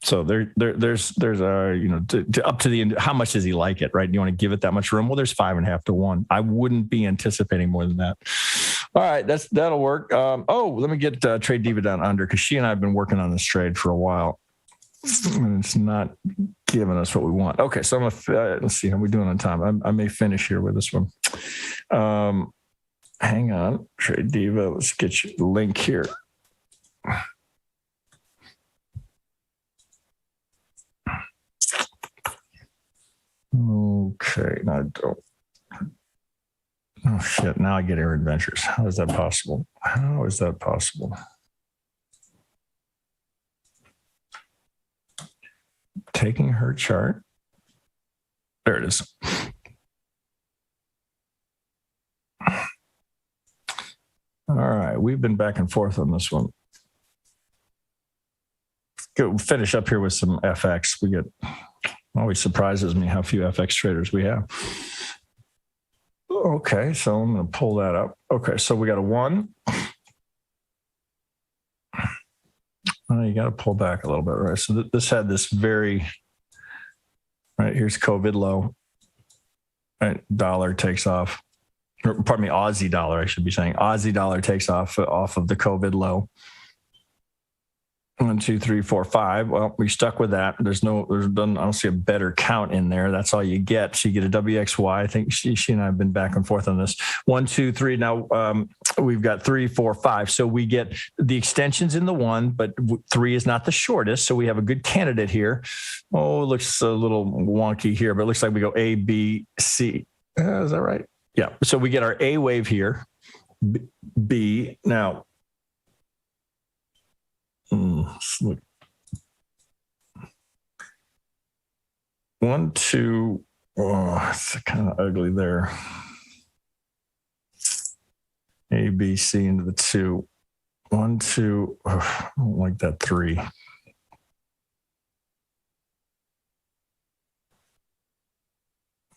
So there's up to the end. How much does he like it, right? Do you want to give it that much room? Well, there's 5.5 to 1. I wouldn't be anticipating more than that. All right, that'll work. Let me get Trade Diva down under because she and I have been working on this trade for a while. And it's not giving us what we want. Okay, so let's see how we're doing on time. I may finish here with this one. Hang on, Trade Diva. Let's get you the link here. Okay, now I don't. Oh shit! Now I get Air Adventures. How is that possible? How is that possible? Taking her chart. There it is. All right, we've been back and forth on this one. Go finish up here with some FX. We get. Always surprises me how few FX traders we have. Okay, so I'm going to pull that up. Okay, so we got a 1. You got to pull back a little bit, right? So this had this very, right, here's COVID low. Right, dollar takes off. Or, pardon me, Aussie dollar, I should be saying. Aussie dollar takes off of the COVID low. 1, 2, 3, 4, 5. Well, we stuck with that. I don't see a better count in there. That's all you get. So you get a WXY. I think she and I have been back and forth on this. 1, 2, 3. Now we've got 3, 4, 5. So we get the extensions in the 1, but 3 is not the shortest. So we have a good candidate here. Oh, it looks a little wonky here, but it looks like we go A, B, C. Is that right? Yeah. So we get our A wave here. B. Now, look. 1, 2. Oh, it's kind of ugly there. A, B, C into the 2. 1, 2. Oh, I don't like that 3.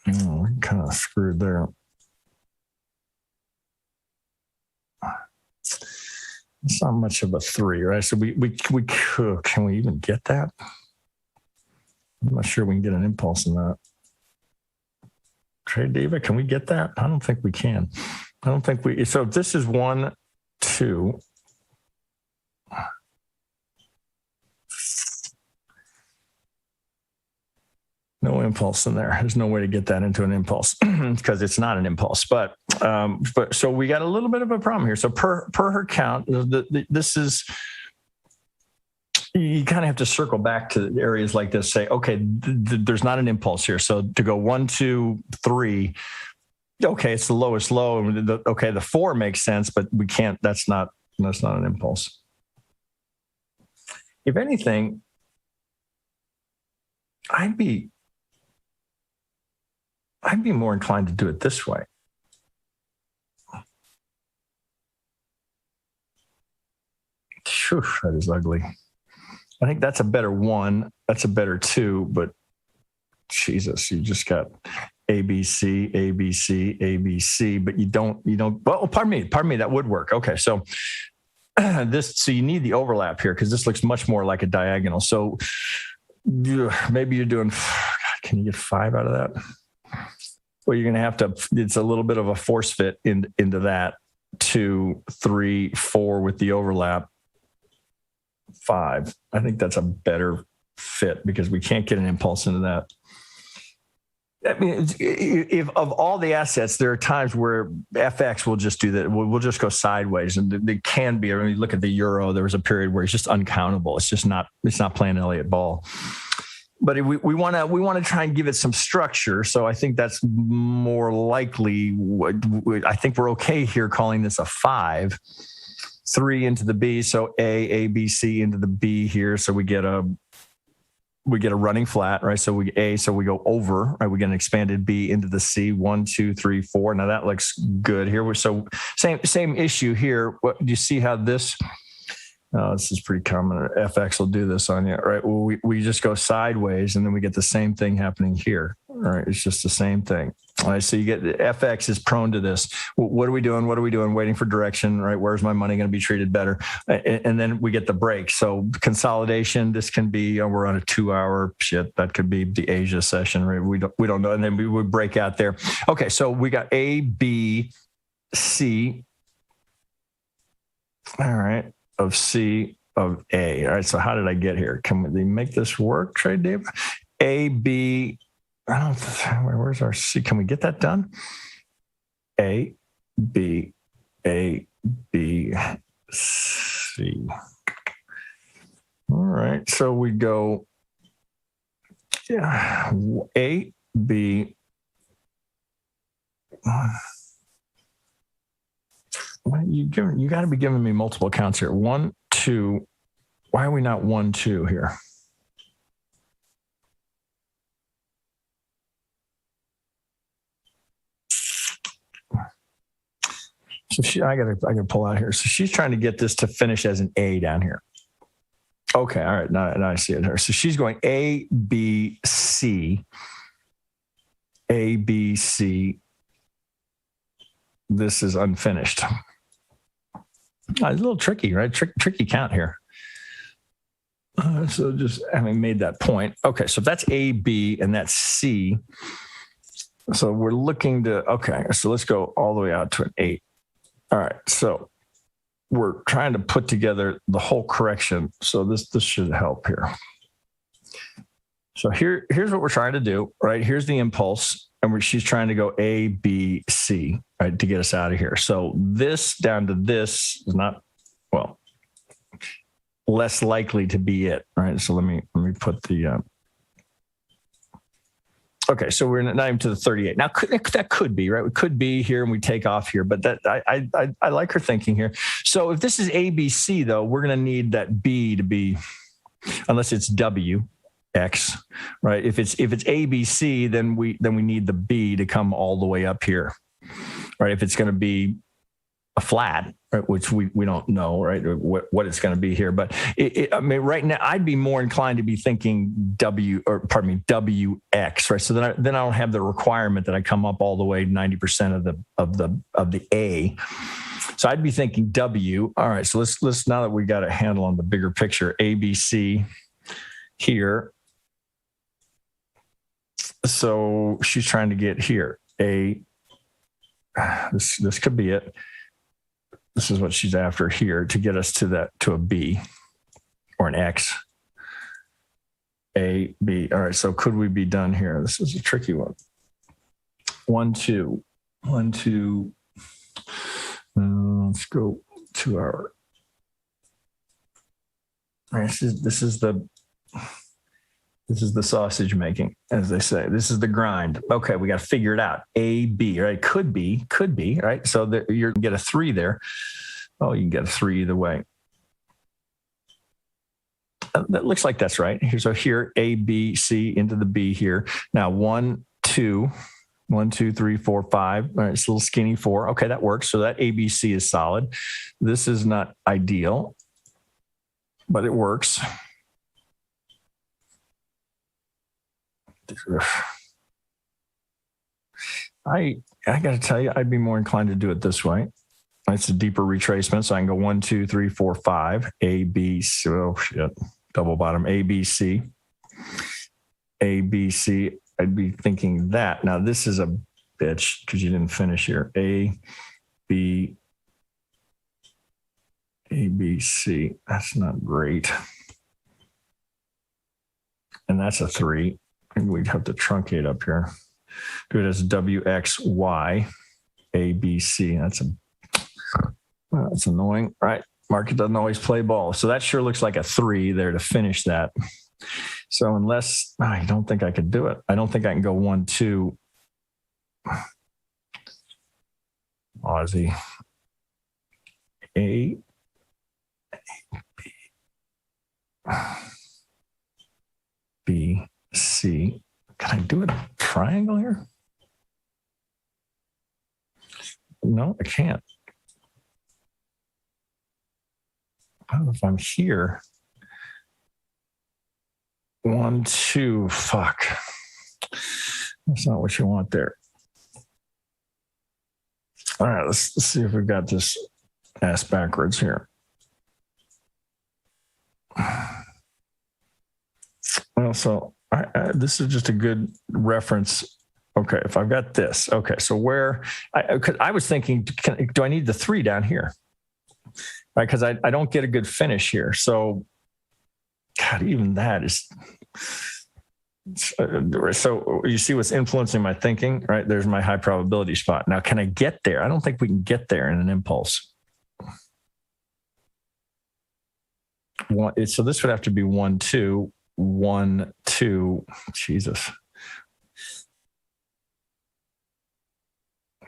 Oh, we're kind of screwed there. It's not much of a 3, right? So we could, can we even get that? I'm not sure we can get an impulse in that. Trade Diva, can we get that? I don't think we can. I don't think we, so if this is 1, 2. No impulse in there. There's no way to get that into an impulse because it's not an impulse. But so we got a little bit of a problem here. So per her count, this is, you kind of have to circle back to areas like this. Say, okay, there's not an impulse here. So to go 1, 2, 3. Okay, it's the lowest low. Okay, the 4 makes sense, but we can't. That's not an impulse. If anything, I'd be more inclined to do it this way. Phew, that is ugly. I think that's a better 1. That's a better 2, but Jesus, you just got ABC, ABC, ABC, but you don't, well, pardon me, that would work. Okay. So so you need the overlap here because this looks much more like a diagonal. So maybe you're doing, God, can you get 5 out of that? Well, you're going to have to, it's a little bit of a force fit into that. 2, 3, 4 with the overlap. 5. I think that's a better fit because we can't get an impulse into that. I mean, if of all the assets, there are times where FX will just do that. We'll just go sideways, and they can be. I mean, look at the euro. There was a period where it's just uncountable. It's not playing Elliott ball. But we want to try and give it some structure. So I think that's more likely. I think we're okay here calling this a 5. 3 into the B. So A, B, C into the B here. So we get a running flat, right? So we go over, right? We get an expanded B into the C. 1, 2, 3, 4. Now that looks good here. So same issue here. What do you see how this? This is pretty common. FX will do this on you, right? Well, we just go sideways, and then we get the same thing happening here. All right, it's just the same thing. All right, so you get FX is prone to this. What are we doing? Waiting for direction, right? Where's my money going to be treated better? And then we get the break. So consolidation. This can be we're on a 2-hour shit. That could be the Asia session, right? We don't know, and then we would break out there. Okay, so we got A, B, C. All right. Of C of A. All right. So how did I get here? Can we make this work, Trade Dave? A, B. Where's our C? Can we get that done? A, B, C. All right. So we go A, B. You got to be giving me multiple counts here. 1, 2. Why are we not 1, 2 here? So I gotta pull out here. So she's trying to get this to finish as an A down here. Okay, all right. Now I see it here. So she's going A, B, C. A, B, C. This is unfinished. It's a little tricky, right? Tricky count here. So just having made that point. Okay, so that's A, B, and that's C. So we're looking to, okay, so let's go all the way out to an 8. All right, so we're trying to put together the whole correction. So this should help here. So here's what we're trying to do, right? Here's the impulse, and she's trying to go A, B, C, right, to get us out of here. So this down to this is not, well, less likely to be it, right? So let me put the, okay, so we're not even to the 38. Now that could be, right? We could be here and we take off here, but that I like her thinking here. So if this is A, B, C though, we're going to need that B to be, unless it's W, X, right? If it's A, B, C, then we need the B to come all the way up here, right? If it's going to be a flat, right, which we don't know, right, what it's going to be here. But I mean, right now, I'd be more inclined to be thinking WX, right? So then I don't have the requirement that I come up all the way 90% of the A. So I'd be thinking W. All right, so let's now that we got a handle on the bigger picture, A, B, C here. So she's trying to get here. This could be it. This is what she's after here to get us to a B or an X. A, B. All right. So could we be done here? This is a tricky one. 1, 2, 1, 2. Let's go 2 hour. All right, this is the sausage making, as they say. This is the grind. Okay, we got to figure it out. A, B, right? Could be, right? So you're going to get a 3 there. Oh, you can get a 3 either way. That looks like that's right. So here, A, B, C into the B here. Now, 1, 2, 1, 2, 3, 4, 5. All right, it's a little skinny 4. Okay, that works. So that A, B, C is solid. This is not ideal, but it works. I got to tell you, I'd be more inclined to do it this way. It's a deeper retracement, so I can go 1, 2, 3, 4, 5. A, B, C. Oh shit! Double bottom. A, B, C. A, B, C. I'd be thinking that. Now this is a bitch because you didn't finish here. A, B, C. That's not great. And that's a 3. We'd have to truncate up here. Do it as W, X, Y, A, B, C. That's annoying, right? Market doesn't always play ball. So that sure looks like a 3 there to finish that. So unless, I don't think I could do it. I don't think I can go 1, 2. Aussie. A, B, C. Can I do a triangle here? No, I can't. I don't know if I'm here. 1, 2, fuck. That's not what you want there. All right, let's see if we've got this ass backwards here. Well, so this is just a good reference. Okay, if I've got this. Okay, so where I was thinking, do I need the 3 down here? Right, because I don't get a good finish here. So, God, even that is. So you see what's influencing my thinking, right? There's my high probability spot. Now, can I get there? I don't think we can get there in an impulse. So this would have to be 1, 2, 1, 2. Jesus.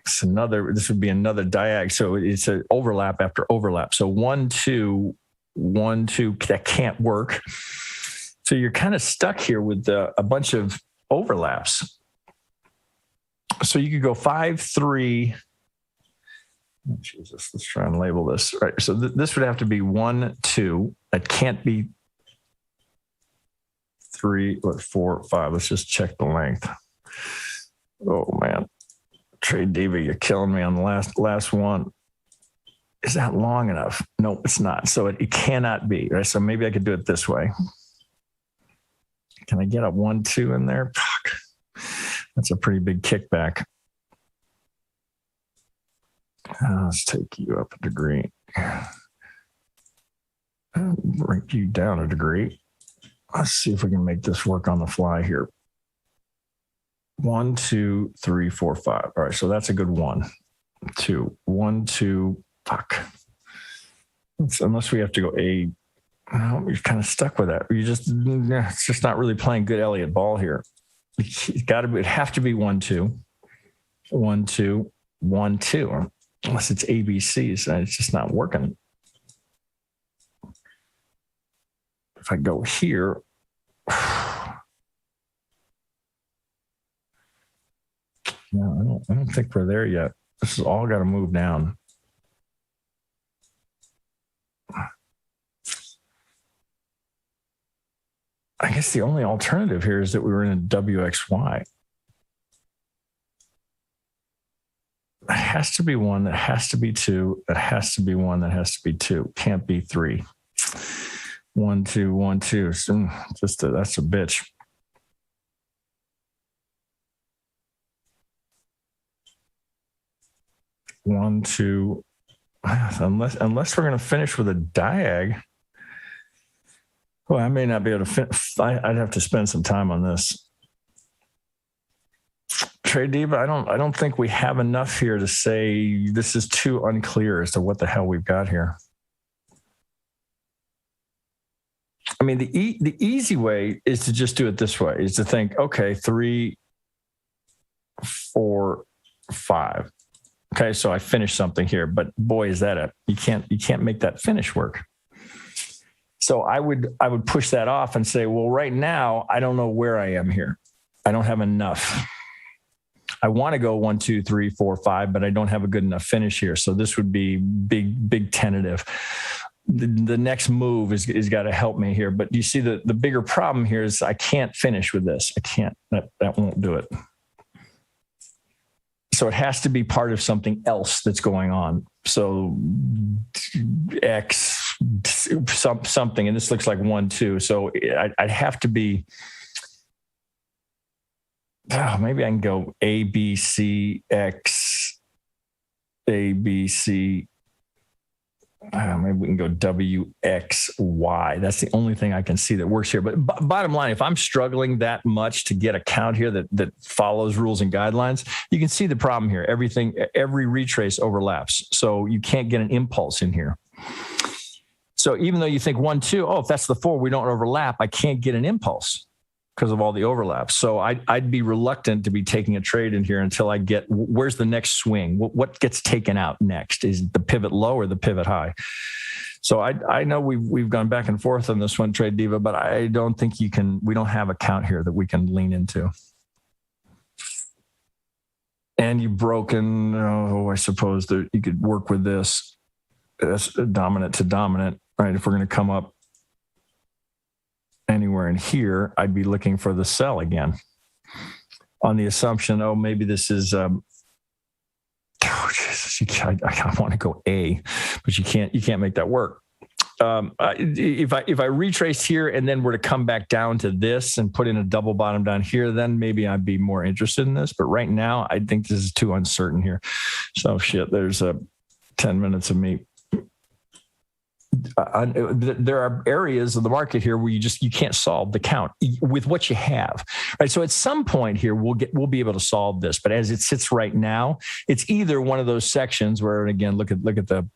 This would be another diag. So it's an overlap after overlap. So 1, 2, 1, 2, that can't work. So you're kind of stuck here with a bunch of overlaps. So you could go 5, 3. Oh, Jesus, let's try and label this. All right. So this would have to be 1, 2. That can't be 3, 4, 5. Let's just check the length. Oh man. Trade Diva, you're killing me on the last one. Is that long enough? No, it's not. So it cannot be, right? So maybe I could do it this way. Can I get a 1, 2 in there? Fuck. That's a pretty big kickback. Let's take you up a degree. I'll bring you down a degree. Let's see if we can make this work on the fly here. 1, 2, 3, 4, 5. All right, so that's a good 1, 2, 1, 2. Fuck. Unless we have to go A. No, you're kind of stuck with that. It's just not really playing good Elliott ball here. It'd have to be 1, 2, 1, 2, 1, 2. Unless it's ABCs, and it's just not working. If I go here, no, I don't think we're there yet. This is all got to move down. I guess the only alternative here is that we were in a WXY. It has to be 1, that has to be 2, that has to be 1, that has to be 2. Can't be 3. 1, 2, 1, 2. That's a bitch. One, two. Unless we're going to finish with a diag. Well, I may not be able to finish. I'd have to spend some time on this. Trade Diva, I don't think we have enough here to say this is too unclear as to what the hell we've got here. I mean, the easy way is to just do it this way, is to think, okay, 3, 4, 5. Okay, so I finished something here, but boy, is that you can't make that finish work. So I would push that off and say, well, right now, I don't know where I am here. I don't have enough. I want to go 1, 2, 3, 4, 5, but I don't have a good enough finish here. So this would be big tentative. The next move is got to help me here. But you see the bigger problem here is I can't finish with this. I can't, that won't do it. So it has to be part of something else that's going on. So X, something, and this looks like 1, 2. So I'd have to be, maybe I can go A, B, C, X, A, B, C. Maybe we can go W, X, Y. That's the only thing I can see that works here. But bottom line, if I'm struggling that much to get a count here that follows rules and guidelines, you can see the problem here. Every retrace overlaps. So you can't get an impulse in here. So even though you think 1, 2, if that's the 4, we don't overlap, I can't get an impulse because of all the overlaps. So I'd be reluctant to be taking a trade in here until I get, where's the next swing? What gets taken out next? Is it the pivot low or the pivot high? So I know we've gone back and forth on this one, Trade Diva, but I don't think we don't have a count here that we can lean into. And you've broken, I suppose that you could work with this as dominant to dominant, right? If we're going to come up anywhere in here, I'd be looking for the sell again on the assumption, maybe this is, I want to go A, but you can't make that work. If I retrace here and then were to come back down to this and put in a double bottom down here, then maybe I'd be more interested in this. But right now, I think this is too uncertain here. So there's 10 minutes of me. There are areas of the market here where you can't solve the count with what you have, right? So at some point here, we'll be able to solve this, but as it sits right now, it's either one of those sections where, and again, look at the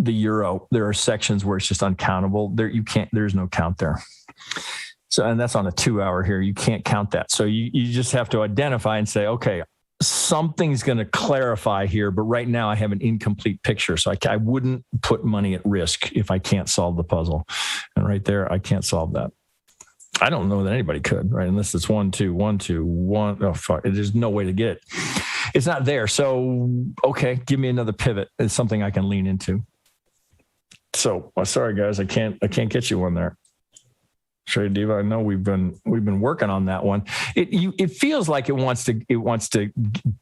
euro. There are sections where it's just uncountable. There's no count there. So, and that's on a 2-hour here. You can't count that. So you just have to identify and say, okay, something's going to clarify here, but right now I have an incomplete picture. So I wouldn't put money at risk if I can't solve the puzzle. And right there, I can't solve that. I don't know that anybody could, right? Unless it's 1, 2, 1, 2, 1. Oh, fuck. There's no way to get it. It's not there. So, okay, give me another pivot. It's something I can lean into. So, sorry guys, I can't get you one there. Trade Diva, I know we've been working on that one. It feels like it wants to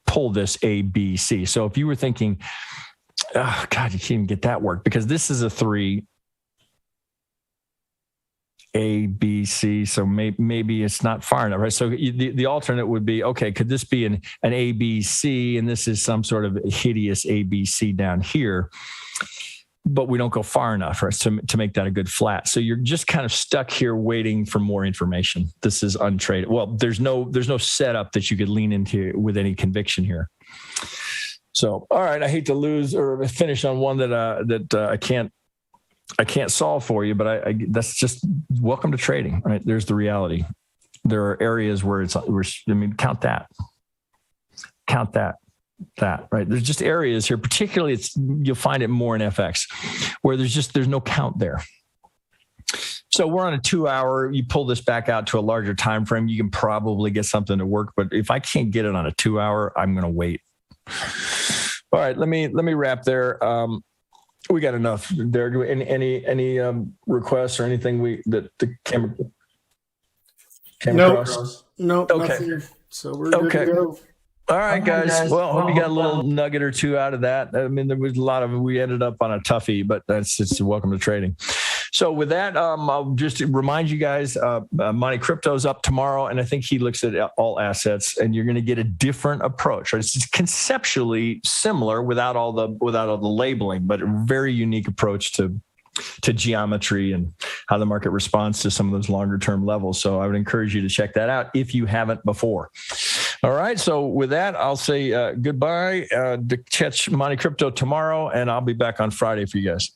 pull this A, B, C. So if you were thinking, oh God, you can't even get that work because this is a 3. A, B, C. So maybe it's not far enough, right? So the alternate would be, okay, could this be an A, B, C, and this is some sort of hideous A, B, C down here, but we don't go far enough, right, to make that a good flat. So you're just kind of stuck here waiting for more information. This is untraded. Well, there's no setup that you could lean into with any conviction here. So, all right, I hate to lose or finish on one that I can't solve for you, but that's just welcome to trading, right? There's the reality. There are areas where count that, right? There's just areas here, particularly you'll find it more in FX where there's no count there. So we're on a 2 hour, you pull this back out to a larger time frame, you can probably get something to work. But if I can't get it on a 2 hour, I'm going to wait. All right, let me wrap there. We got enough there. Do any requests or anything that the camera came across? No, okay. Nothing. So we're good to go. All right, guys. Well, hope you got a little nugget or two out of that. I mean, there was a lot of, we ended up on a toughie, but it's welcome to trading. So with that, I'll just remind you guys, Monte Crypto's up tomorrow, and I think he looks at all assets, and you're going to get a different approach. Right? It's conceptually similar without all the labeling, but a very unique approach to geometry and how the market responds to some of those longer term levels. So I would encourage you to check that out if you haven't before. All right. So with that, I'll say goodbye to catch Monte Crypto tomorrow, and I'll be back on Friday for you guys.